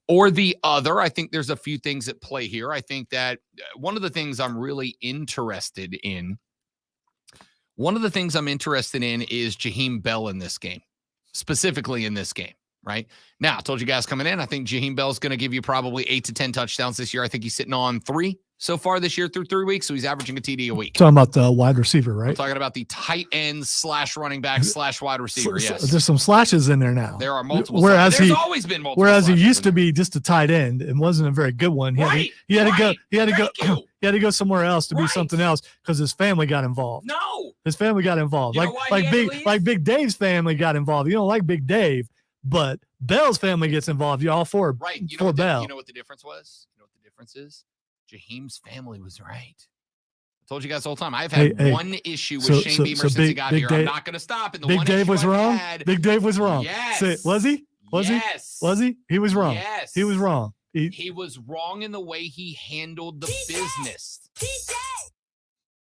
or the other. I think there's a few things at play here. I think that one of the things I'm really interested in, is Jaheim Bell in this game, specifically in this game. Right now, I told you guys coming in, I think Jaheim Bell's going to give you probably 8 to 10 touchdowns this year. I think he's sitting on 3 so far this year through 3 weeks. So he's averaging a TD a week. Talking about the wide receiver, right? I'm talking about the tight end / running back / wide receiver. Yes. There's some slashes in there now. There are multiple. There's always been multiple. Whereas he used to be just a tight end and wasn't a very good one. He had to go somewhere else to be something else because his family got involved. No. His family got involved. Like Big Dave's family got involved. You don't like Big Dave, but Bell's family gets involved. You're all for right. Bell. You know what the difference was? You know what the difference is? Jaheim's family was right. I told you guys the whole time. I've had one issue with Shane Beamer since he got here. I'm not going to stop. And Big Dave was wrong. Big Dave was wrong. Yes. Was he? Yes. Was he? He was wrong. Yes. He was wrong. He was wrong in the way he handled the business.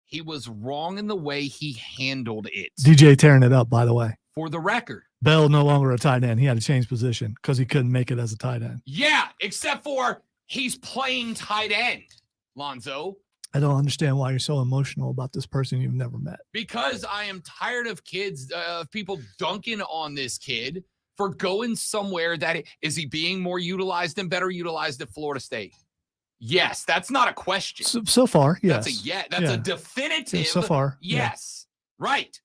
He was wrong in the way he handled it. DJ tearing it up, by the way. For the record. Bell no longer a tight end. He had to change position because he couldn't make it as a tight end. Yeah, except for he's playing tight end, Lonzo. I don't understand why you're so emotional about this person you've never met. Because I am tired of people dunking on this kid for going somewhere is he being more utilized and better utilized at Florida State? Yes, that's not a question. So far, yes. That's a definitive. So far, yes. Yeah. Right.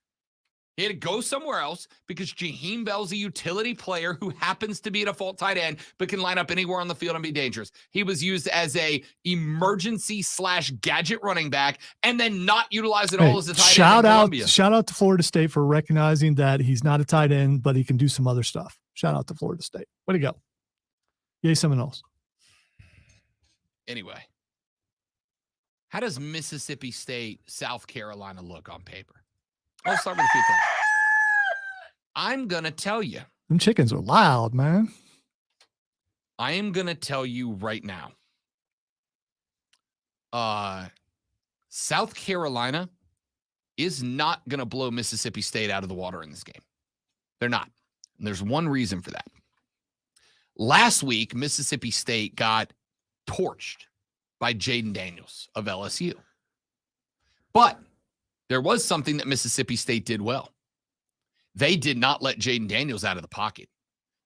He had to go somewhere else because Jaheim Bell's a utility player who happens to be a default tight end, but can line up anywhere on the field and be dangerous. He was used as a emergency/gadget running back and then not utilized at all as a tight end in Columbia. Shout out to Florida State for recognizing that he's not a tight end, but he can do some other stuff. Shout out to Florida State. Way to go. Yay, Seminoles. Anyway, how does Mississippi State, South Carolina look on paper? I'll start with a few things. I'm going to tell you. Them chickens are loud, man. I am going to tell you right now. South Carolina is not going to blow Mississippi State out of the water in this game. They're not. And there's one reason for that. Last week, Mississippi State got torched by Jaden Daniels of LSU. But there was something that Mississippi State did well. They did not let Jaden Daniels out of the pocket.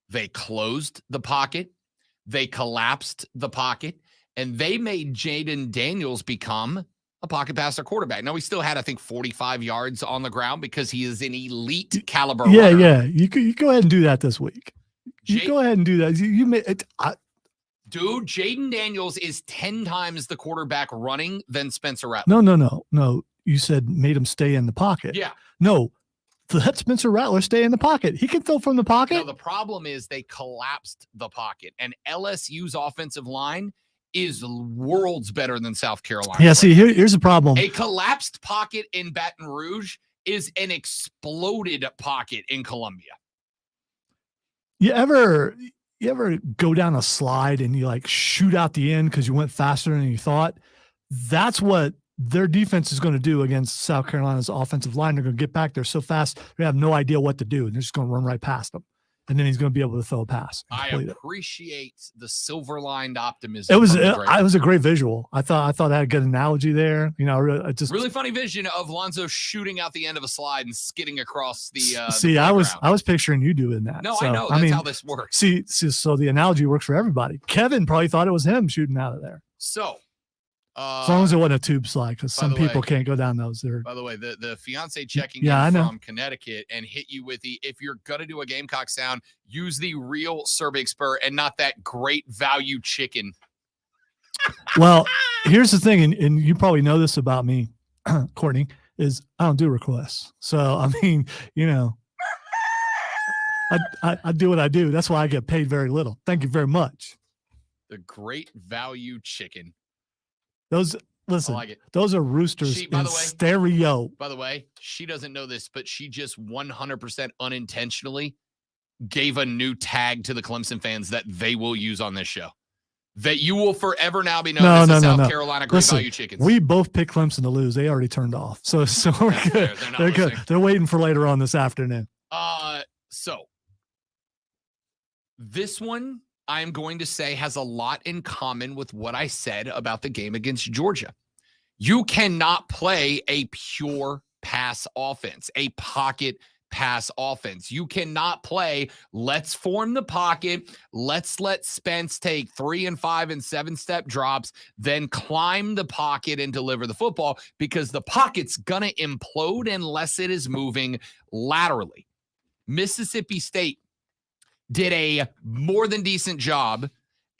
They closed the pocket. They collapsed the pocket. And they made Jaden Daniels become a pocket passer quarterback. Now, he still had, I think, 45 yards on the ground because he is an elite caliber runner. Yeah. You go ahead and do that this week. You go ahead and do that. You made it. Dude, Jaden Daniels is 10 times the quarterback running than Spencer Rattler. No. You said made him stay in the pocket. Yeah. No, let Spencer Rattler stay in the pocket. He can throw from the pocket. No, the problem is they collapsed the pocket, and LSU's offensive line is worlds better than South Carolina. Yeah, see, here's the problem. A collapsed pocket in Baton Rouge is an exploded pocket in Columbia. You ever go down a slide and you like shoot out the end because you went faster than you thought? That's what their defense is going to do against South Carolina's offensive line. They're going to get back there so fast, they have no idea what to do, and they're just going to run right past them. And then he's going to be able to throw a pass. I appreciate the silver-lined optimism. It was a great visual. I thought I had a good analogy there. You know, really funny vision of Lonzo shooting out the end of a slide and skidding across the. See, I was picturing you doing that. No, so, I know that's how this works. See, so the analogy works for everybody. Kevin probably thought it was him shooting out of there. So. As long as it wasn't a tube slide, because some people can't go down those. By the way, the fiance checking in from Connecticut and hit you with the, if you're going to do a Gamecock sound, use the real Cervix spur and not that great value chicken. Well, here's the thing, and you probably know this about me, Courtney, is I don't do requests. So, I mean, you know, I do what I do. That's why I get paid very little. Thank you very much. The great value chicken. Those like those are roosters in stereo. By the way, she doesn't know this, but she just 100% unintentionally gave a new tag to the Clemson fans that they will use on this show. That you will forever now be known as the South Carolina Great Value Chickens. We both picked Clemson to lose. They already turned off. So we're good. They're good. They're waiting for later on this afternoon. So this one I'm going to say has a lot in common with what I said about the game against Georgia. You cannot play a pure pass offense, a pocket pass offense. You cannot play, let's form the pocket, let's let Spence take 3 and 5 and 7 step drops, then climb the pocket and deliver the football, because the pocket's gonna implode unless it is moving laterally. Mississippi State did a more than decent job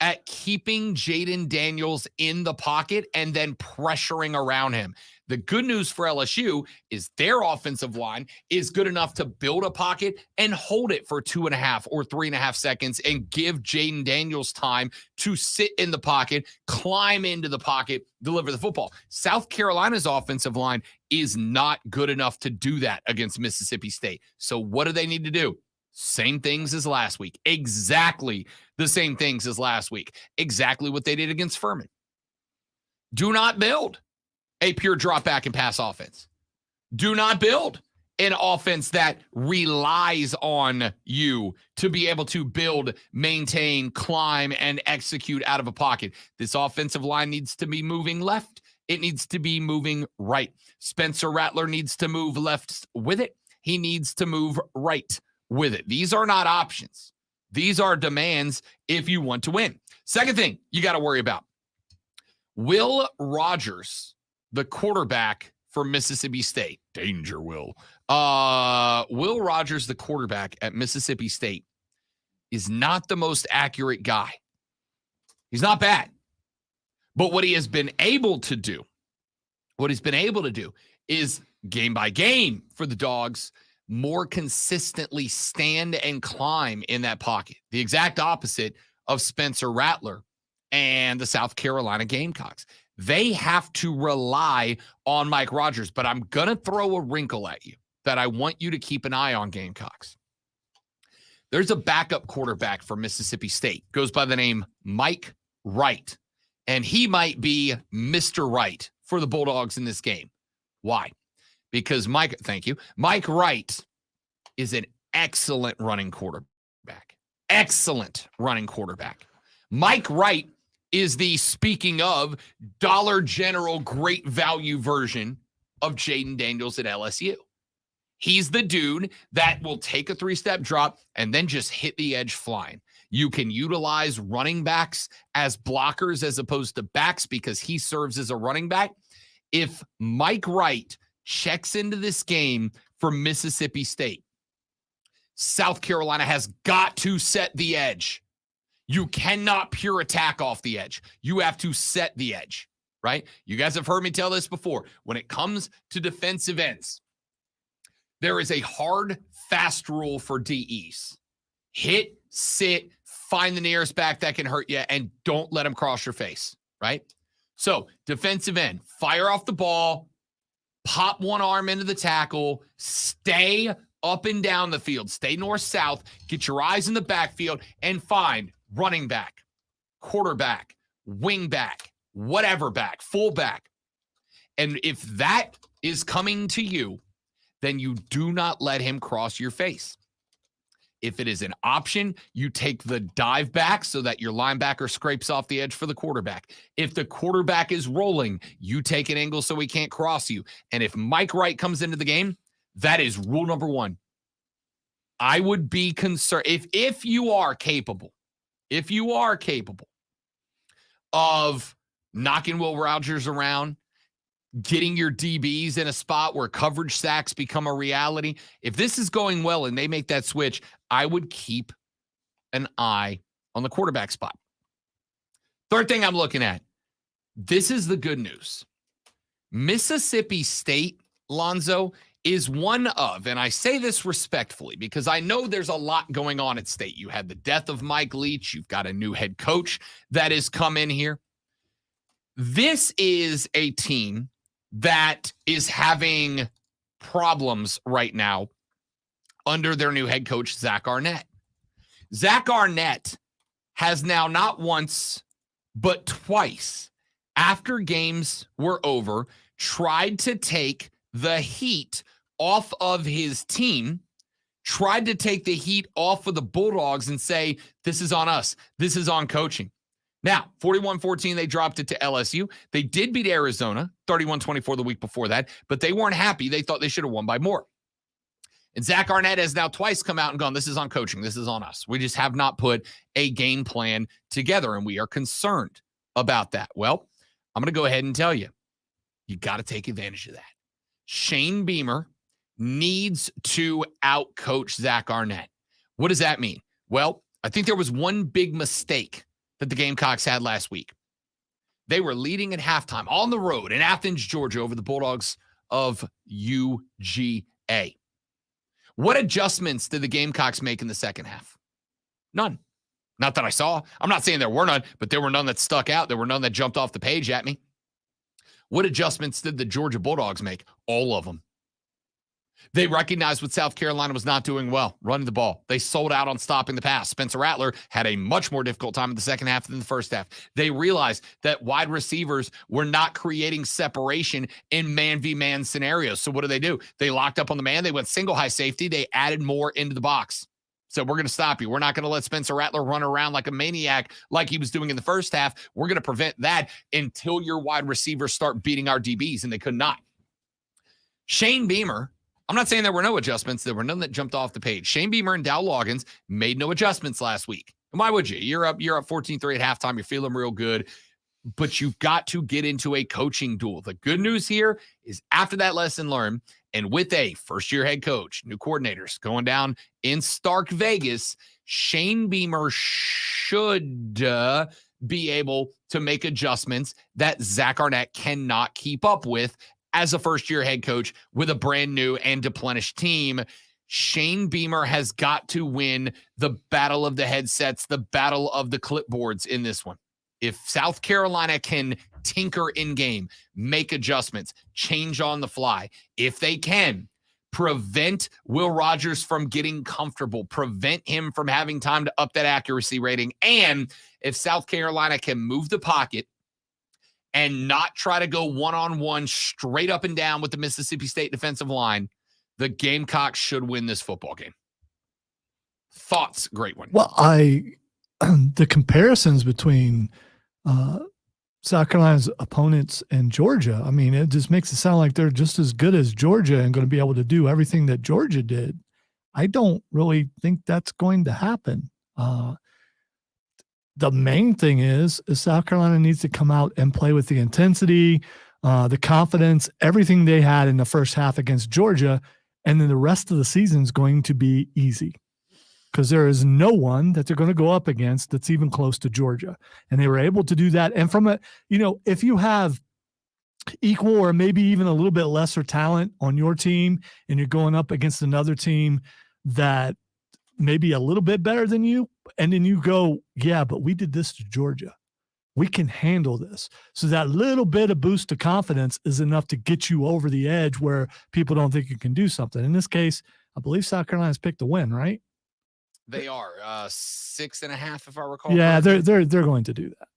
at keeping Jaden Daniels in the pocket and then pressuring around him. The good news for LSU is their offensive line is good enough to build a pocket and hold it for 2.5 or 3.5 seconds and give Jaden Daniels time to sit in the pocket, climb into the pocket, deliver the football. South Carolina's offensive line is not good enough to do that against Mississippi State. So what do they need to do? Same things as last week. Exactly the same things as last week. Exactly what they did against Furman. Do not build a pure drop back and pass offense. Do not build an offense that relies on you to be able to build, maintain, climb, and execute out of a pocket. This offensive line needs to be moving left. It needs to be moving right. Spencer Rattler needs to move left with it. He needs to move right with it. These are not options. These are demands if you want to win. Second thing you got to worry about. Will Rogers, the quarterback for Mississippi State, danger Will, Will Rogers, the quarterback at Mississippi State, is not the most accurate guy. He's not bad. But what he's been able to do is game by game for the Dogs, more consistently stand and climb in that pocket. The exact opposite of Spencer Rattler and the South Carolina Gamecocks. They have to rely on Mike Rogers, but I'm going to throw a wrinkle at you that I want you to keep an eye on, Gamecocks. There's a backup quarterback for Mississippi State, goes by the name Mike Wright, and he might be Mr. Wright for the Bulldogs in this game. Why? Because Mike Wright is an excellent running quarterback. Excellent running quarterback. Mike Wright is the, speaking of, Dollar General great value version of Jaden Daniels at LSU. He's the dude that will take a 3-step drop and then just hit the edge flying. You can utilize running backs as blockers as opposed to backs because he serves as a running back. If Mike Wright checks into this game for Mississippi State, South Carolina has got to set the edge. You cannot pure attack off the edge. You have to set the edge, right? You guys have heard me tell this before. When it comes to defensive ends, there is a hard, fast rule for DEs. Hit, sit, find the nearest back that can hurt you, and don't let them cross your face, right? So, defensive end, fire off the ball, pop one arm into the tackle, stay up and down the field, stay north-south, get your eyes in the backfield, and find running back, quarterback, wing back, whatever back, full back. And if that is coming to you, then you do not let him cross your face. If it is an option, you take the dive back so that your linebacker scrapes off the edge for the quarterback. If the quarterback is rolling, you take an angle so he can't cross you. And if Mike Wright comes into the game, that is rule number one. I would be concerned if you are capable of knocking Will Rogers around, getting your DBs in a spot where coverage sacks become a reality. If this is going well and they make that switch, I would keep an eye on the quarterback spot. Third thing I'm looking at, this is the good news. Mississippi State, Lonzo, is one of, and I say this respectfully because I know there's a lot going on at State. You had the death of Mike Leach. You've got a new head coach that has come in here. This is a team that is having problems right now under their new head coach, Zach Arnett. Zach Arnett has now not once, but twice, after games were over, tried to take the heat off of his team, tried to take the heat off of the Bulldogs and say, this is on us. This is on coaching. Now, 41-14, they dropped it to LSU. They did beat Arizona, 31-24 the week before that, but they weren't happy. They thought they should have won by more. And Zach Arnett has now twice come out and gone, this is on coaching. This is on us. We just have not put a game plan together, and we are concerned about that. Well, I'm going to go ahead and tell you, you got to take advantage of that. Shane Beamer needs to out-coach Zach Arnett. What does that mean? Well, I think there was one big mistake that the Gamecocks had last week. They were leading at halftime on the road in Athens, Georgia, over the Bulldogs of UGA. What adjustments did the Gamecocks make in the second half? None. Not that I saw. I'm not saying there were none, but there were none that stuck out. There were none that jumped off the page at me. What adjustments did the Georgia Bulldogs make? All of them. They recognized what South Carolina was not doing well, running the ball. They sold out on stopping the pass. Spencer Rattler had a much more difficult time in the second half than the first half. They realized that wide receivers were not creating separation in man-v-man scenarios. So what do? They locked up on the man. They went single high safety. They added more into the box. So we're going to stop you. We're not going to let Spencer Rattler run around like a maniac like he was doing in the first half. We're going to prevent that until your wide receivers start beating our DBs, and they could not. Shane Beamer, I'm not saying there were no adjustments. There were none that jumped off the page. Shane Beamer and Dow Loggins made no adjustments last week. And why would you? You're up 14-3 at halftime. You're feeling real good. But you've got to get into a coaching duel. The good news here is after that lesson learned, And with a first-year head coach, new coordinators going down in Stark Vegas, Shane Beamer should be able to make adjustments that Zach Arnett cannot keep up with as a first-year head coach with a brand new and deplenished team. Shane Beamer has got to win the battle of the headsets, the battle of the clipboards in this one. If South Carolina can tinker in game, make adjustments, change on the fly, if they can prevent Will Rogers from getting comfortable, prevent him from having time to up that accuracy rating, and if South Carolina can move the pocket and not try to go one-on-one straight up and down with the Mississippi State defensive line, the Gamecocks should win this football game. Thoughts? Great one. Well, the comparisons between South Carolina's opponents and Georgia, I mean, it just makes it sound like they're just as good as Georgia and going to be able to do everything that Georgia did. I don't really think that's going to happen. The main thing is South Carolina needs to come out and play with the intensity, the confidence, everything they had in the first half against Georgia, and then the rest of the season is going to be easy because there is no one that they're going to go up against that's even close to Georgia. And they were able to do that. And from if you have equal or maybe even a little bit lesser talent on your team and you're going up against another team that maybe a little bit better than you, and then you go, yeah, but we did this to Georgia. We can handle this. So that little bit of boost of confidence is enough to get you over the edge where people don't think you can do something. In this case, I believe South Carolina's picked the win, right? They are 6.5, if I recall. Yeah, correctly. they're going to do that.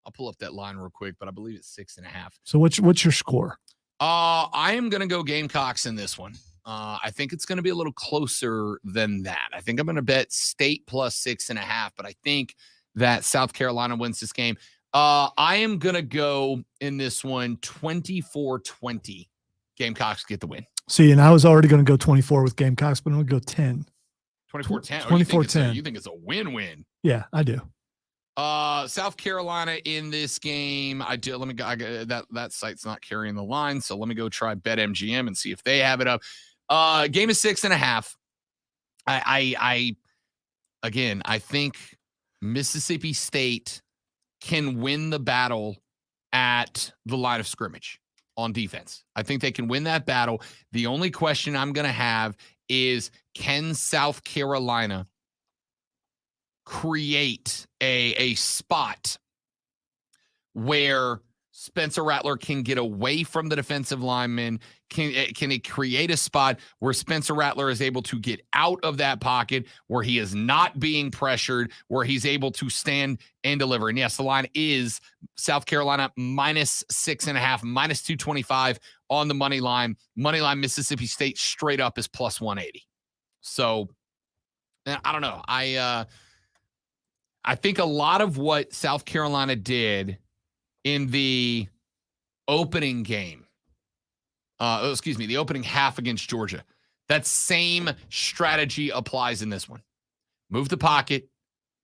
I'll pull up that line real quick, but I believe it's 6.5. So what's your score? I am going to go Gamecocks in this one. I think it's going to be a little closer than that. I think I'm going to bet State plus 6.5, but I think that South Carolina wins this game. I am going to go in this one 24-20. Gamecocks get the win. See, and I was already going to go 24 with Gamecocks, but I'm going to go 10. 24-10. 24-10. You think it's a win-win? Yeah, I do. South Carolina in this game. That site's not carrying the line, so let me go try BetMGM and see if they have it up. Game is 6.5. I think Mississippi State can win the battle at the line of scrimmage on defense. I think they can win that battle. The only question I'm going to have is, can South Carolina create a spot where Spencer Rattler can get away from the defensive lineman? Can it create a spot where Spencer Rattler is able to get out of that pocket, where he is not being pressured, where he's able to stand and deliver? And yes, the line is South Carolina minus 6.5, minus 225 on the money line. Money line Mississippi State straight up is plus 180. So I don't know. I think a lot of what South Carolina did in the opening game, the opening half against Georgia, that same strategy applies in this one. Move the pocket,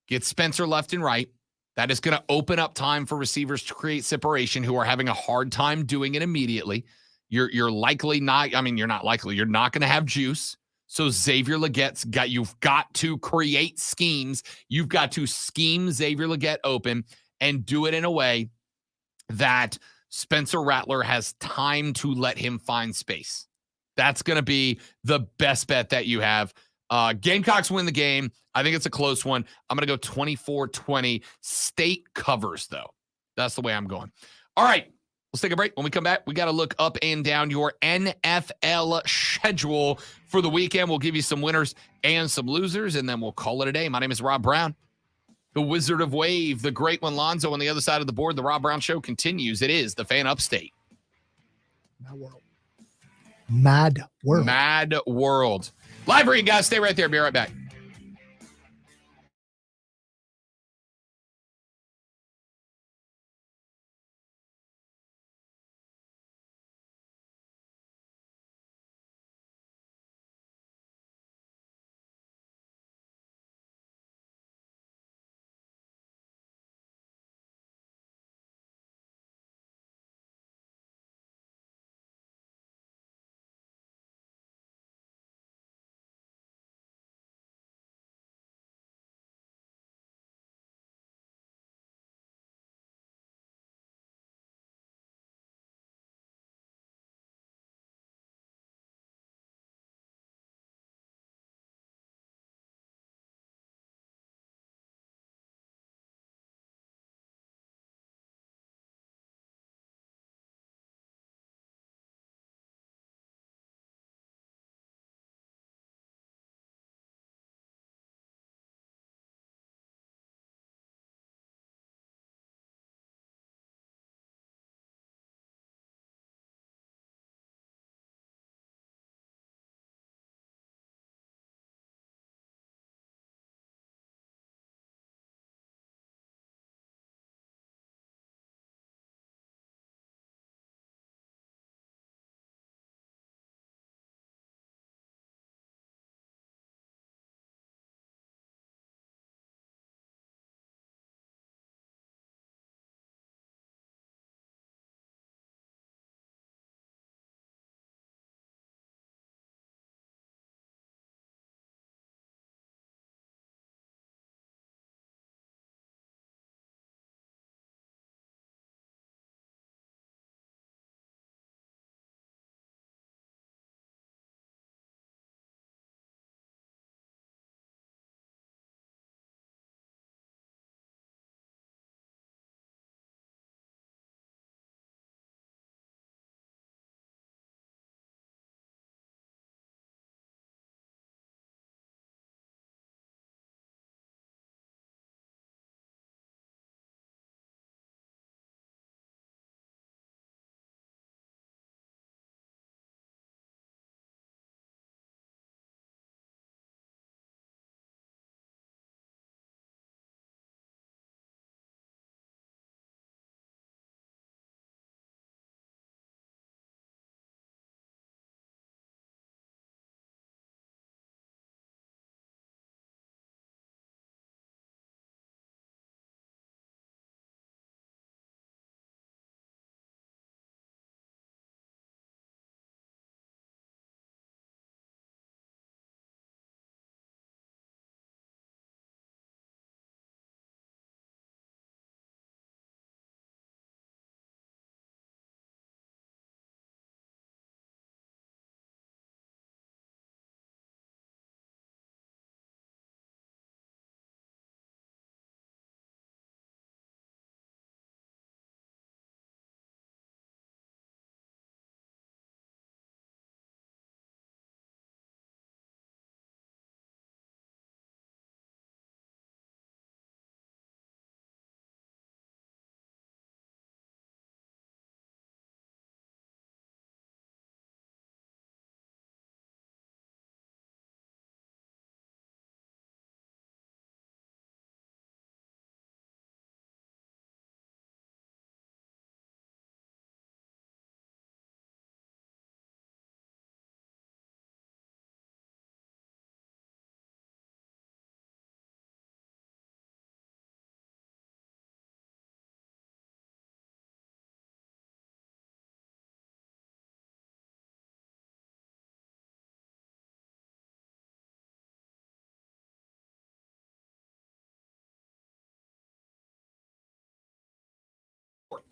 get Spencer left and right. That is going to open up time for receivers to create separation who are having a hard time doing it immediately. You're likely not, you're not likely, you're not going to have juice. So Xavier Legette's you've got to create schemes. You've got to scheme Xavier Legette open and do it in a way that Spencer Rattler has time to let him find space. That's going to be the best bet that you have. Gamecocks win the game. I think it's a close one. I'm going to go 24-20. State covers, though. That's the way I'm going. All right. Let's take a break. When we come back, we got to look up and down your NFL schedule for the weekend. We'll give you some winners and some losers, and then we'll call it a day. My name is Rob Brown, the Wizard of Wave, the great one, Lonzo, on the other side of the board. The Rob Brown Show continues. It is the Fan Upstate. Mad world. Mad world. Live read, guys. Stay right there. Be right back.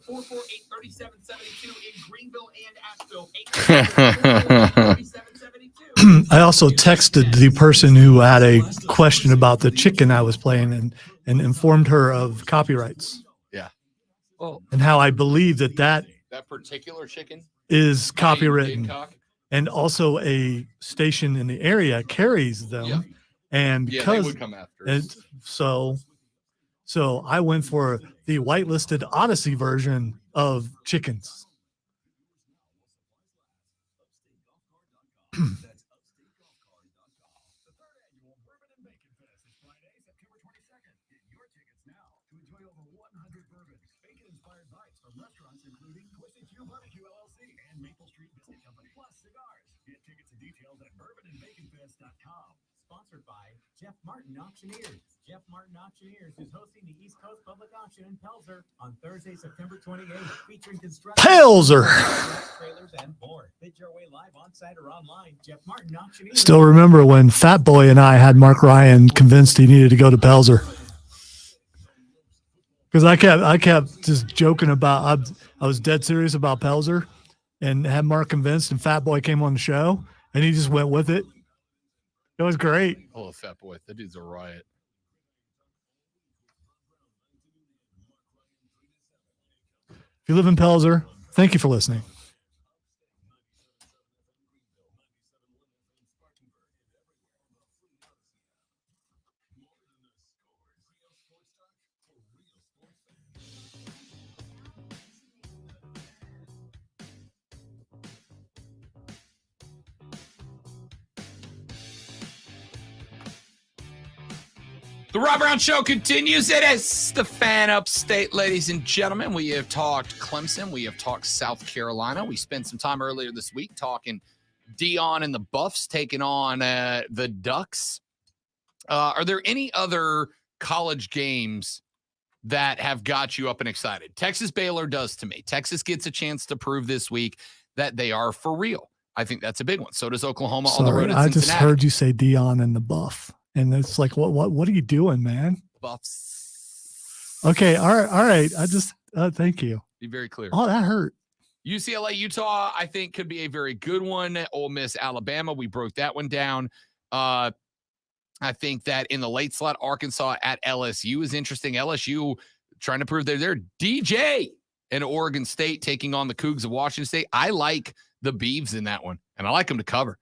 448-3772 in Greenville and Asheville. 800-448-3772. I also texted the person who had a question about the chicken I was playing and informed her of copyrights. Yeah. Well, and how I believe that that particular chicken is by copywritten. Gamecock. And also a station in the area carries them. Yeah. And Yeah, they because would come after it, us. so I went for the whitelisted Odyssey version of chickens. Sponsored by Jeff Martin Auctioneers. Jeff Martin Auctioneers is hosting the East Coast Public Auction in Pelzer on Thursday, September 28th, featuring construction, Pelzer. trailers, and more. Bid your way live on site or online. Jeff Martin Auctioneers. Still remember when Fat Boy and I had Mark Ryan convinced he needed to go to Pelzer. Because I kept just joking about I was dead serious about Pelzer and had Mark convinced, and Fat Boy came on the show and he just went with it. It was great. Oh, Fat Boy. That dude's a riot. If you live in Pelzer, thank you for listening. The Rob Brown Show continues. It is the Fan Upstate, ladies and gentlemen. We have talked Clemson. We have talked South Carolina. We spent some time earlier this week talking Dion and the Buffs taking on the Ducks. Are there any other college games that have got you up and excited? Texas Baylor does to me. Texas gets a chance to prove this week that they are for real. I think that's a big one. So does Oklahoma on the road at I Cincinnati. just heard you say Dion and the Buff. And it's like, what are you doing, man? Buffs. Okay, all right. I just thank you. Be very clear. Oh, that hurt. UCLA, Utah, I think could be a very good one. Ole Miss, Alabama, we broke that one down. I think that in the late slot, Arkansas at LSU is interesting. LSU trying to prove they're there. DJ and Oregon State taking on the Cougs of Washington State. I like the Beavs in that one, and I like them to cover.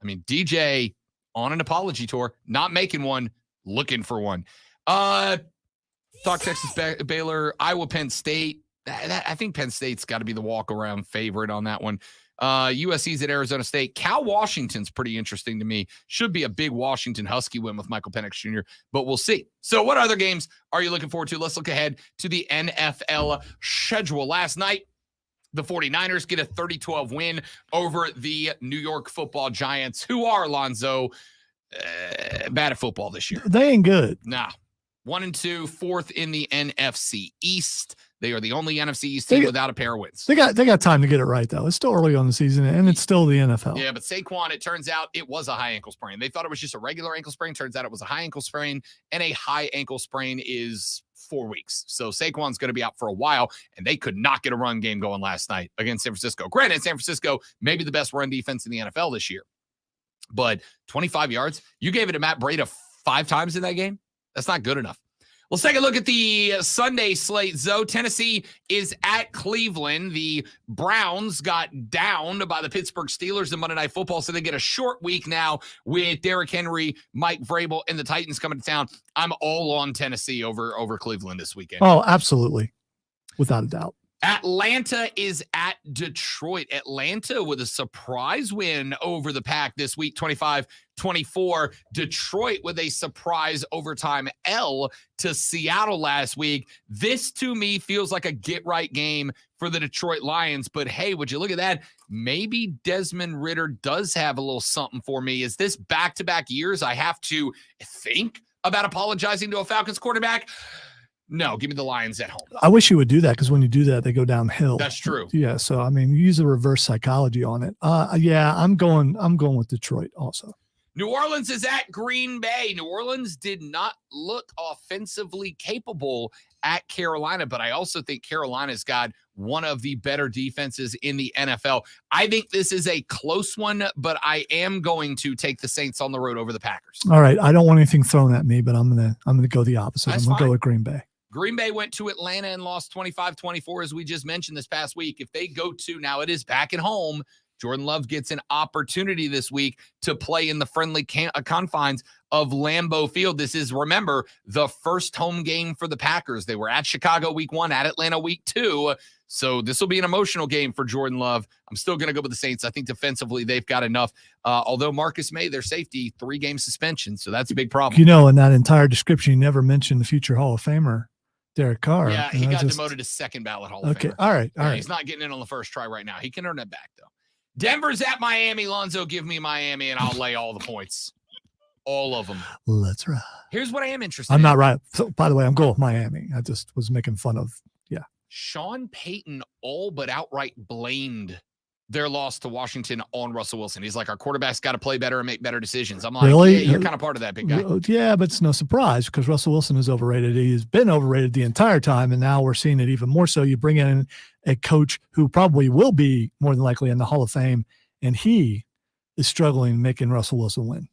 I mean, DJ on an apology tour, not making one, looking for one. Talk Texas Baylor, Iowa, Penn State. I think Penn State's got to be the walk-around favorite on that one. USC's at Arizona State. Cal Washington's pretty interesting to me. Should be a big Washington Husky win with Michael Penix Jr., but we'll see. So what other games are you looking forward to? Let's look ahead to the NFL schedule. Last night, the 49ers get a 30-12 win over the New York Football Giants, who are, Lonzo, bad at football this year. They ain't good. Nah. 1-2, fourth in the NFC East. They are the only NFC East team without a pair of wins. They got time to get it right, though. It's still early on the season, and it's still the NFL. Yeah, but Saquon, it turns out it was a high ankle sprain. They thought it was just a regular ankle sprain. Turns out it was a high ankle sprain, and a high ankle sprain is 4 weeks. So Saquon's going to be out for a while, and they could not get a run game going last night against San Francisco. Granted, San Francisco may be the best run defense in the NFL this year, but 25 yards, you gave it to Matt Breida 5 times in that game? That's not good enough. Let's take a look at the Sunday slate. Zoe, Tennessee is at Cleveland. The Browns got downed by the Pittsburgh Steelers in Monday Night Football, so they get a short week now with Derrick Henry, Mike Vrabel, and the Titans coming to town. I'm all on Tennessee over Cleveland this weekend. Oh, absolutely. Without a doubt. Atlanta is at Detroit. Atlanta with a surprise win over the Pack this week, 25-24. Detroit with a surprise overtime L to Seattle last week. This, to me, feels like a get-right game for the Detroit Lions. But, hey, would you look at that? Maybe Desmond Ridder does have a little something for me. Is this back-to-back years I have to think about apologizing to a Falcons quarterback? No, give me the Lions at home. I wish you would do that, because when you do that, they go downhill. That's true. Yeah, so I mean, you use a reverse psychology on it. Yeah, I'm going with Detroit also. New Orleans is at Green Bay. New Orleans did not look offensively capable at Carolina, but I also think Carolina's got one of the better defenses in the NFL. I think this is a close one, but I am going to take the Saints on the road over the Packers. All right. I don't want anything thrown at me, but I'm gonna go the opposite. That's I'm gonna fine. go with Green Bay. Green Bay went to Atlanta and lost 25-24, as we just mentioned this past week. If they go to, now it is back at home, Jordan Love gets an opportunity this week to play in the friendly confines of Lambeau Field. This is, remember, the first home game for the Packers. They were at Chicago week 1, at Atlanta week 2. So this will be an emotional game for Jordan Love. I'm still going to go with the Saints. I think defensively they've got enough. Although Marcus May, their safety, 3-game suspension. So that's a big problem. You know, in that entire description, you never mentioned the future Hall of Famer, Derek Carr. Yeah, he got demoted to second ballot Hall of Famer. Okay, all right. He's not getting in on the first try right now. He can earn that back, though. Denver's at Miami. Lonzo, give me Miami, and I'll lay all the points. All of them. Let's ride. Here's what I am interested I'm in. not right. So, by the way, I'm going with Miami. I just was making fun of, Sean Payton all but outright blamed their loss to Washington on Russell Wilson. He's like, our quarterback's got to play better and make better decisions. I'm like, really? Yeah, you're kind of part of that, big guy. Yeah, but it's no surprise because Russell Wilson is overrated. He's been overrated the entire time, and now we're seeing it even more so. You bring in a coach who probably will be more than likely in the Hall of Fame, and he is struggling making Russell Wilson win.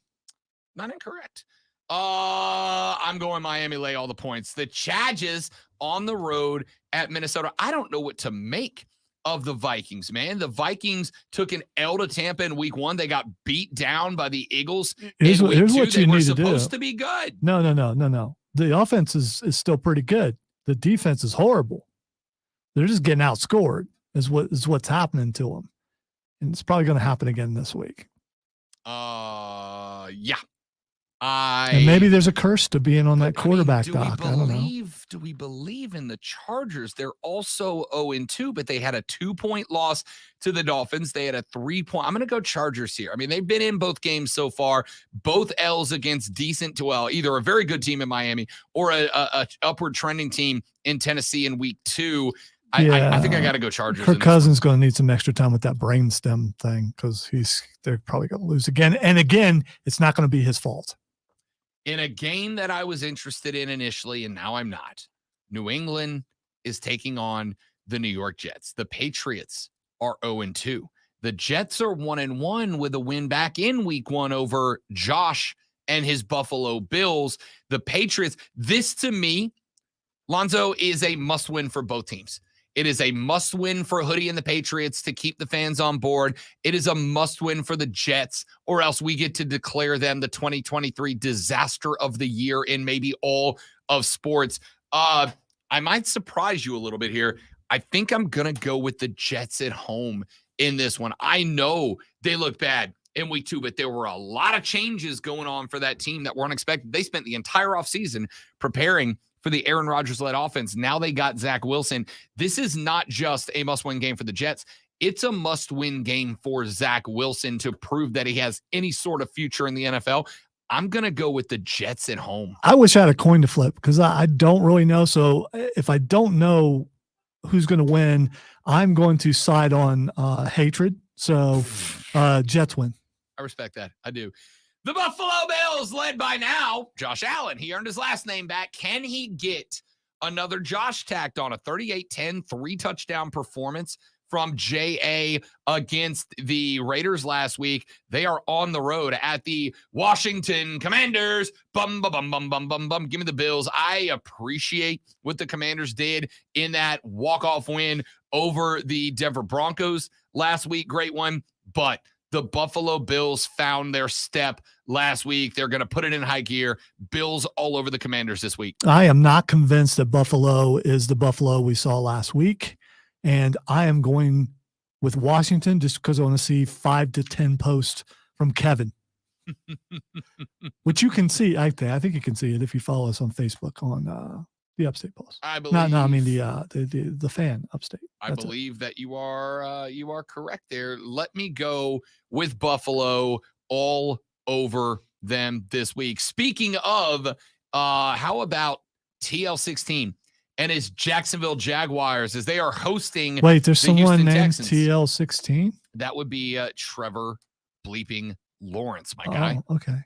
Not incorrect. I'm going Miami, lay all the points. The Chargers on the road at Minnesota. I don't know what to make of the Vikings, man. The Vikings took an L to Tampa in week 1. They got beat down by the Eagles. Here's what you need to do. They were supposed to be good. No. The offense is still pretty good. The defense is horrible. They're just getting outscored is what's happening to them. And it's probably going to happen again this week. Yeah. And maybe there's a curse to being on that quarterback dock. I don't know. Do we believe in the Chargers? They're also 0-2, but they had a 2-point loss to the Dolphins. They had a 3-point. I'm going to go Chargers here. I mean, they've been in both games so far, both L's against decent to either a very good team in Miami or a upward trending team in Tennessee in week 2. I think I got to go Chargers. Kirk Cousins going to need some extra time with that brainstem thing because they're probably going to lose again. And again, it's not going to be his fault. In a game that I was interested in initially, and now I'm not, New England is taking on the New York Jets. The Patriots are 0-2. The Jets are 1-1 with a win back in week 1 over Josh and his Buffalo Bills. The Patriots, this to me, Lonzo, is a must win for both teams. It is a must win for Hoodie and the Patriots to keep the fans on board. It is a must win for the Jets, or else we get to declare them the 2023 disaster of the year in maybe all of sports. I might surprise you a little bit here. I think I'm going to go with the Jets at home in this one. I know they look bad in week 2, but there were a lot of changes going on for that team that weren't expected. They spent the entire offseason preparing for the Aaron Rodgers-led offense. Now they got Zach Wilson. This is not just a must-win game for the Jets. It's a must-win game for Zach Wilson to prove that he has any sort of future in the NFL. I'm going to go with the Jets at home. I wish I had a coin to flip because I don't really know. So if I don't know who's going to win, I'm going to side on hatred. So Jets win. I respect that. I do. The Buffalo Bills, led by now Josh Allen. He earned his last name back. Can he get another Josh tacked on? A 38-10, 3-touchdown performance from J.A. against the Raiders last week. They are on the road at the Washington Commanders. Bum, bum, bum, bum, bum, bum, bum. Give me the Bills. I appreciate what the Commanders did in that walk-off win over the Denver Broncos last week. Great one, but the Buffalo Bills found their step last week. They're going to put it in high gear. Bills all over the Commanders this week. I am not convinced that Buffalo is the Buffalo we saw last week. And I am going with Washington just because I want to see 5 to 10 posts from Kevin, which you can see. I think you can see it if you follow us on Facebook on the Upstate Post. I believe. No, I mean the fan Upstate. I believe that you are correct there. Let me go with Buffalo all over them this week. Speaking of, how about TL16 and his Jacksonville Jaguars as they are hosting? Wait, there's the someone Houston named Texans. TL16. That would be Trevor bleeping Lawrence, my guy. Oh, okay.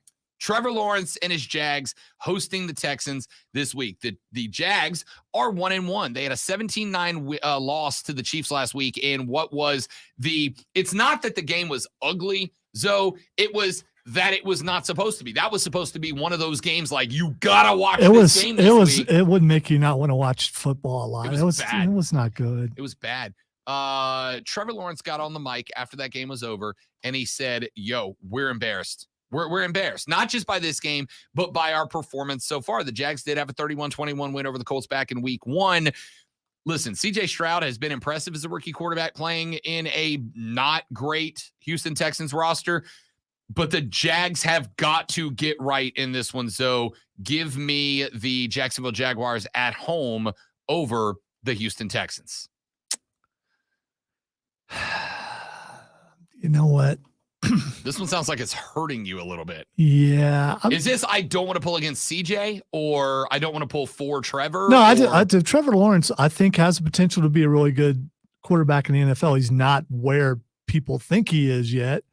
Trevor Lawrence and his Jags hosting the Texans this week. The Jags are 1-1. They had a 17-9 loss to the Chiefs last week in what was it's not that the game was ugly, Zoe. It was that it was not supposed to be. That was supposed to be one of those games like you gotta watch this game this week. It would make you not want to watch football a lot. It was bad. It was not good. It was bad. Trevor Lawrence got on the mic after that game was over, and he said, "Yo, we're embarrassed. We're embarrassed, not just by this game, but by our performance so far." The Jags did have a 31-21 win over the Colts back in week 1. Listen, CJ Stroud has been impressive as a rookie quarterback playing in a not great Houston Texans roster, but the Jags have got to get right in this one. So give me the Jacksonville Jaguars at home over the Houston Texans. You know what? This one sounds like it's hurting you a little bit. Yeah. Is this I don't want to pull against CJ or I don't want to pull for Trevor? No, I did. Trevor Lawrence, I think, has the potential to be a really good quarterback in the NFL. He's not where people think he is yet.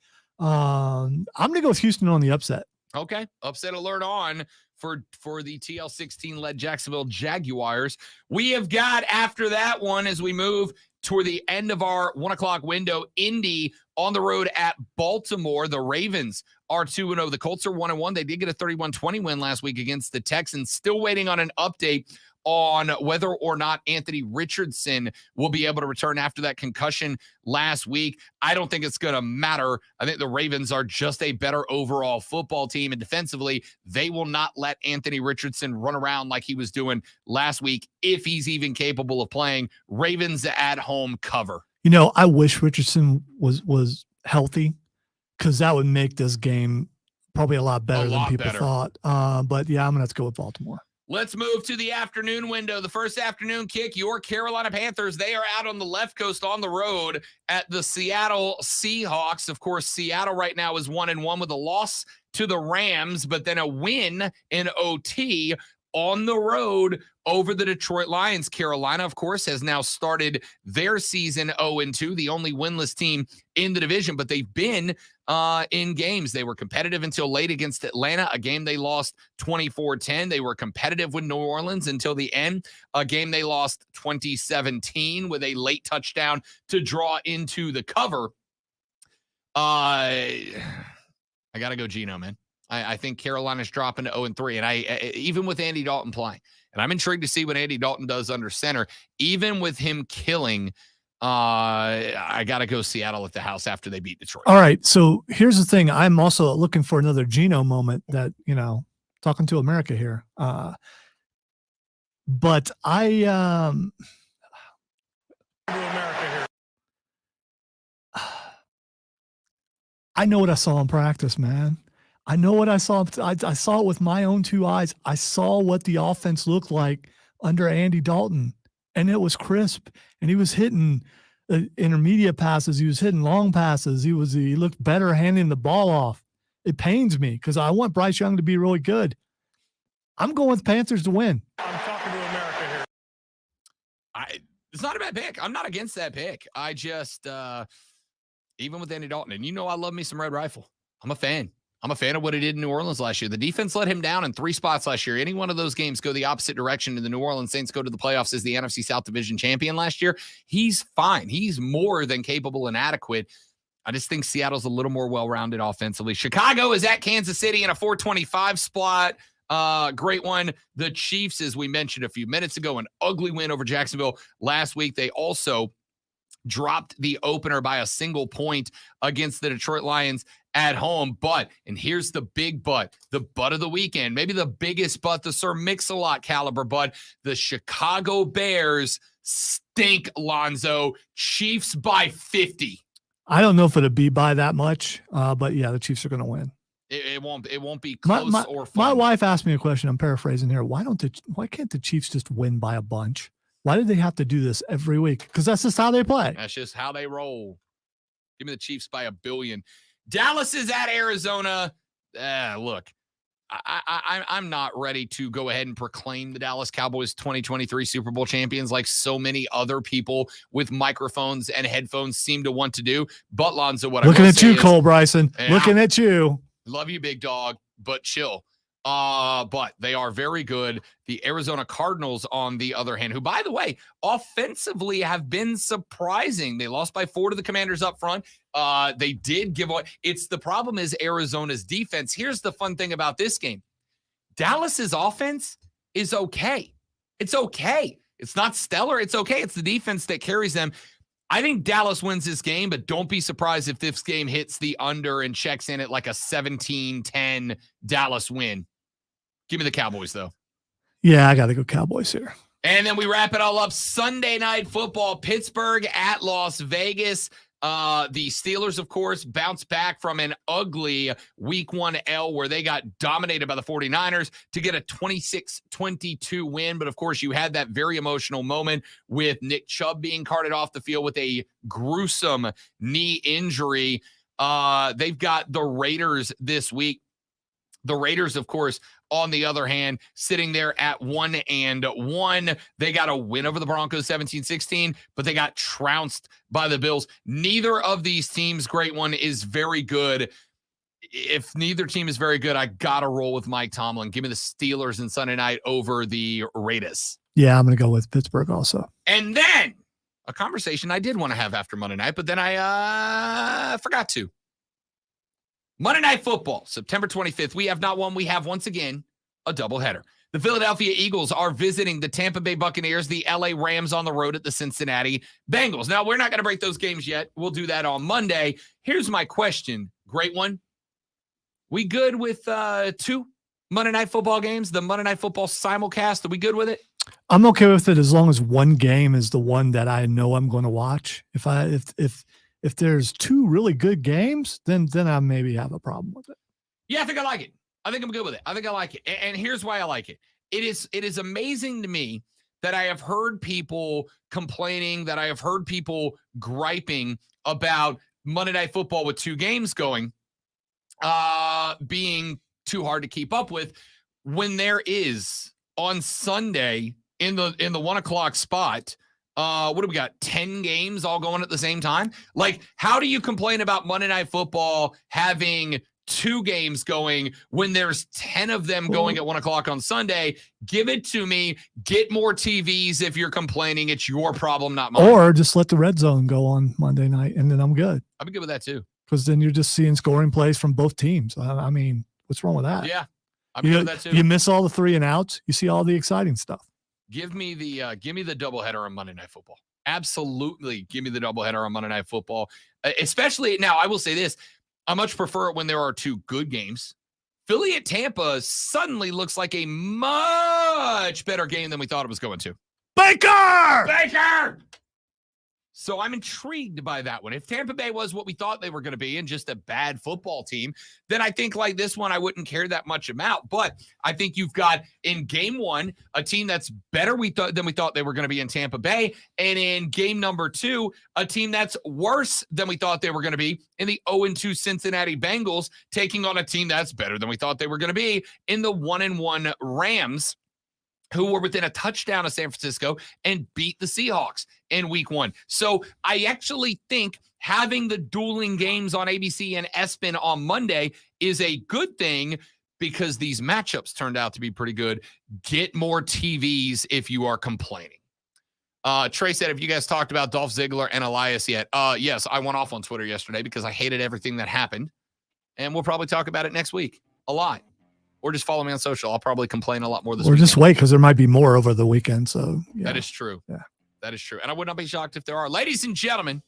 I'm going to go with Houston on the upset. Okay. Upset alert on for the TL16-led Jacksonville Jaguars. We have got, after that one, as we move toward the end of our 1 o'clock window, Indy on the road at Baltimore. The Ravens are 2-0. The Colts are 1-1. They did get a 31-20 win last week against the Texans. Still waiting on an update on whether or not Anthony Richardson will be able to return after that concussion last week. I don't think it's going to matter. I think the Ravens are just a better overall football team, and defensively, they will not let Anthony Richardson run around like he was doing last week if he's even capable of playing. Ravens at home cover. You know, I wish Richardson was healthy because that would make this game probably a lot better than people thought. But yeah, I'm going to have to go with Baltimore. Let's move to the afternoon window. The first afternoon kick, your Carolina Panthers, they are out on the left coast on the road at the Seattle Seahawks. Of course, Seattle right now is 1-1 with a loss to the Rams, but then a win in OT on the road over the Detroit Lions. Carolina, of course, has now started their season 0-2, the only winless team in the division, but they've been in games. They were competitive until late against Atlanta, a game they lost 24-10. They were competitive with New Orleans until the end, a game they lost 2017 with a late touchdown to draw into the cover. I got to go Geno, man. I think Carolina's dropping to 0-3, and I even with Andy Dalton playing, and I'm intrigued to see what Andy Dalton does under center. Even with him killing, I got to go Seattle at the house after they beat Detroit. All right, so here's the thing. I'm also looking for another Geno moment that, talking to America here. But I know what I saw in practice, man. I know what I saw. I saw it with my own 2 eyes. I saw what the offense looked like under Andy Dalton, and it was crisp. And he was hitting intermediate passes. He was hitting long passes. He looked better handing the ball off. It pains me because I want Bryce Young to be really good. I'm going with Panthers to win. I'm talking to America here. It's not a bad pick. I'm not against that pick. I just, even with Andy Dalton, and I love me some Red Rifle. I'm a fan. I'm a fan of what he did in New Orleans last year. The defense let him down in 3 spots last year. Any one of those games go the opposite direction, and the New Orleans Saints go to the playoffs as the NFC South Division champion last year. He's fine. He's more than capable and adequate. I just think Seattle's a little more well-rounded offensively. Chicago is at Kansas City in a 425 spot. Great one. The Chiefs, as we mentioned a few minutes ago, an ugly win over Jacksonville last week. They also dropped the opener by a single point against the Detroit Lions at home. But, and here's the big but, the butt of the weekend, maybe the biggest but, the Sir Mix-a-Lot caliber but, the Chicago Bears stink, Lonzo. Chiefs by 50. I don't know if it'll be by that much, but yeah, the Chiefs are going to win. It won't be close or fun. My wife asked me a question. I'm paraphrasing here. Why can't the Chiefs just win by a bunch? Why do they have to do this every week? Because that's just how they play. That's just how they roll. Give me the Chiefs by 1 billion. Dallas is at Arizona. Look, I'm not ready to go ahead and proclaim the Dallas Cowboys 2023 Super Bowl champions like so many other people with microphones and headphones seem to want to do. But Lonzo, what looking I will at say you, is, Cole Bryson. Looking at you. Love you, big dog. but chill. But they are very good. The Arizona Cardinals, on the other hand, who, by the way, offensively have been surprising. They lost by 4 to the Commanders up front. They did give away. The problem is Arizona's defense. Here's the fun thing about this game. Dallas's offense is okay. It's okay. It's not stellar. It's okay. It's the defense that carries them. I think Dallas wins this game, but don't be surprised if this game hits the under and checks in at like a 17-10 Dallas win. Give me the Cowboys, though. Yeah, I got to go Cowboys here. And then we wrap it all up. Sunday Night Football, Pittsburgh at Las Vegas. The Steelers, of course, bounced back from an ugly Week 1 L where they got dominated by the 49ers to get a 26-22 win. But, of course, you had that very emotional moment with Nick Chubb being carted off the field with a gruesome knee injury. They've got the Raiders this week. The Raiders, of course, on the other hand, sitting there at 1-1. They got a win over the Broncos 17-16, but they got trounced by the Bills. Neither of these teams, great one, is very good. If neither team is very good, I got to roll with Mike Tomlin. Give me the Steelers in Sunday night over the Raiders. Yeah, I'm going to go with Pittsburgh also. And then a conversation I did want to have after Monday night, but then I forgot to. Monday Night Football, September 25th. We have not one. We have, once again, a doubleheader. The Philadelphia Eagles are visiting the Tampa Bay Buccaneers, the LA Rams on the road at the Cincinnati Bengals. Now, we're not going to break those games yet. We'll do that on Monday. Here's my question. Great one. We good with 2 Monday Night Football games, the Monday Night Football simulcast? Are we good with it? I'm okay with it as long as one game is the one that I know I'm going to watch. If there's 2 really good games, then I maybe have a problem with it. Yeah, I think I like it. I think I'm good with it. I think I like it. And here's why I like it. It is amazing to me that I have heard people complaining, that I have heard people griping about Monday Night Football with 2 games going, being too hard to keep up with, when there is on Sunday in the 1:00 spot. What do we got? 10 games all going at the same time? Like, how do you complain about Monday Night Football having 2 games going when there's 10 of them going at 1:00 on Sunday? Give it to me. Get more TVs if you're complaining. It's your problem, not mine. Or just let the red zone go on Monday night, and then I'm good. I'd be good with that too. Because then you're just seeing scoring plays from both teams. I mean, what's wrong with that? Yeah, I'm good with that too. You miss all the 3 and outs. You see all the exciting stuff. Give me the doubleheader on Monday Night Football. Absolutely, give me the doubleheader on Monday Night Football. Especially now, I will say this: I much prefer it when there are 2 good games. Philly at Tampa suddenly looks like a much better game than we thought it was going to. Baker. So I'm intrigued by that one. If Tampa Bay was what we thought they were going to be and just a bad football team, then I think like this one, I wouldn't care that much about. But I think you've got in game 1, a team that's better than we thought they were going to be in Tampa Bay. And in game number 2, a team that's worse than we thought they were going to be in the 0-2 Cincinnati Bengals, taking on a team that's better than we thought they were going to be in the 1-1 Rams, who were within a touchdown of San Francisco and beat the Seahawks in week 1. So I actually think having the dueling games on ABC and ESPN on Monday is a good thing because these matchups turned out to be pretty good. Get more TVs if you are complaining. Trey said, have you guys talked about Dolph Ziggler and Elias yet? Yes, I went off on Twitter yesterday because I hated everything that happened. And we'll probably talk about it next week a lot. Or just follow me on social. I'll probably complain a lot more this week. Or just wait because there might be more over the weekend. So yeah. That is true. Yeah. That is true. And I would not be shocked if there are. Ladies and gentlemen,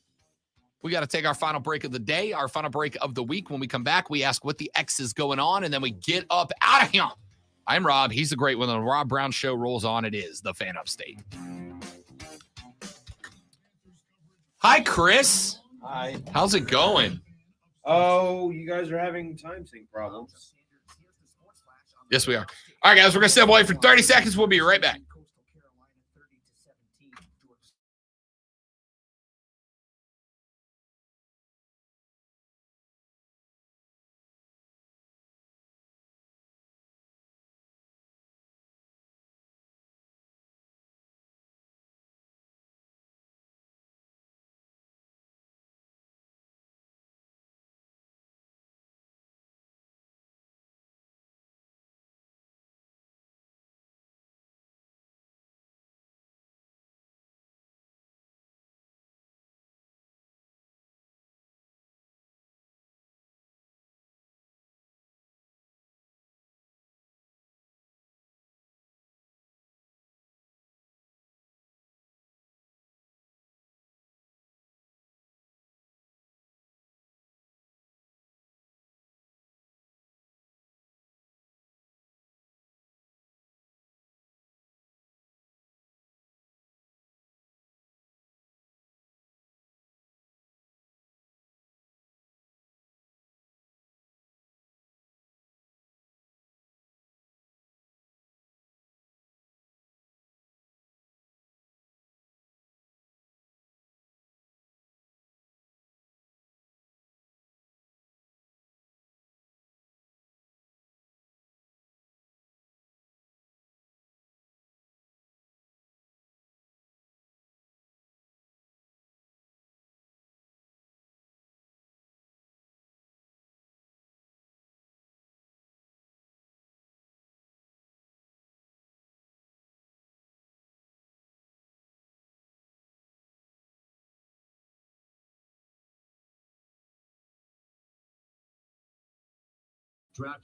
we got to take our final break of the day, our final break of the week. When we come back, we ask what the X is going on, and then we get up out of here. I'm Rob. He's the great one. The Rob Brown Show rolls on. It is the Fan Upstate. Hi, Chris. Hi. How's it going? Oh, you guys are having time sync problems. Yes, we are. All right, guys, we're going to step away for 30 seconds. We'll be right back.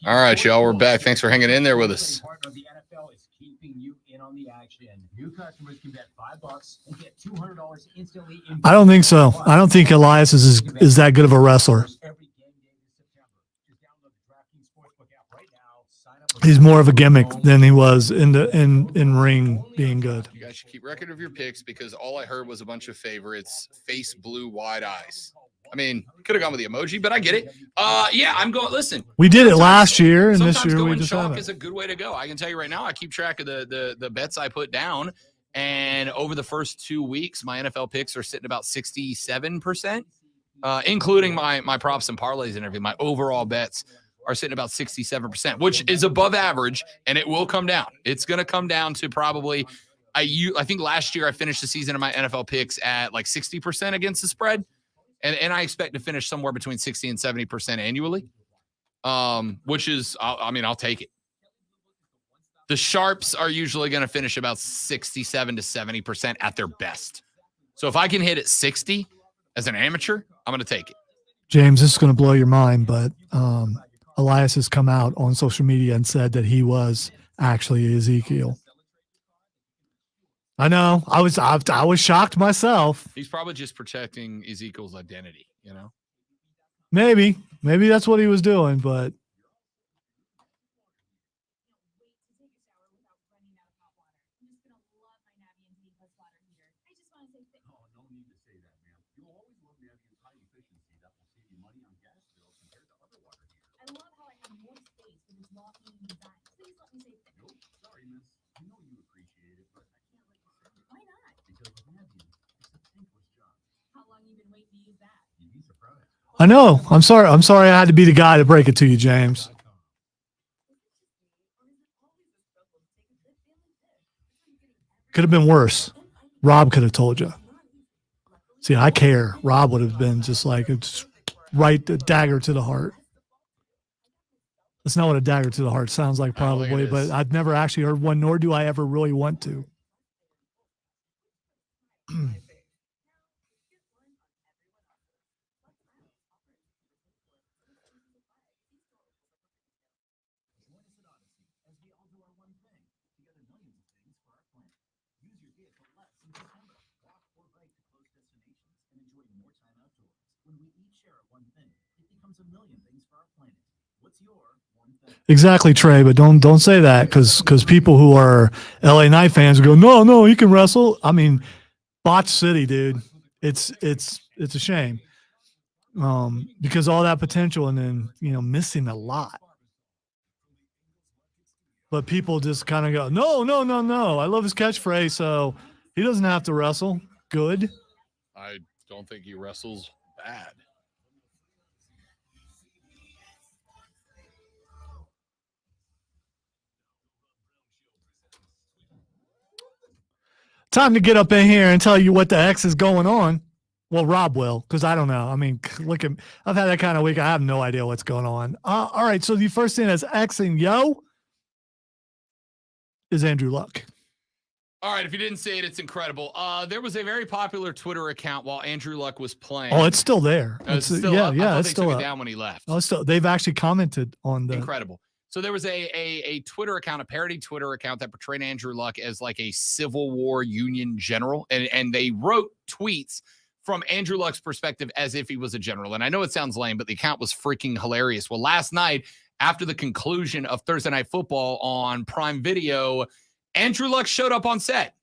All right, y'all, we're back. Thanks for hanging in there with us. Partner of the NFL is keeping you in on the action. New customers can bet $5 and get $200 instantly. I don't think so. I don't think Elias is that good of a wrestler. He's more of a gimmick than he was in ring being good. You guys should keep record of your picks because all I heard was a bunch of favorites, face blue, wide eyes. I mean, could have gone with the emoji, but I get it. Yeah, I'm going. Listen, we did it last year, and this year we just chalk haven't. Is a good way to go. I can tell you right now. I keep track of the bets I put down, and over the first 2 weeks, my NFL picks are sitting about 67%, including my props and parlays and everything. My overall bets are sitting about 67%, which is above average, and it will come down. It's going to come down to probably. I think last year I finished the season of my NFL picks at like 60% against the spread. And I expect to finish somewhere between 60 and 70% annually, which is, I'll take it. The sharps are usually going to finish about 67 to 70% at their best. So if I can hit at 60 as an amateur, I'm going to take it. James, this is going to blow your mind, but Elias has come out on social media and said that he was actually Ezekiel. I know. I was shocked myself. He's probably just protecting Ezekiel's identity, you know? Maybe that's what he was doing, but I know. I'm sorry I had to be the guy to break it to you, James. Could have been worse. Rob could have told you. See, I care. Rob would have been just like, it's right, a dagger to the heart. That's not what a dagger to the heart sounds like, probably, but I've never actually heard one, nor do I ever really want to. Exactly, Trey, but don't say that because people who are LA Knight fans go, no, he can wrestle. I mean, botch city, dude. It's a shame. Because all that potential and then, missing a lot. But people just kind of go, no. I love his catchphrase, so he doesn't have to wrestle. Good. I don't think he wrestles bad. Time to get up in here and tell you what the X is going on. Well, Rob will, because I don't know. I mean, I've had that kind of week. I have no idea what's going on. All right, so the first thing that's Xing yo is Andrew Luck. All right, if you didn't see it, it's incredible. There was a very popular Twitter account while Andrew Luck was playing. Oh, it's still there. It's still up. It's still took up. it down when he left. Oh, they've actually commented on the incredible. So there was a Twitter account, a parody Twitter account that portrayed Andrew Luck as like a Civil War Union general, and they wrote tweets from Andrew Luck's perspective as if he was a general. And I know it sounds lame, but the account was freaking hilarious. Well, last night, after the conclusion of Thursday Night Football on Prime Video, Andrew Luck showed up on set,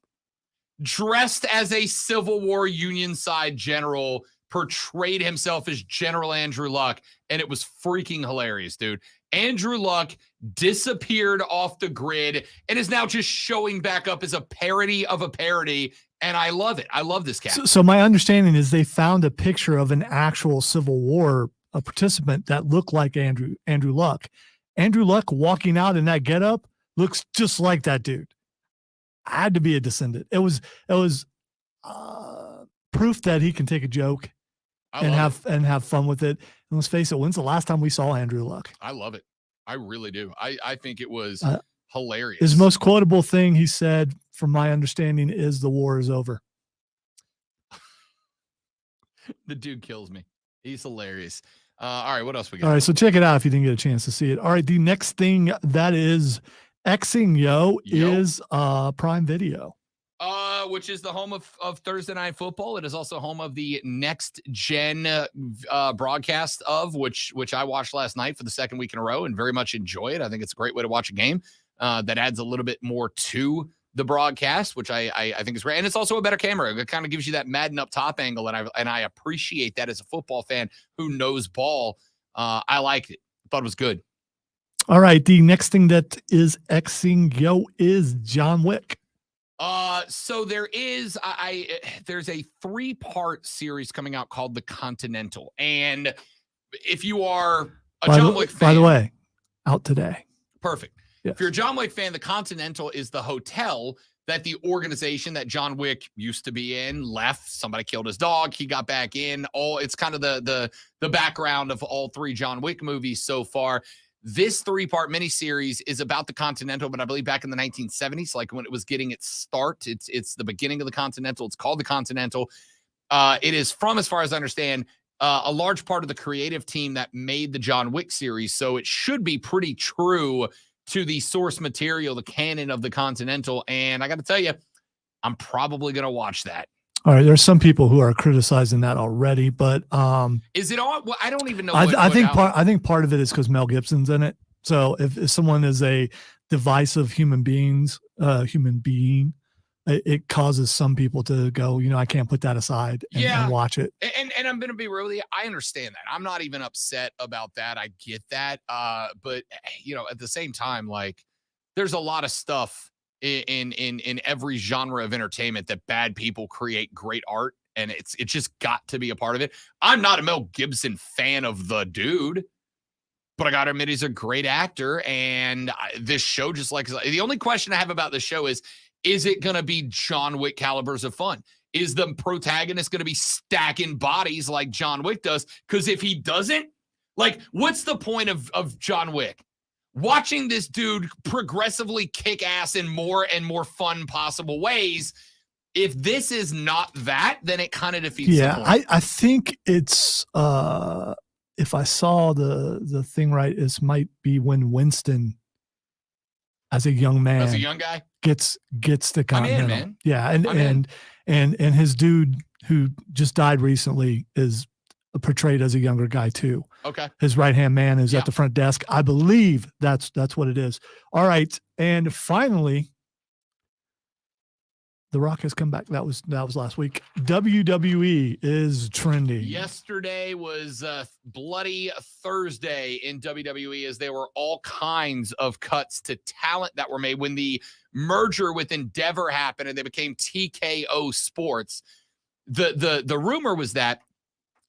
dressed as a Civil War Union side general, portrayed himself as General Andrew Luck, and it was freaking hilarious, dude. Andrew Luck disappeared off the grid and is now just showing back up as a parody of a parody, and I love it. I love this cat. So my understanding is they found a picture of an actual Civil War participant that looked like Andrew Luck. Andrew Luck walking out in that getup looks just like that dude. I had to be a descendant. It was proof that he can take a joke and have fun with it. And let's face it, when's the last time we saw Andrew Luck? I love it. I really do. I think it was hilarious. His most quotable thing he said, from my understanding, is the war is over. The dude kills me. He's hilarious. All right, what else we got? All right, so check it out if you didn't get a chance to see it. All right, the next thing that is Xing is Prime Video. Which is the home of Thursday Night Football. It is also home of the Next Gen broadcast of which I watched last night for the second week in a row and very much enjoy it. I think it's a great way to watch a game that adds a little bit more to the broadcast, which I think is great. And it's also a better camera. It kind of gives you that Madden up top angle, and I appreciate that as a football fan who knows ball. I liked it. Thought it was good. All right, the next thing that is Xing is John Wick. So there is there's a 3-part series coming out called The Continental. And if you are a John Wick fan, by the way, out today. Perfect. Yes. If you're a John Wick fan, The Continental is the hotel that the organization that John Wick used to be in left. Somebody killed his dog. He got back in. It's kind of the background of all 3 John Wick movies so far. This 3-part miniseries is about the Continental, but I believe back in the 1970s, like when it was getting its start. It's the beginning of the Continental. It's called the Continental. It is from, as far as I understand, a large part of the creative team that made the John Wick series. So it should be pretty true to the source material, the canon of the Continental. And I got to tell you, I'm probably going to watch that. All right, there's some people who are criticizing that already, but is it on? Well, I don't even know. I think part of it is because Mel Gibson's in it. So if someone is a divisive human being, it causes some people to go, I can't put that aside and watch it. And I'm going to be real with you. I understand that. I'm not even upset about that. I get that. But at the same time, like there's a lot of stuff in every genre of entertainment that bad people create great art, and it's just got to be a part of it. I'm not a Mel Gibson fan of the dude, but I gotta admit he's a great actor, and this show just like the only question I have about this show is it gonna be John Wick calibers of fun? Is the protagonist gonna be stacking bodies like John Wick does? Because if he doesn't, like, what's the point of John Wick? Watching this dude progressively kick ass in more and more fun possible ways. If this is not that, then it kind of defeats the point. I think it's if I saw the thing right, this might be when Winston, as a young man, as a young guy, gets the Continental. I'm in, man. Yeah, and his dude who just died recently is portrayed as a younger guy too. Okay. His right-hand man is at the front desk. I believe that's what it is. All right. And finally, The Rock has come back. That was last week. WWE is trending. Yesterday was Bloody Thursday in WWE, as there were all kinds of cuts to talent that were made when the merger with Endeavor happened and they became TKO Sports. The rumor was that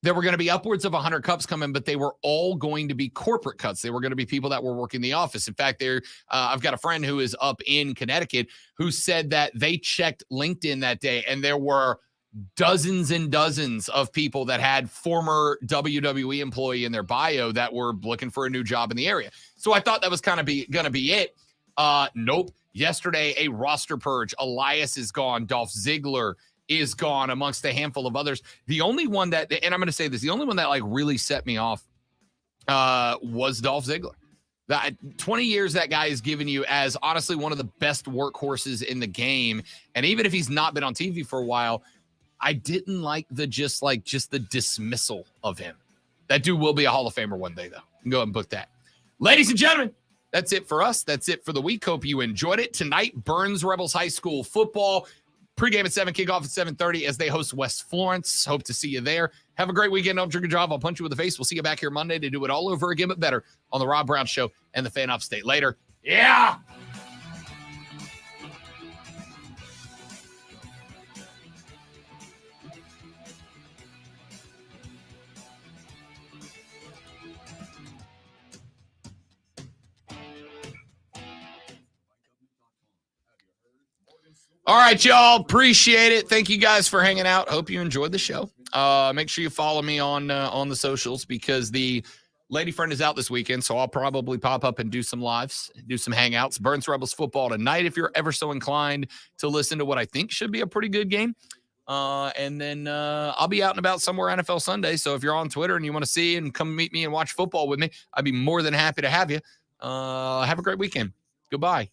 there were going to be upwards of 100 cuts coming, but they were all going to be corporate cuts. They were going to be people that were working the office. In fact, I've got a friend who is up in Connecticut who said that they checked LinkedIn that day, and there were dozens and dozens of people that had former WWE employee in their bio that were looking for a new job in the area. So I thought that was kind of going to be it. Nope. Yesterday, a roster purge. Elias is gone. Dolph Ziggler is gone, amongst a handful of others. The only one that, and I'm going to say this, the only one that like really set me off was Dolph Ziggler. That 20 years that guy has given you as honestly one of the best workhorses in the game. And even if he's not been on TV for a while, I didn't like the dismissal of him. That dude will be a Hall of Famer one day, though. You can go ahead and book that. Ladies and gentlemen, that's it for us. That's it for the week. Hope you enjoyed it. Tonight, Burns Rebels High School football. Pregame at 7, kickoff at 7:30 as they host West Florence. Hope to see you there. Have a great weekend. Don't drink and drive. I'll punch you in the face. We'll see you back here Monday to do it all over again, but better on the Rob Brown Show and the Fan Upstate. Later. Yeah. All right, y'all. Appreciate it. Thank you guys for hanging out. Hope you enjoyed the show. Make sure you follow me on the socials because the lady friend is out this weekend, so I'll probably pop up and do some lives, do some hangouts. Burns Rebels football tonight if you're ever so inclined to listen to what I think should be a pretty good game. And then I'll be out and about somewhere NFL Sunday. So if you're on Twitter and you want to see and come meet me and watch football with me, I'd be more than happy to have you. Have a great weekend. Goodbye.